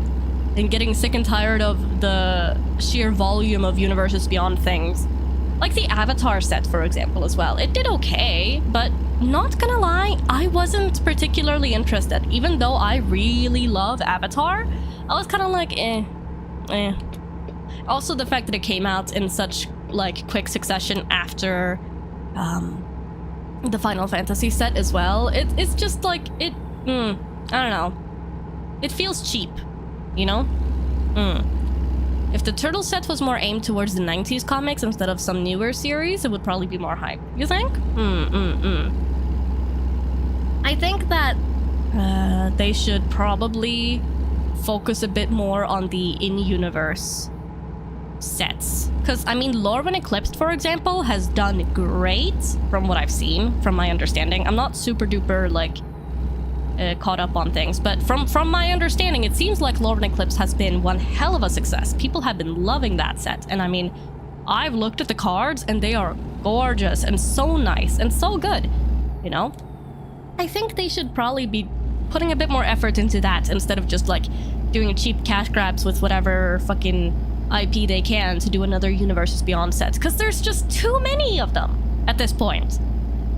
And getting sick and tired of the sheer volume of Universes Beyond things. Like the Avatar set, for example, as well. It did okay, but not gonna lie, I wasn't particularly interested. Even though I really love Avatar, I was kind of like, eh. Also, the fact that it came out in such, like, quick succession after, the Final Fantasy set as well. It's just like, I don't know. It feels cheap, you know? If the Turtle set was more aimed towards the 90s comics instead of some newer series, it would probably be more hype. You think? I think that they should probably focus a bit more on the in-universe sets. Because, I mean, Lore When Eclipsed, for example, has done great from what I've seen, from my understanding. I'm not super duper, like, caught up on things, but from my understanding, it seems like Lore When Eclipsed has been one hell of a success. People have been loving that set, and I mean, I've looked at the cards, and they are gorgeous, and so nice, and so good, you know? I think they should probably be putting a bit more effort into that, instead of just, like, doing cheap cash grabs with whatever fucking IP they can to do another Universes Beyond set, because there's just too many of them at this point.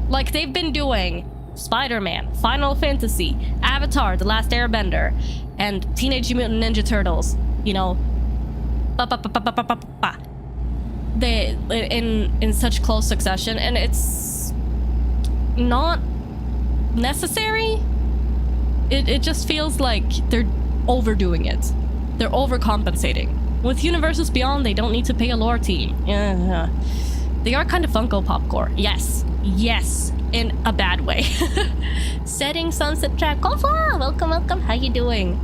Like, they've been doing Spider-Man, Final Fantasy, Avatar, The Last Airbender, and Teenage Mutant Ninja Turtles, you know, they in such close succession, and it's not necessary. It just feels like they're overdoing it. They're overcompensating. With Universes Beyond, they don't need to pay a lore team. They are kind of Funko Popcorn. Yes, in a bad way. Setting Sunset Track. Kofa! Welcome. How you doing?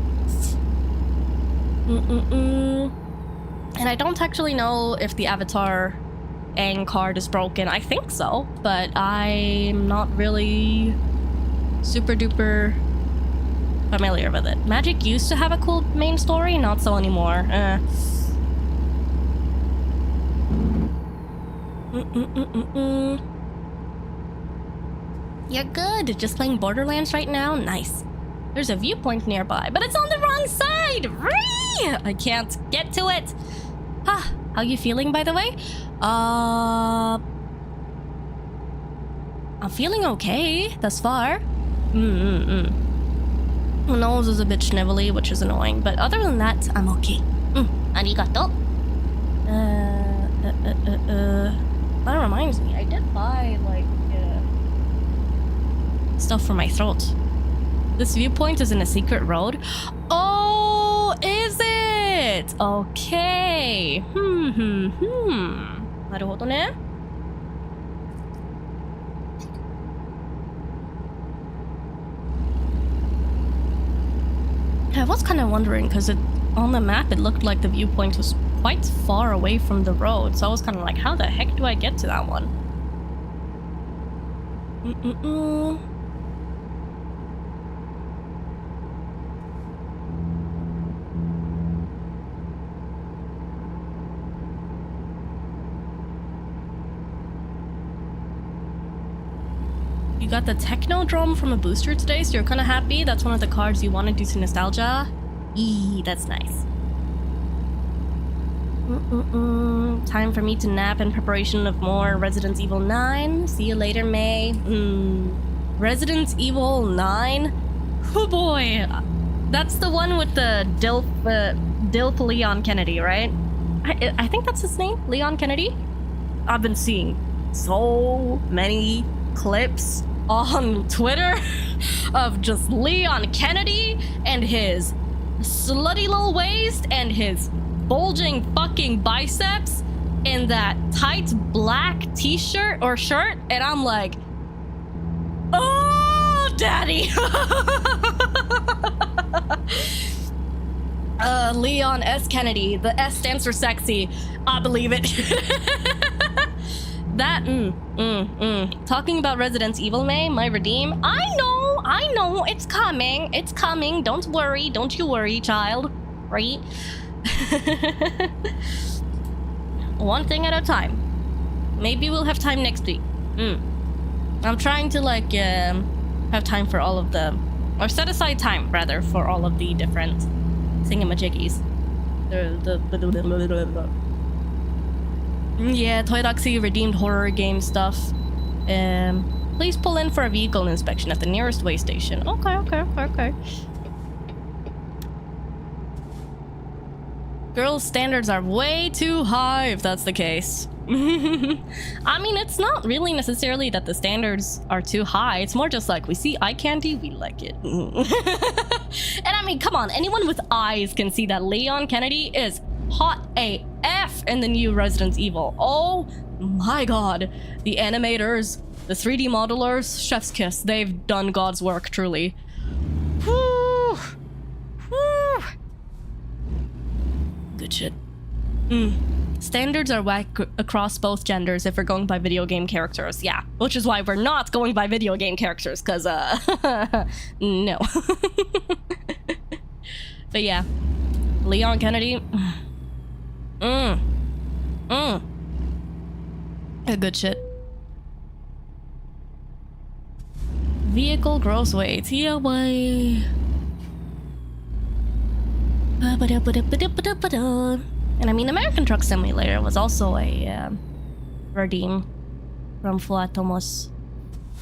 And I don't actually know if the Avatar Aang card is broken. I think so, but I'm not really super duper familiar with it. Magic used to have a cool main story, not so anymore. You're good. Just playing Borderlands right now? Nice. There's a viewpoint nearby, but it's on the wrong side! I can't get to it! How you feeling, by the way? I'm feeling okay, thus far. My nose is a bit snivelly, which is annoying, but other than that, I'm okay. Arigato. That reminds me, I did buy, like, stuff for my throat. This viewpoint is in a secret road. Oh, is it? Okay. なるほどね。I was kind of wondering, because on the map it looked like the viewpoint was quite far away from the road, so I was kind of like, how the heck do I get to that one? You got the Technodrome from a booster today, so you're kind of happy? That's one of the cards you wanted due to nostalgia? That's nice. Time for me to nap in preparation of more Resident Evil 9. See you later, May. Resident Evil 9? Oh boy! That's the one with the Dilp Leon Kennedy, right? I think that's his name? Leon Kennedy? I've been seeing so many clips on Twitter of just Leon Kennedy and his slutty little waist and his bulging fucking biceps in that tight black t-shirt or shirt, and I'm like, oh, daddy. Leon S. Kennedy. The S stands for sexy. I believe it. That, Talking about Resident Evil, May, my redeem. I know! know, it's coming. It's coming. Don't worry. Don't you worry, child. Right? One thing at a time. Maybe we'll have time next week. I'm trying to like have time for all of the, or set aside time rather for all of the different thingamajiggies. Yeah, Toydoxy redeemed horror game stuff. Please pull in for a vehicle inspection at the nearest way station. Okay. Girls' standards are way too high if that's the case. I mean, it's not really necessarily that the standards are too high. It's more just like, we see eye candy, we like it. And I mean, come on, anyone with eyes can see that Leon Kennedy is hot AF in the new Resident Evil. Oh my god. The animators, the 3D modelers, chef's kiss. They've done God's work, truly. Whew. Whew. Good shit. Standards are whack across both genders if we're going by video game characters. Yeah, which is why we're not going by video game characters, because, no. But yeah, Leon Kennedy. Good shit. Vehicle gross weight. Yeah, boy. And I mean, American Truck Simulator was also a redeem from Fuwatomos.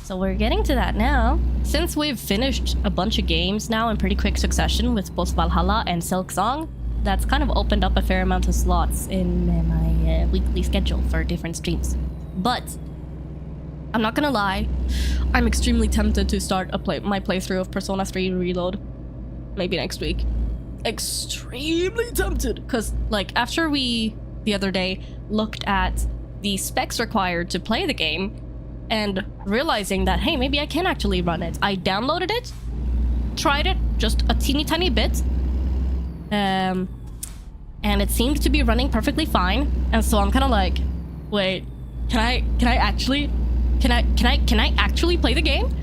So we're getting to that now. Since we've finished a bunch of games now in pretty quick succession with both Valhalla and Silk Song, that's kind of opened up a fair amount of slots in my weekly schedule for different streams. But I'm not gonna lie, I'm extremely tempted to start my playthrough of Persona 3 Reload maybe next week. Extremely tempted, because like after we the other day looked at the specs required to play the game and realizing that, hey, maybe I can actually run it, I downloaded it, tried it just a teeny tiny bit, and it seemed to be running perfectly fine. And so I'm kind of like, wait, can I actually play the game?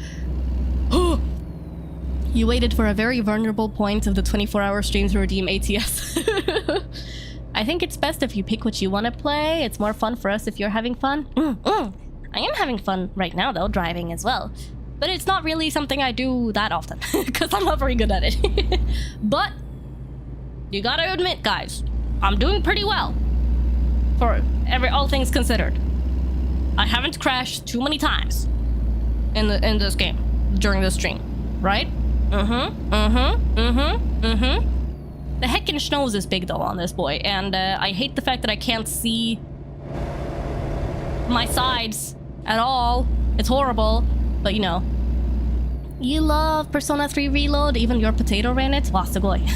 You waited for a very vulnerable point of the 24-hour stream to redeem ATS. I think it's best if you pick what you want to play. It's more fun for us if you're having fun. I am having fun right now, though, driving as well. But it's not really something I do that often, because I'm not very good at it. But you gotta admit, guys, I'm doing pretty well. For all things considered. I haven't crashed too many times in this game during this stream, right? The heckin' schnoz is big though on this boy, and I hate the fact that I can't see my sides at all. It's horrible, but you know. You love Persona 3 Reload, even your potato ran it? Wasagoi.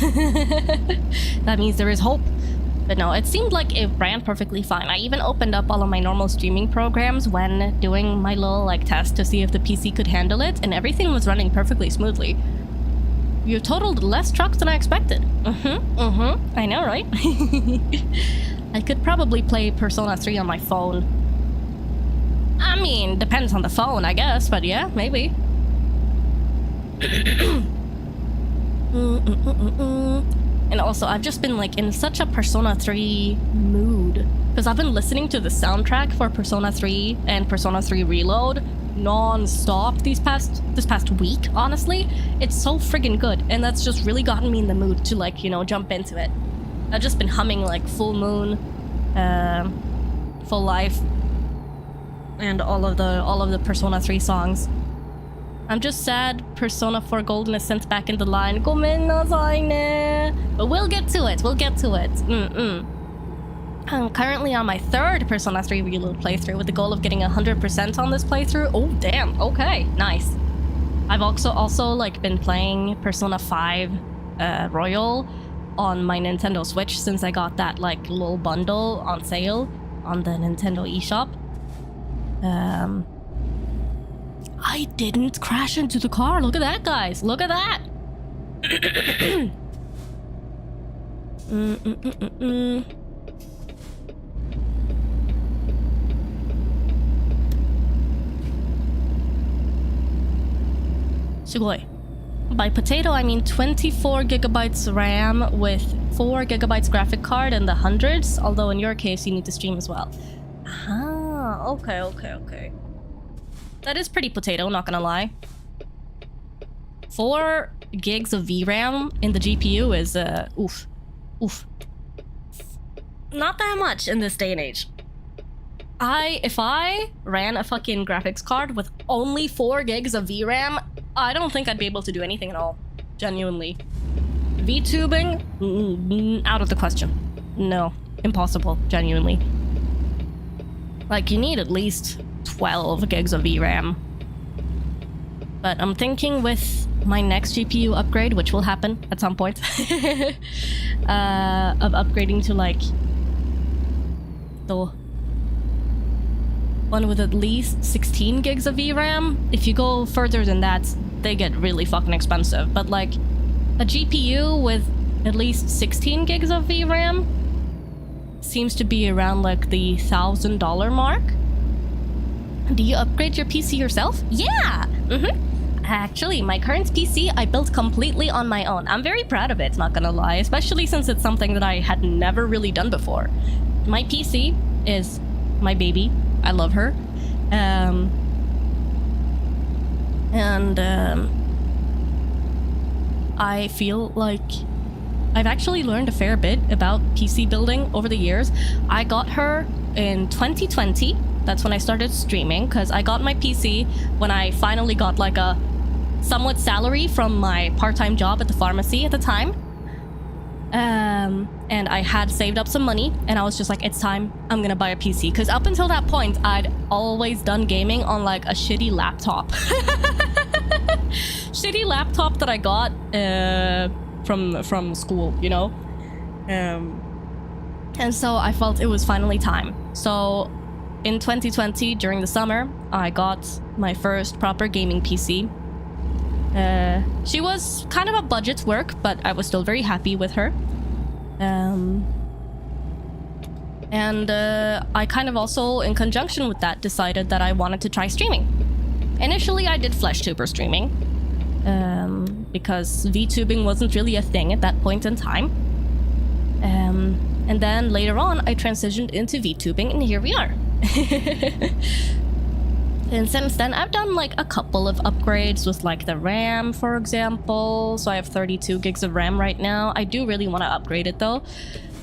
That means there is hope. But no, it seemed like it ran perfectly fine. I even opened up all of my normal streaming programs when doing my little like test to see if the PC could handle it, and everything was running perfectly smoothly. You totaled less trucks than I expected. I know, right? I could probably play Persona 3 on my phone. I mean, depends on the phone, I guess, but yeah, maybe. And also, I've just been like in such a Persona 3 mood, because I've been listening to the soundtrack for Persona 3 and Persona 3 Reload non-stop this past week. Honestly, it's so friggin' good, and that's just really gotten me in the mood to like, you know, jump into it. I've just been humming like Full Moon, Full Life, and all of the Persona 3 songs. I'm just sad Persona 4 Golden is sent back in the line. Gomennasai ne. But we'll get to it. I'm currently on my third Persona 3 Reload playthrough with the goal of getting 100% on this playthrough. Oh, damn. Okay, nice. I've also like been playing Persona 5 Royal on my Nintendo Switch since I got that like little bundle on sale on the Nintendo eShop. I didn't crash into the car. Look at that, guys. Look at that. Sugoi. By potato, I mean 24 gigabytes RAM with 4 gigabytes graphic card in the hundreds, although in your case you need to stream as well. Ah, okay. That is pretty potato, not gonna lie. 4 gigs of VRAM in the GPU is, oof. Not that much in this day and age. If I ran a fucking graphics card with only 4 gigs of VRAM, I don't think I'd be able to do anything at all. Genuinely. VTubing? Out of the question. No. Impossible. Genuinely. Like, you need at least 12 gigs of VRAM. But I'm thinking with my next GPU upgrade, which will happen at some point, of upgrading to, like, the one with at least 16 gigs of VRAM. If you go further than that, they get really fucking expensive. But like a GPU with at least 16 gigs of VRAM seems to be around like the $1,000 mark. Do you upgrade your PC yourself? Yeah! Actually, my current PC I built completely on my own. I'm very proud of it, not gonna lie, especially since it's something that I had never really done before. My PC is my baby. I love her. I feel like I've actually learned a fair bit about PC building over the years. I got her in 2020. That's when I started streaming, because I got my PC when I finally got like a somewhat salary from my part-time job at the pharmacy at the time. And I had saved up some money, and I was just like, it's time, I'm gonna buy a PC. Because up until that point, I'd always done gaming on like a shitty laptop. Shitty laptop that I got from school, you know? And so I felt it was finally time. So in 2020, during the summer, I got my first proper gaming PC. She was kind of a budget work, but I was still very happy with her. I kind of also, in conjunction with that, decided that I wanted to try streaming. Initially, I did FleshTuber streaming, because VTubing wasn't really a thing at that point in time. And then later on, I transitioned into VTubing, and here we are. And since then, I've done like a couple of upgrades with like the RAM, for example. So I have 32 gigs of RAM right now. I do really want to upgrade it though.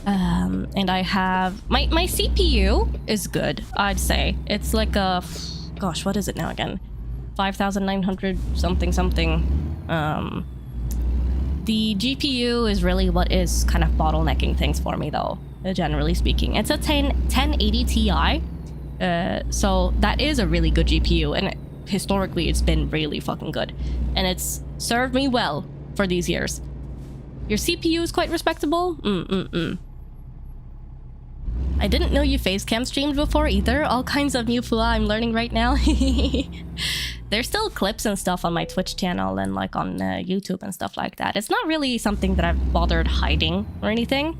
And I have... My CPU is good, I'd say. It's like a... Gosh, what is it now again? 5,900 something. The GPU is really what is kind of bottlenecking things for me though, generally speaking. It's a 1080 Ti. So that is a really good GPU, and historically it's been really fucking good. And it's served me well for these years. Your CPU is quite respectable? I didn't know you facecam streamed before either. All kinds of new Fuwa I'm learning right now. There's still clips and stuff on my Twitch channel and like on YouTube and stuff like that. It's not really something that I've bothered hiding or anything.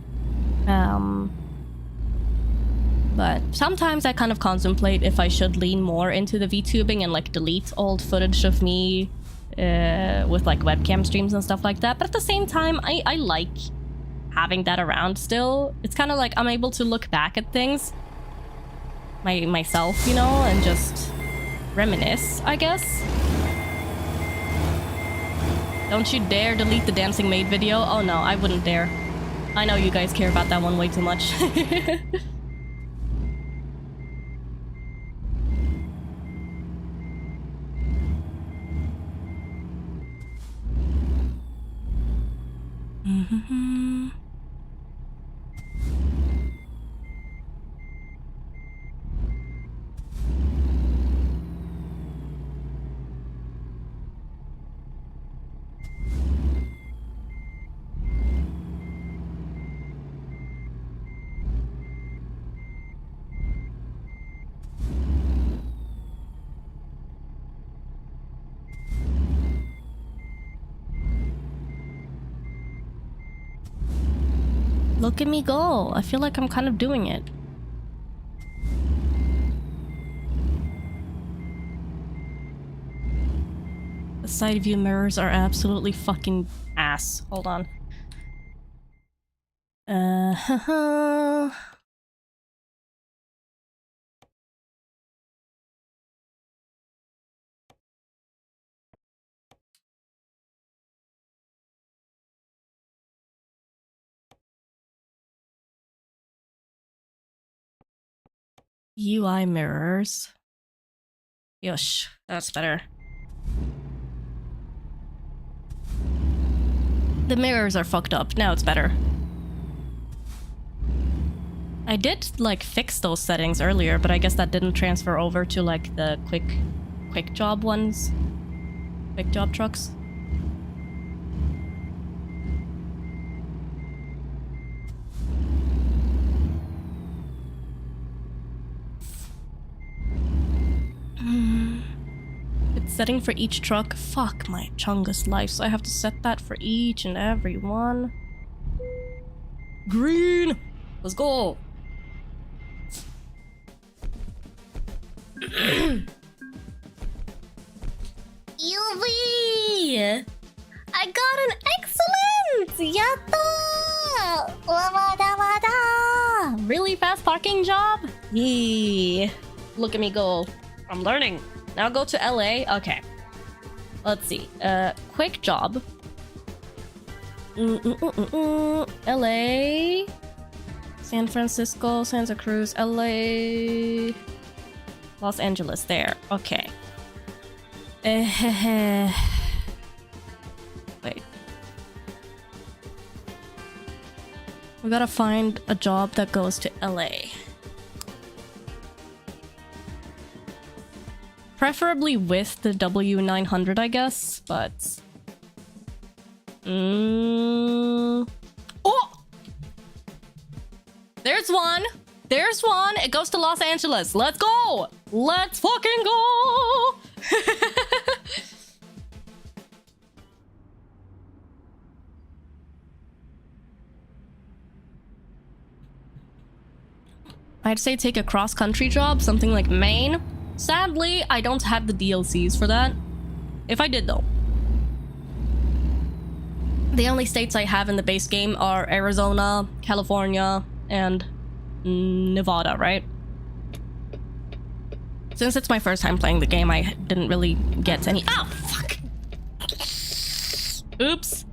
But sometimes I kind of contemplate if I should lean more into the VTubing and like delete old footage of me with like webcam streams and stuff like that. But at the same time, I like having that around still. It's kind of like I'm able to look back at things myself, you know, and just reminisce, I guess. Don't you dare delete the dancing maid video. Oh no, I wouldn't dare. I know you guys care about that one way too much. Look at me go. I feel like I'm kind of doing it. Side view mirrors are absolutely fucking ass. Hold on. UI mirrors. Yosh, that's better. The mirrors are fucked up. Now it's better. I did like fix those settings earlier, but I guess that didn't transfer over to like the quick job ones. Quick job trucks. It's setting for each truck. Fuck my chungus life, so I have to set that for each and every one. Green! Let's go! UV! I got an excellent! Yatta! Wada wada! Really fast parking job? Yee. Look at me go. I'm learning. Now go to LA. Okay. Let's see. Quick job. LA. San Francisco, Santa Cruz, LA. Los Angeles. There. Okay. Wait. We gotta find a job that goes to LA. Preferably with the W900, I guess, but... Oh! There's one! There's one! It goes to Los Angeles. Let's go! Let's fucking go! I'd say take a cross-country job, something like Maine. Sadly, I don't have the DLCs for that. If I did, though. The only states I have in the base game are Arizona, California, and Nevada, right? Since it's my first time playing the game, I didn't really get any— Oh, fuck! Oops.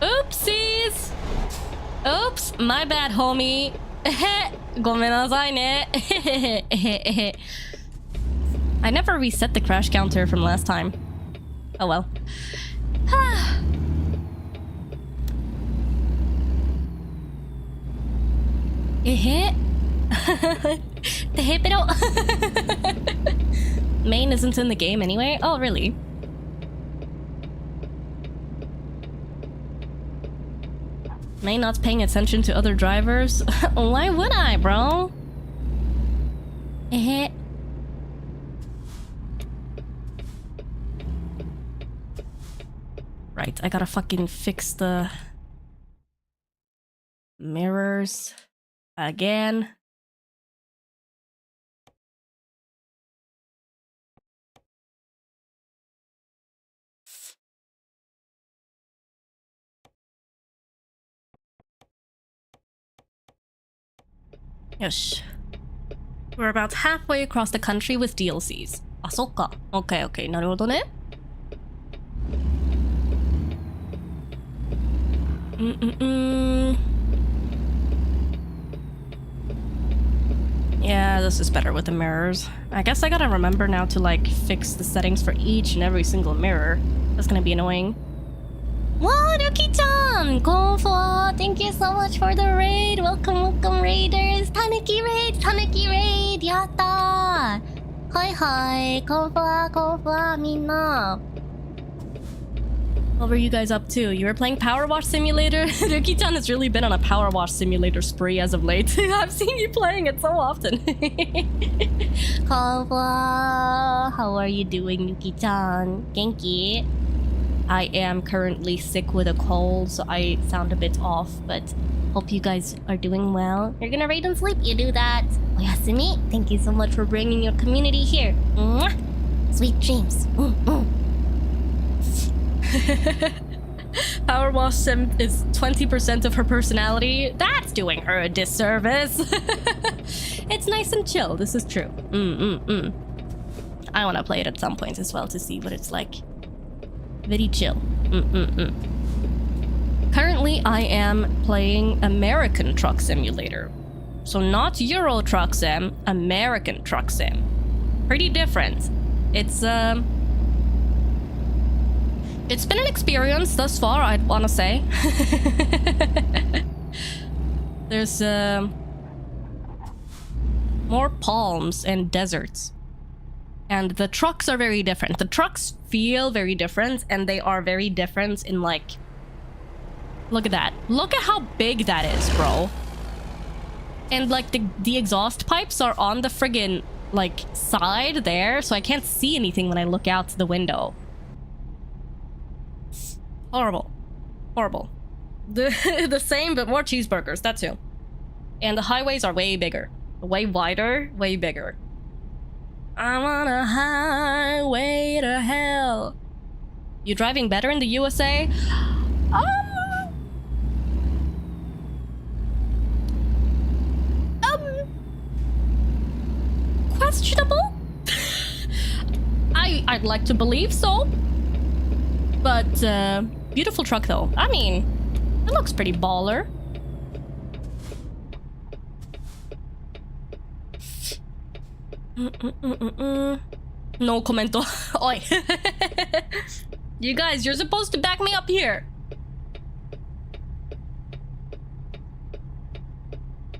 Oopsies! Oops, my bad, homie. ごめんなさいね. I never reset the crash counter from last time. Oh well. Pero Maine isn't in the game anyway? Oh, really? May not paying attention to other drivers? Why would I, bro? Right, I gotta fucking fix the mirrors again. Yosh. We're about halfway across the country with DLCs. あ、そっか。Okay, okay. なるほどね。Yeah, this is better with the mirrors. I guess I gotta remember now to like fix the settings for each and every single mirror. That's gonna be annoying. Wow, Ruki-chan! Konfo! Thank you so much for the raid! Welcome, welcome, raiders! Tanuki raid! Tanuki raid! Yatta! Hi, hi! Konfo, konfo, minna! What were you guys up to? You were playing Power Wash Simulator? Ruki-chan has really been on a Power Wash Simulator spree as of late. I've seen you playing it so often. Konfo! How are you doing, Ruki-chan? Genki? I am currently sick with a cold, so I sound a bit off, but hope you guys are doing well. You're gonna raid and sleep, you do that. Oyasumi, thank you so much for bringing your community here. Mwah! Sweet dreams. Power Wash Sim is 20% of her personality. That's doing her a disservice. It's nice and chill. This is true. I want to play it at some point as well to see what it's like. Very chill. Currently, I am playing American Truck Simulator. So not Euro Truck Sim, American Truck Sim. Pretty different. It's been an experience thus far, I'd want to say. There's more palms and deserts. And the trucks are very different. The trucks feel very different, and they are very different in, like... Look at that. Look at how big that is, bro. And, like, the exhaust pipes are on the friggin', like, side there, so I can't see anything when I look out the window. Horrible. Horrible. The same, but more cheeseburgers, that too. And the highways are way bigger. Way wider, way bigger. I'm on a highway to hell. You driving better in the USA? Questionable? I'd like to believe so. But, beautiful truck though. I mean, it looks pretty baller. No commento. Oi. You guys, you're supposed to back me up here.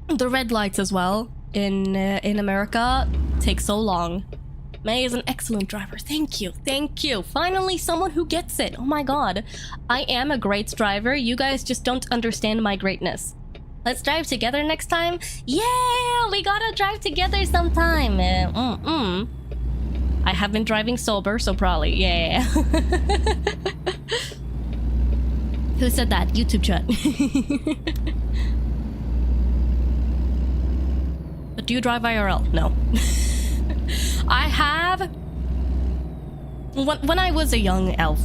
The red lights as well in America take so long. May is an excellent driver. Thank you. Thank you. Finally, someone who gets it. Oh my god. I am a great driver. You guys just don't understand my greatness. Let's drive together next time. Yeah, we gotta drive together sometime. I have been driving sober, so probably, yeah. Who said that? YouTube chat. But do you drive IRL? No. I have... When I was a young elf,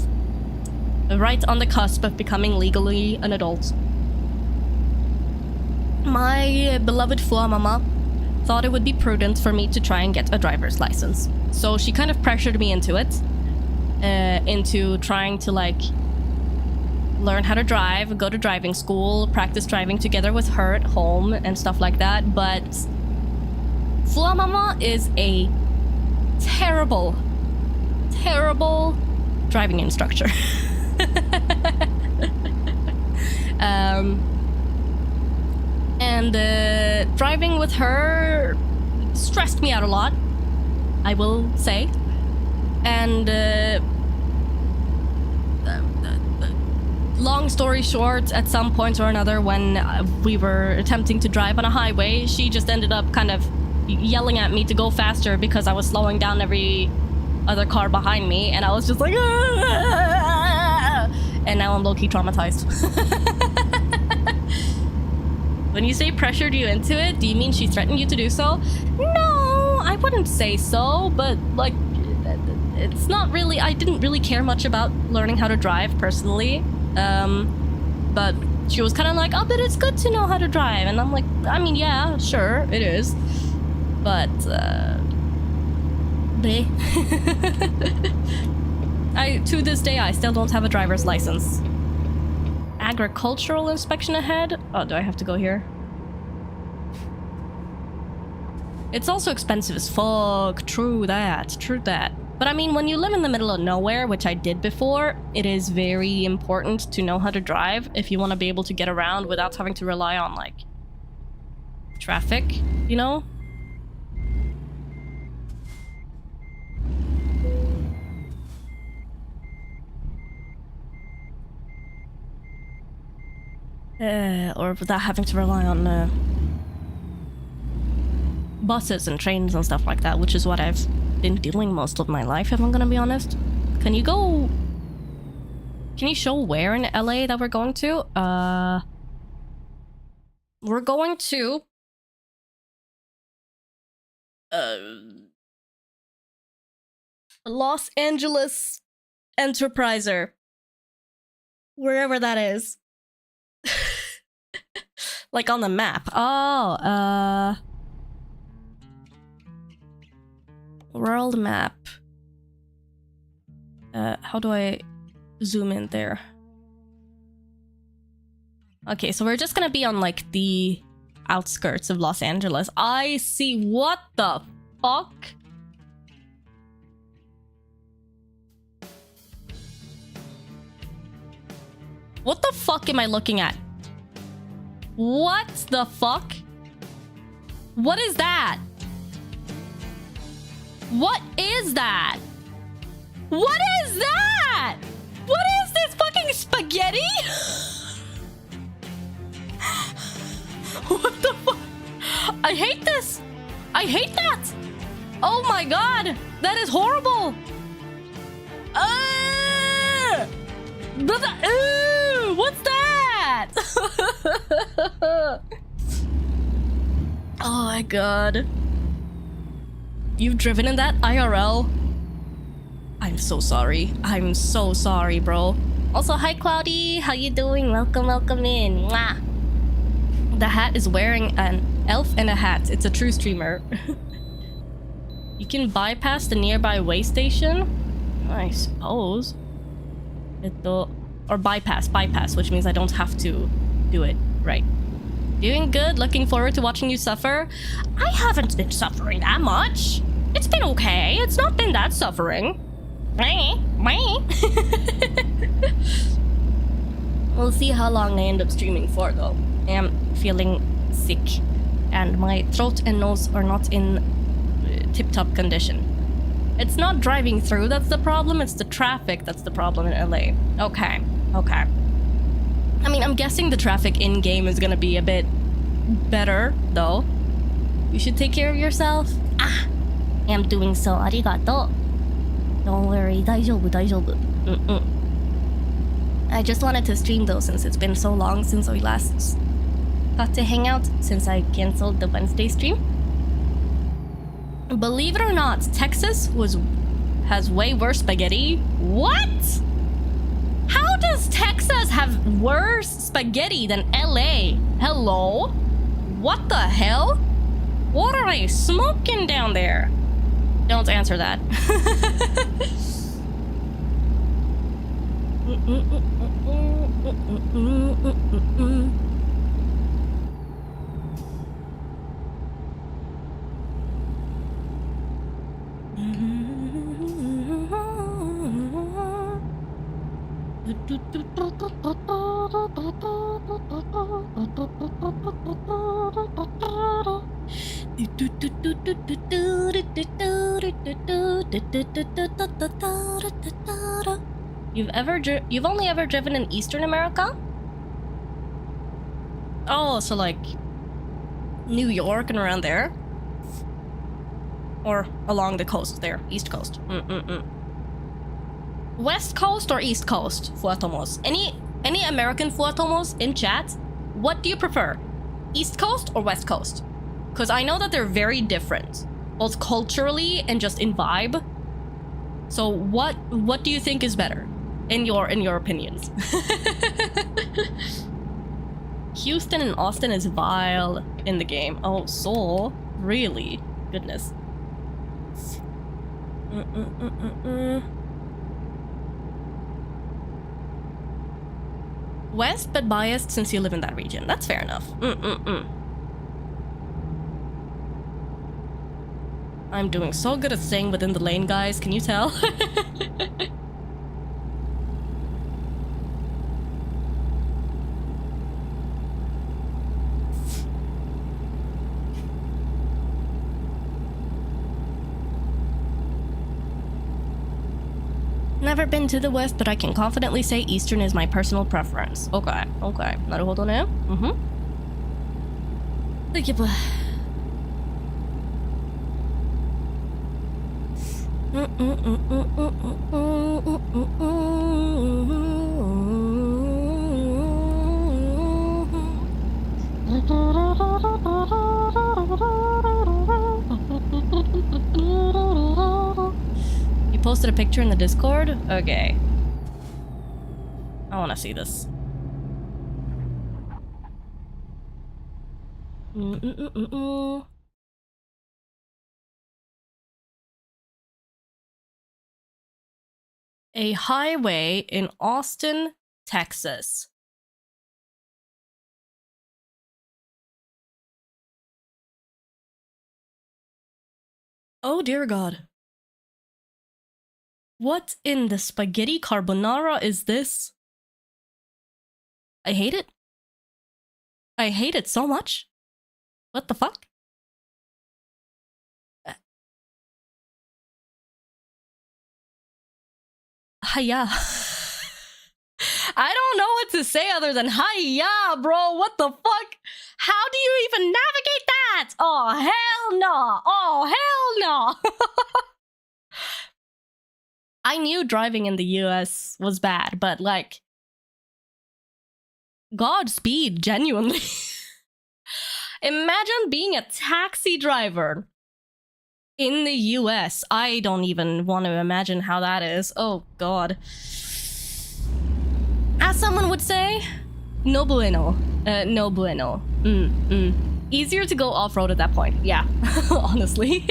right on the cusp of becoming legally an adult, my beloved Fuwatomos thought it would be prudent for me to try and get a driver's license. So she kind of pressured me into it. Into trying to, like, learn how to drive, go to driving school, practice driving together with her at home and stuff like that. But Fuwatomos is a terrible, terrible driving instructor. And driving with her stressed me out a lot, I will say. And long story short, at some point or another, when we were attempting to drive on a highway, she just ended up kind of yelling at me to go faster because I was slowing down every other car behind me, and I was just like, "Ah!" And now I'm low-key traumatized. When you say pressured you into it, do you mean she threatened you to do so? No, I wouldn't say so, but, like, it's not really... I didn't really care much about learning how to drive, personally. But she was kind of like, oh, but it's good to know how to drive. And I'm like, I mean, yeah, sure, it is. But, bleh. To this day, I still don't have a driver's license. Agricultural inspection ahead? Oh, do I have to go here? It's also expensive as fuck. True that. True that. But I mean, when you live in the middle of nowhere, which I did before, it is very important to know how to drive if you want to be able to get around without having to rely on, like, traffic, you know? Or without having to rely on buses and trains and stuff like that, which is what I've been doing most of my life, if I'm gonna be honest. Can you show where in LA that we're going to? We're going to... Los Angeles Enterpriser. Wherever that is. Like on the map. Oh, world map. How do I zoom in there? Okay, so we're just gonna be on like the outskirts of Los Angeles. I see. What the fuck? What the fuck am I looking at? What the fuck? What is that? What is that? What is that? What is this fucking spaghetti? What the fuck? I hate this. I hate that. Oh my god. That is horrible. What's that? Oh my god. You've driven in that IRL? I'm so sorry. I'm so sorry, bro. Also, hi Cloudy. How you doing? Welcome, welcome in. Mwah. The hat is wearing an elf in a hat. It's a true streamer. You can bypass the nearby way station? I suppose. Or bypass, which means I don't have to do it. Right. Doing good. Looking forward to watching you suffer. I haven't been suffering that much. It's been okay. It's not been that suffering. We'll see how long I end up streaming for, though. I am feeling sick, and my throat and nose are not in tip-top condition. It's not driving through that's the problem, it's the traffic that's the problem in LA. Okay. I mean, I'm guessing the traffic in-game is gonna be a bit better, though. You should take care of yourself. I am doing so. Arigato. Don't worry. 大丈夫, 大丈夫. I just wanted to stream, though, since it's been so long since we last got to hang out, since I canceled the Wednesday stream. Believe it or not, Texas has way worse spaghetti. What? How does Texas have worse spaghetti than LA? Hello? What the hell? What are they smoking down there? Don't answer that. You've only ever driven in Eastern America? Oh, so like New York and around there? Or along the coast there, East Coast. West Coast or East Coast, Fuwatomos? Any American Fuwatomos in chat? What do you prefer? East Coast or West Coast? Because I know that they're very different, both culturally and just in vibe. So what do you think is better, in your opinions? Houston and Austin is vile in the game. Oh, so really? Goodness. West, but biased since you live in that region. That's fair enough. I'm doing so good at staying within the lane, guys. Can you tell? Never been to the West, but I can confidently say Eastern is my personal preference. Okay. なるほどね。You posted a picture in the Discord? Okay. I want to see this. A highway in Austin, Texas. Oh dear God. What in the spaghetti carbonara is this? I hate it. I hate it so much. What the fuck? Hiya. I don't know what to say other than hiya, bro. What the fuck? How do you even navigate that? Oh, hell no. Oh, hell no. I knew driving in the US was bad, but like, Godspeed, genuinely. Imagine being a taxi driver in the US. I don't even want to imagine how that is. Oh, God. As someone would say, no bueno. No bueno. Easier to go off-road at that point. Yeah, honestly.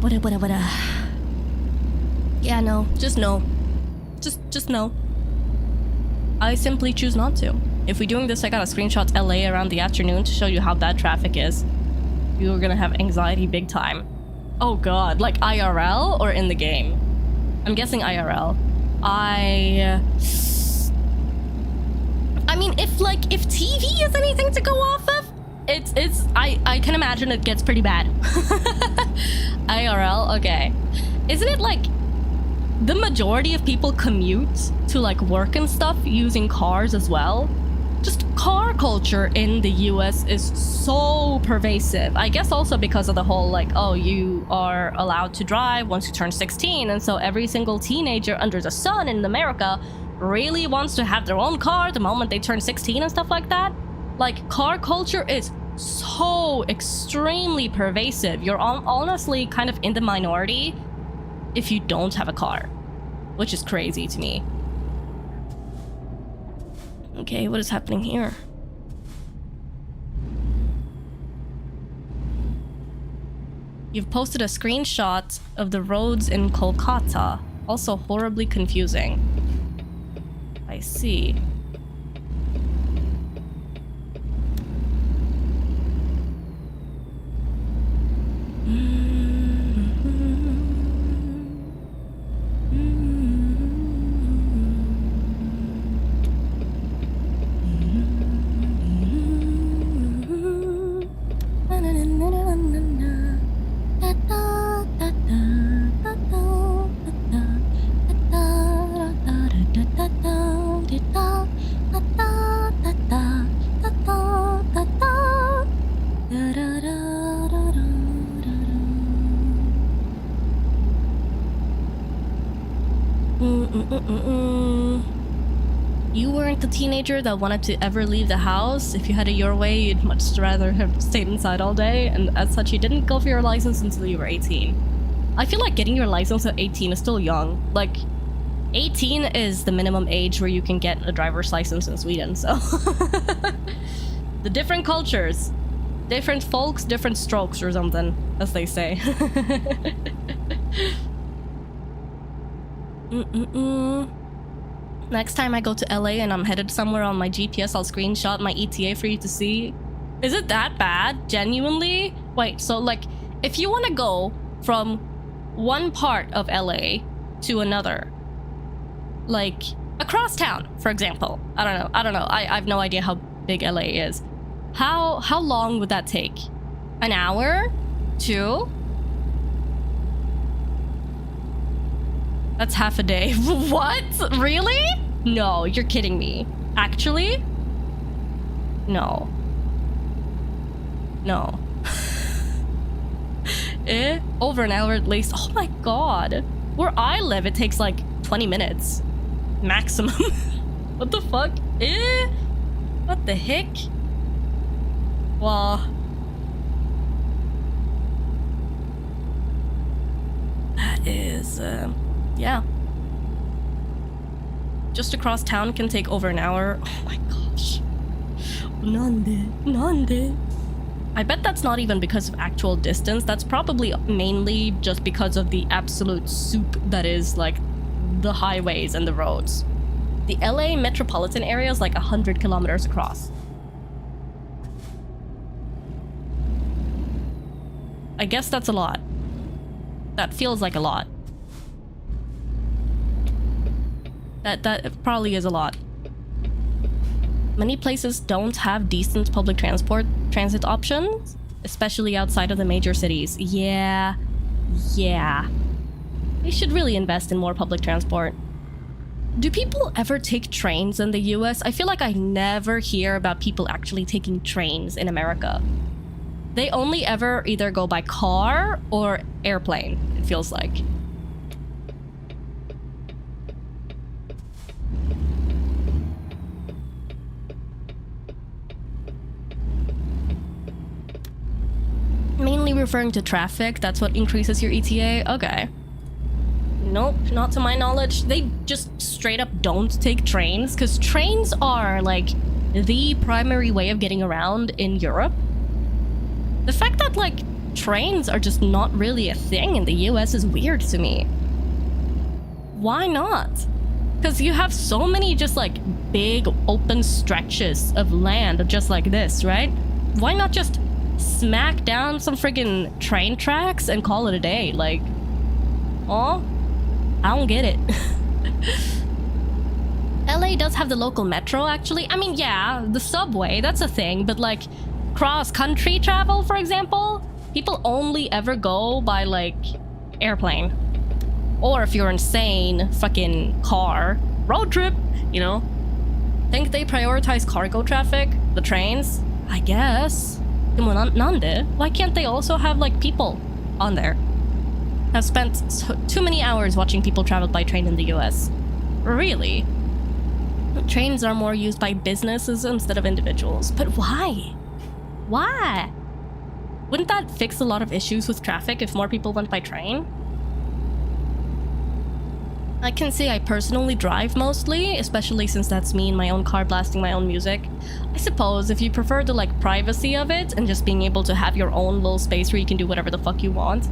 What? Yeah, no. Just no. Just no. I simply choose not to. If we're doing this, I gotta screenshot LA around the afternoon to show you how bad traffic is. You're gonna have anxiety big time. Oh god, like IRL or in the game? I'm guessing IRL. I mean, if TV is anything to go off of, I can imagine it gets pretty bad. IRL, okay. Isn't it like the majority of people commute to like work and stuff using cars as well? Just car culture in the US is so pervasive. I guess also because of the whole like, oh, you are allowed to drive once you turn 16, and so every single teenager under the sun in America really wants to have their own car the moment they turn 16 and stuff like that. Like, car culture is so extremely pervasive. You're honestly kind of in the minority if you don't have a car, which is crazy to me. Okay, what is happening here? You've posted a screenshot of the roads in Kolkata. Also horribly confusing. I see. You weren't the teenager that wanted to ever leave the house. If you had it your way, you'd much rather have stayed inside all day, and as such, you didn't go for your license until you were 18. I feel like getting your license at 18 is still young. Like, 18 is the minimum age where you can get a driver's license in Sweden, so... The different cultures. Different folks, different strokes or something, as they say. Next time I go to LA and I'm headed somewhere on my GPS, I'll screenshot my ETA for you to see. Is it that bad? Genuinely? Wait, so like, if you want to go from one part of LA to another, like across town, for example, I don't know. I have no idea how big LA is. How long would that take? An hour? 2? That's half a day. What? Really? No, you're kidding me. Actually? No. No. Over an hour at least. Oh my god. Where I live, it takes like 20 minutes. Maximum. What the fuck? What the heck? Wow. That is, yeah. Just across town can take over an hour. Oh my gosh. Nande. I bet that's not even because of actual distance. That's probably mainly just because of the absolute soup that is, like, the highways and the roads. The LA metropolitan area is like 100 kilometers across. I guess that's a lot. That feels like a lot. That probably is a lot. Many places don't have decent public transit options, especially outside of the major cities. Yeah. They should really invest in more public transport. Do people ever take trains in the US? I feel like I never hear about people actually taking trains in America. They only ever either go by car or airplane, it feels like. Mainly referring to traffic, that's what increases your ETA? Okay. Nope, not to my knowledge. They just straight up don't take trains, because trains are, like, the primary way of getting around in Europe. The fact that, like, trains are just not really a thing in the US is weird to me. Why not? Because you have so many just, like, big open stretches of land just like this, right? Why not just smack down some friggin' train tracks and call it a day? Like, oh, I don't get it. LA does have the local metro, actually. I mean, yeah, the subway, that's a thing, but like cross-country travel, for example, people only ever go by like airplane. Or if you're insane, fucking car. Road trip, you know? Think they prioritize cargo traffic? The trains? I guess. Nande? Why can't they also have like people on there? I've spent too many hours watching people travel by train in the US. Really? Trains are more used by businesses instead of individuals. But why? Why? Wouldn't that fix a lot of issues with traffic if more people went by train? I can say I personally drive mostly, especially since that's me in my own car blasting my own music. I suppose if you prefer the like privacy of it and just being able to have your own little space where you can do whatever the fuck you want.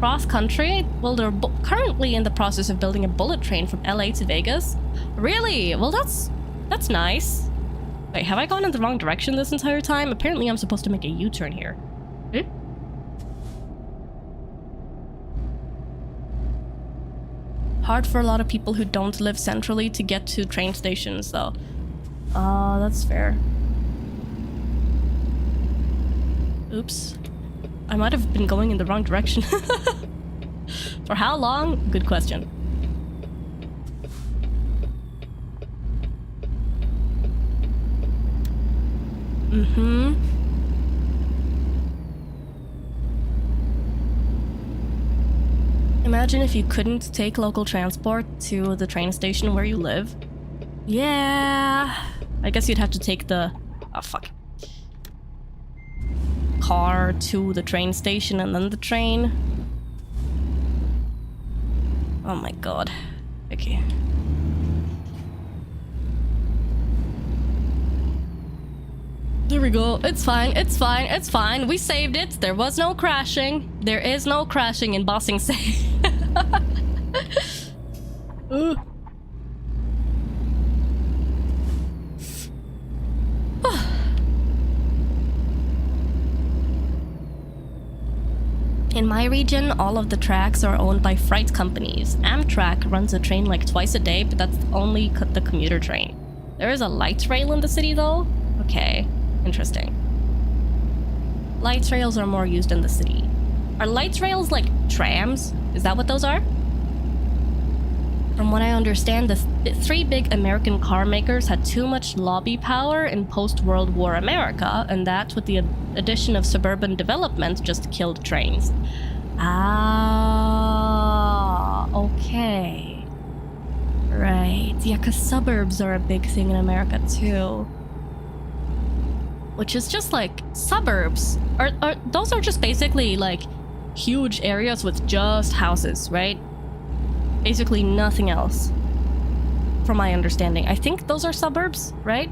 Cross country? Well, they're currently in the process of building a bullet train from LA to Vegas. Really? Well, that's nice. Wait, have I gone in the wrong direction this entire time? Apparently I'm supposed to make a U-turn here. Hard for a lot of people who don't live centrally to get to train stations, though. That's fair. Oops. I might have been going in the wrong direction. For how long? Good question. Imagine if you couldn't take local transport to the train station where you live. Yeah, I guess you'd have to take the car to the train station and then the train. Oh my god. Okay. There we go. It's fine. It's fine. It's fine. We saved it. There was no crashing. There is no crashing in Bossing State. In my region, all of the tracks are owned by freight companies. Amtrak runs a train like twice a day, but that's only the commuter train. There is a light rail in the city, though? Okay. Interesting. Light rails are more used in the city. Are light rails like trams? Is that what those are? From what I understand, the three big American car makers had too much lobby power in post-World War America, and that, with the addition of suburban development, just killed trains. Ah, okay. Right. Yeah, because suburbs are a big thing in America, too. Which is just like suburbs. Those are just basically like huge areas with just houses, right? Basically nothing else. From my understanding. I think those are suburbs, right?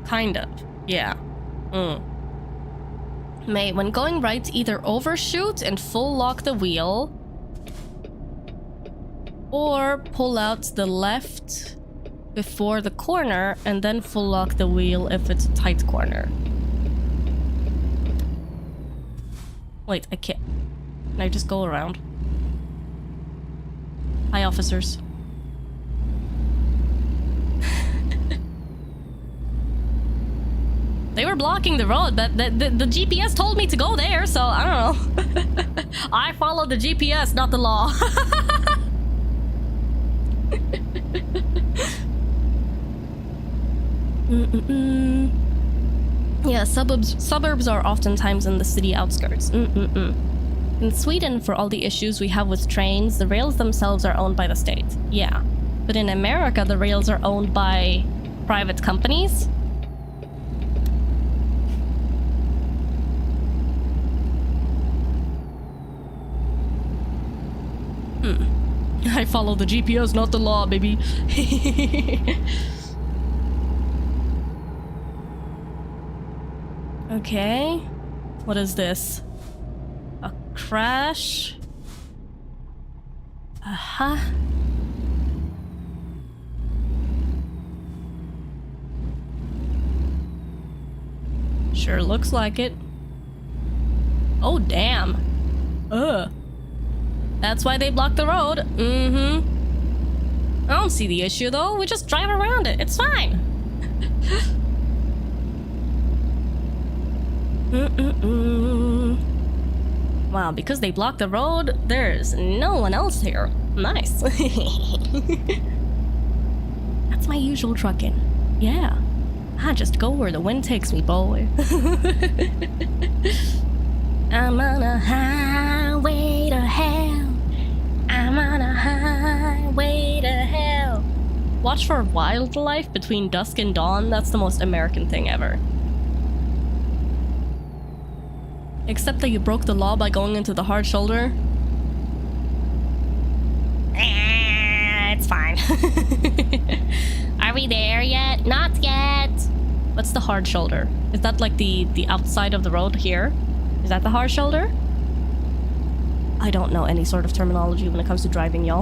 Kind of, yeah. May, when going right, either overshoot and full lock the wheel, or pull out the left before the corner and then full lock the wheel if it's a tight corner. Wait, I can't. Can I just go around? Hi, officers. They were blocking the road, but the GPS told me to go there, so I don't know. I followed the GPS, not the law. Yeah, suburbs are oftentimes in the city outskirts. In Sweden, for all the issues we have with trains, the rails themselves are owned by the state. Yeah. But in America, the rails are owned by private companies. I follow the GPS, not the law, baby. Okay. What is this? A crash? Uh-huh. Sure looks like it. Oh, damn. Ugh. That's why they blocked the road. I don't see the issue, though. We just drive around it. It's fine. Wow, because they blocked the road, there's no one else here. Nice. That's my usual trucking. Yeah. I just go where the wind takes me, boy. I'm on a highway to hell. I'm on a highway to hell. Watch for wildlife between dusk and dawn. That's the most American thing ever. Except that you broke the law by going into the hard shoulder. It's fine. Are we there yet? Not yet. What's the hard shoulder? Is that like the outside of the road here? Is that the hard shoulder? I don't know any sort of terminology when it comes to driving, y'all.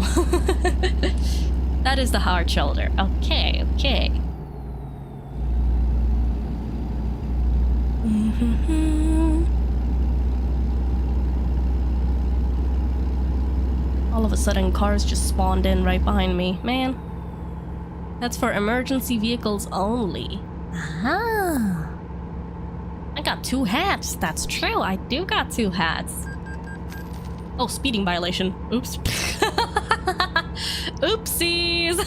That is the hard shoulder. Okay, okay. All of a sudden, cars just spawned in right behind me. Man. That's for emergency vehicles only. Aha. I got 2 hats. That's true. I do got 2 hats. Oh, speeding violation. Oops. Oopsies.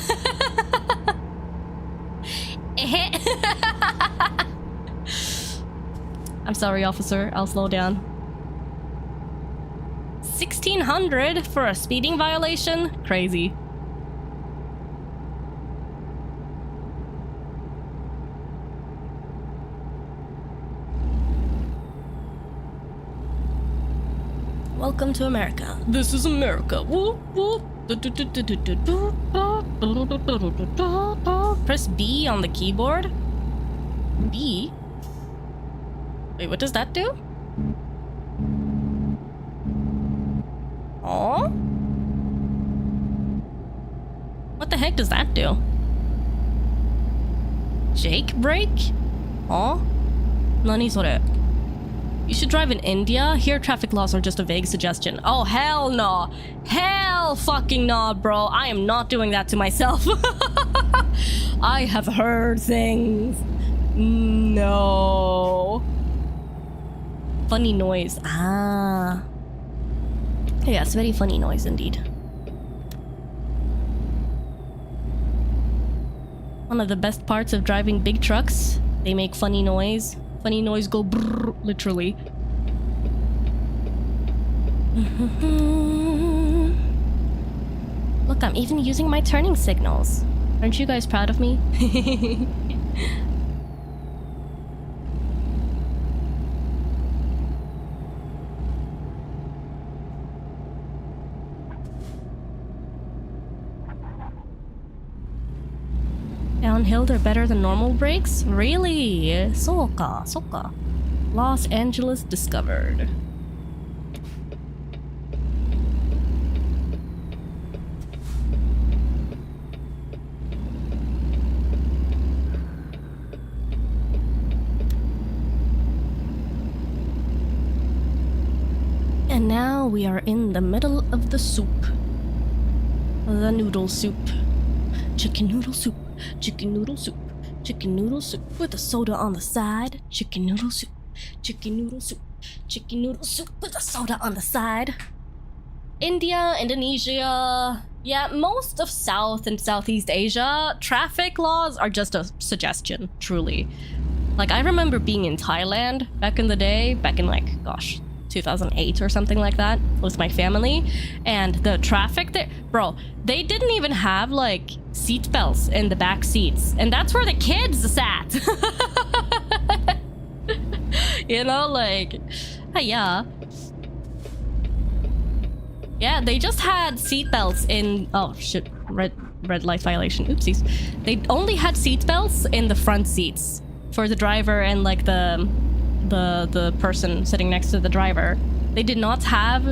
I'm sorry, officer. I'll slow down. 1600 for a speeding violation? Crazy. Welcome to America. This is America. Whoop, whoop. Press B on the keyboard. B? Wait, what does that do? Oh? What the heck does that do? Jake brake? Oh? Nani sore? You should drive in India. Here, traffic laws are just a vague suggestion. Oh, hell no. Hell fucking no, bro. I am not doing that to myself. I have heard things. No. Funny noise. Ah. Yes, very funny noise indeed. One of the best parts of driving big trucks. They make funny noise. Funny noise go brrr, literally. Look, I'm even using my turning signals. Aren't you guys proud of me? Downhill, they're better than normal brakes? Really? Soka, soka. Los Angeles discovered. And now we are in the middle of the soup. The noodle soup. Chicken noodle soup. Chicken noodle soup. Chicken noodle soup with a soda on the side. Chicken noodle soup. Chicken noodle soup. Chicken noodle soup with a soda on the side. India, Indonesia, yeah, most of South and Southeast Asia, traffic laws are just a suggestion, truly. Like, I remember being in Thailand back in the day, back in like, gosh, 2008 or something like that, with my family, and the traffic there, bro, they didn't even have like seat belts in the back seats, and that's where the kids sat. You know, like, yeah, they just had seat belts in, oh shit, red light violation, oopsies. They only had seat belts in the front seats for the driver and like the person sitting next to the driver. They did not have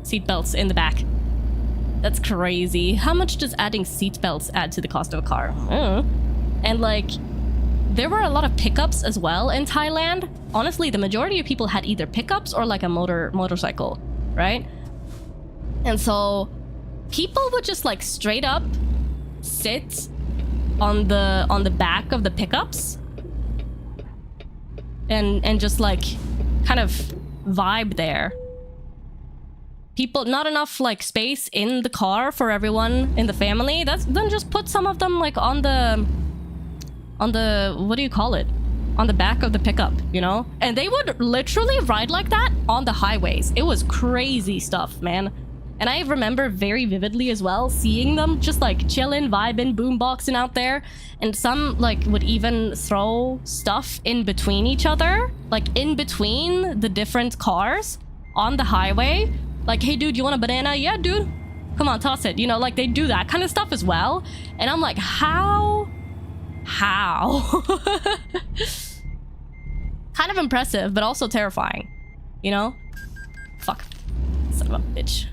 seat belts in the back. That's crazy. How much does adding seat belts add to the cost of a car? And like, there were a lot of pickups as well in Thailand. Honestly, the majority of people had either pickups or like a motorcycle, right? And so people would just like straight up sit on the back of the pickups and just like kind of vibe there. People, not enough like space in the car for everyone in the family. Then just put some of them like on the what do you call it? On the back of the pickup, you know? And they would literally ride like that on the highways. It was crazy stuff, man. And I remember very vividly as well seeing them just like chillin', vibing, boomboxing out there. And some like would even throw stuff in between each other, like in between the different cars on the highway. Like, hey dude, you want a banana? Yeah, dude. Come on, toss it. You know, like they do that kind of stuff as well. And I'm like, how? Kind of impressive, but also terrifying. You know? Fuck. Son of a bitch.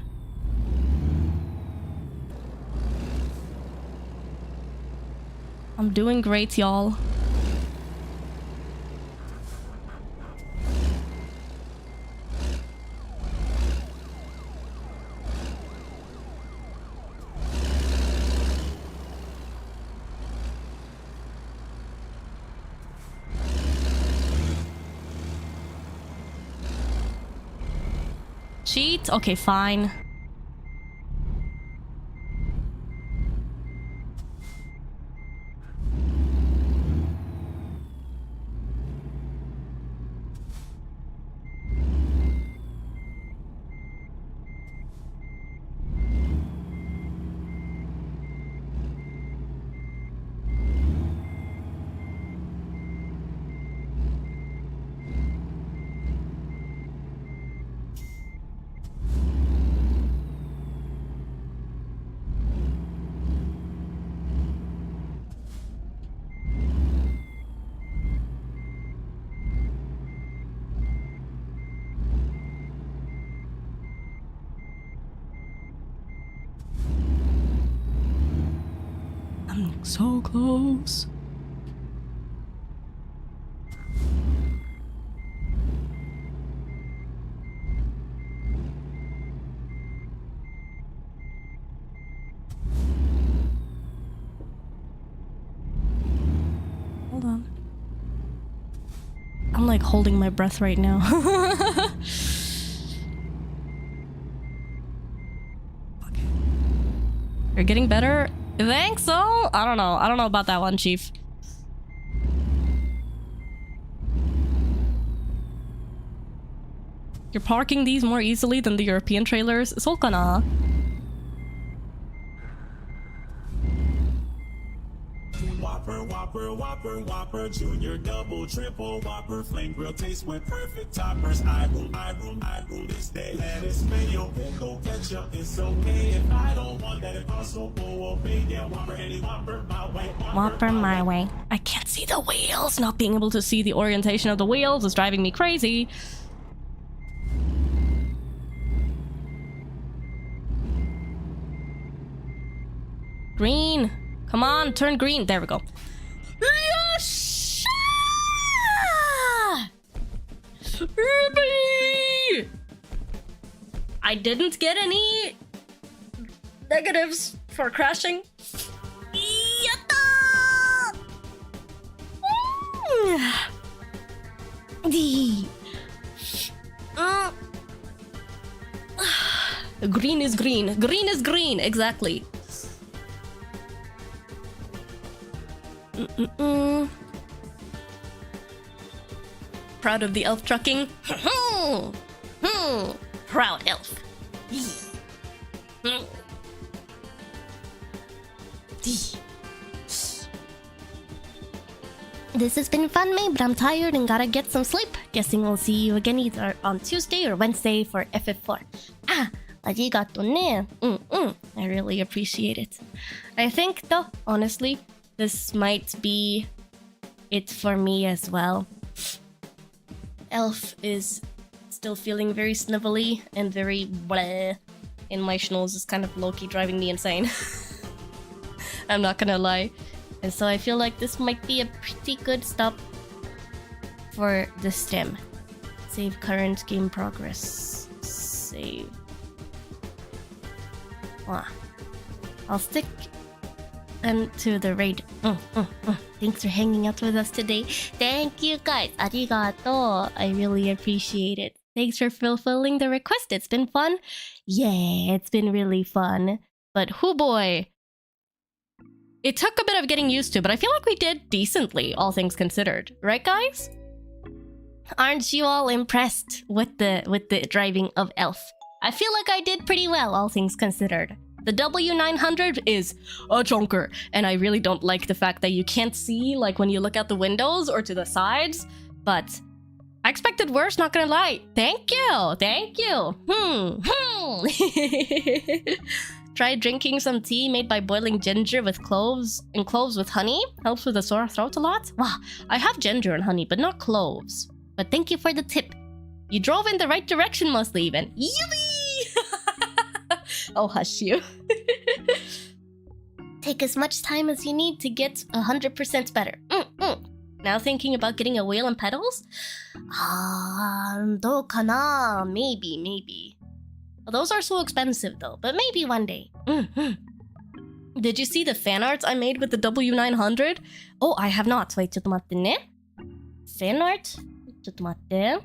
I'm doing great, y'all. Cheat? Okay, fine. So close. Hold on. I'm like holding my breath right now. Okay. You're getting better? You think so? I don't know. I don't know about that one, Chief. You're parking these more easily than the European trailers? そうかな? Whopper, Whopper, Whopper, Junior, Double, Triple, Whopper, Flame Grill taste with perfect toppers. I rule this day. Lettuce, mayo, pickle, ketchup, it's okay if I don't want that. Impossible, obey, yeah, Whopper, any Whopper, my way. Whopper my way. I can't see the wheels. Not being able to see the orientation of the wheels is driving me crazy. Green. Come on, turn green. There we go. Yes! I didn't get any negatives for crashing. Yatta! Green is green. Green is green. Exactly. Proud of the elf trucking. Proud elf. This has been fun, mate, but I'm tired and gotta get some sleep. Guessing we'll see you again either on Tuesday or Wednesday for FF4. Arigato ne. I really appreciate it. I think, though, honestly, this might be it for me as well. Elf is still feeling very snivelly and very bleh, and my schnoz is kind of low-key driving me insane. I'm not gonna lie. And so I feel like this might be a pretty good stop for the stem. Save current game progress. Save. I'll stick and to the raid. Thanks for hanging out with us today. Thank you guys. Arigato. I really appreciate it. Thanks for fulfilling the request. It's been fun. Yeah, it's been really fun. But hoo boy. It took a bit of getting used to, but I feel like we did decently, all things considered. Right, guys? Aren't you all impressed with the driving of Elf? I feel like I did pretty well, all things considered. The W900 is a chunker, and I really don't like the fact that you can't see, like, when you look out the windows or to the sides, but I expected worse, not gonna lie. Thank you! Thank you! Try drinking some tea made by boiling ginger with cloves and cloves with honey. Helps with a sore throat a lot. Wow, I have ginger and honey, but not cloves. But thank you for the tip. You drove in the right direction mostly even. Yippee! Oh, hush you. Take as much time as you need to get 100% better. Now thinking about getting a wheel and pedals? どうかな? Maybe. Well, those are so expensive though, but maybe one day. Did you see the fan arts I made with the W900? Oh, I have not. Wait, ちょっと待ってね. Fan art? ちょっと待って.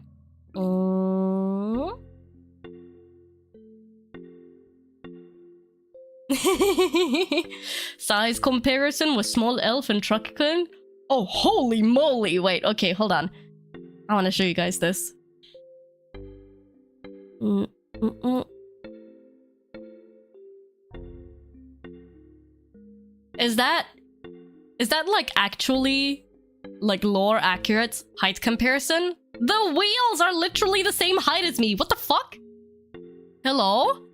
Size comparison with small elf and truckkin? Oh, holy moly! Wait, okay, hold on. I want to show you guys this. Is that like actually like lore accurate height comparison? The wheels are literally the same height as me. What the fuck? Hello?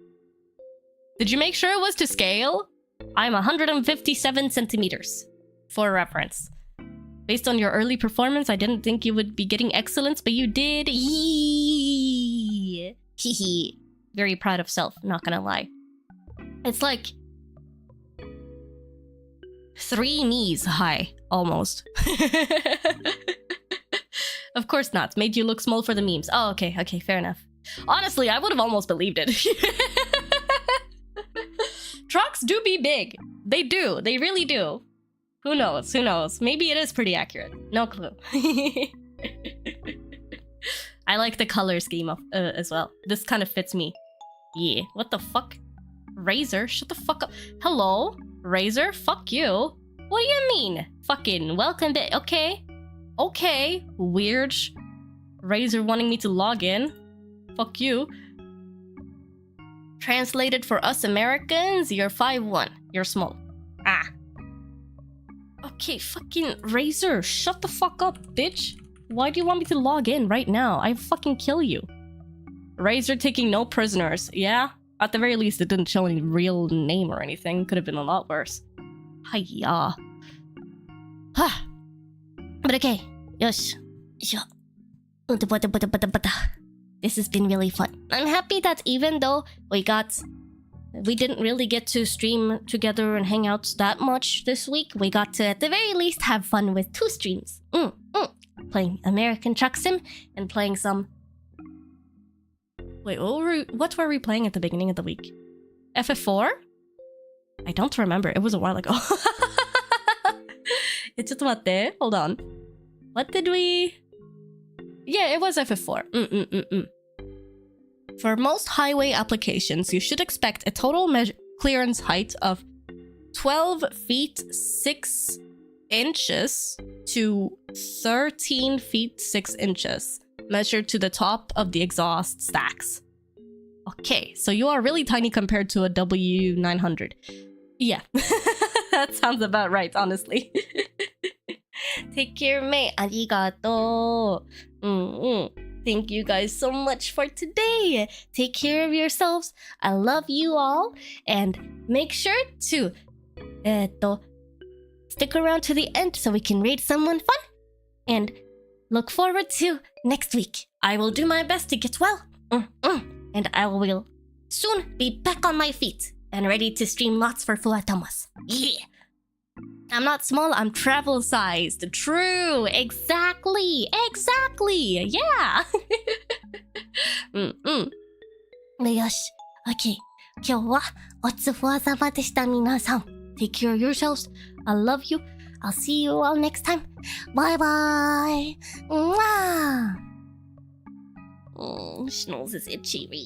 Did you make sure it was to scale? I'm 157 centimeters. For reference. Based on your early performance, I didn't think you would be getting excellence, but you did. Yee. Hee. Very proud of self, not gonna lie. It's like 3 knees high, almost. Of course not. Made you look small for the memes. Oh, okay, fair enough. Honestly, I would have almost believed it. Trucks do be big. They do. They really do. Who knows? Maybe it is pretty accurate. No clue. I like the color scheme of, as well. This kind of fits me. Yeah. What the fuck? Razor? Shut the fuck up. Hello? Razor? Fuck you. What do you mean? Fucking welcome to... Okay. Weird. Razor wanting me to log in. Fuck you. Translated for us Americans, you're 5'1". You're small. Okay, fucking Razor, shut the fuck up, bitch. Why do you want me to log in right now? I fucking kill you. Razor taking no prisoners. Yeah? At the very least, it didn't show any real name or anything. Could have been a lot worse. Hiya. But okay. Yosh. This has been really fun. I'm happy that even though we didn't really get to stream together and hang out that much this week, we got to at the very least have fun with 2 streams. Playing American Truck Sim and playing some... Wait, what were we playing at the beginning of the week? FF4? I don't remember. It was a while ago. It's just what there. Hold on. What did we... Yeah, it was FF4. For most highway applications, you should expect a total clearance height of 12 feet 6 inches to 13 feet 6 inches, measured to the top of the exhaust stacks. Okay, so you are really tiny compared to a W900. Yeah, that sounds about right, honestly. Take care, mate. Arigato. Thank you guys so much for today. Take care of yourselves. I love you all. And make sure to stick around to the end so we can raid someone fun. And look forward to next week. I will do my best to get well. And I will soon be back on my feet and ready to stream lots for Fuwatomos. Yeah. I'm not small, I'm travel-sized. True, exactly. Yeah. よし、OK。今日はおつふわざまでした皆さん。Take care of yourselves. I love you. I'll see you all next time. Bye bye. Mwah. Schnoz is itchy.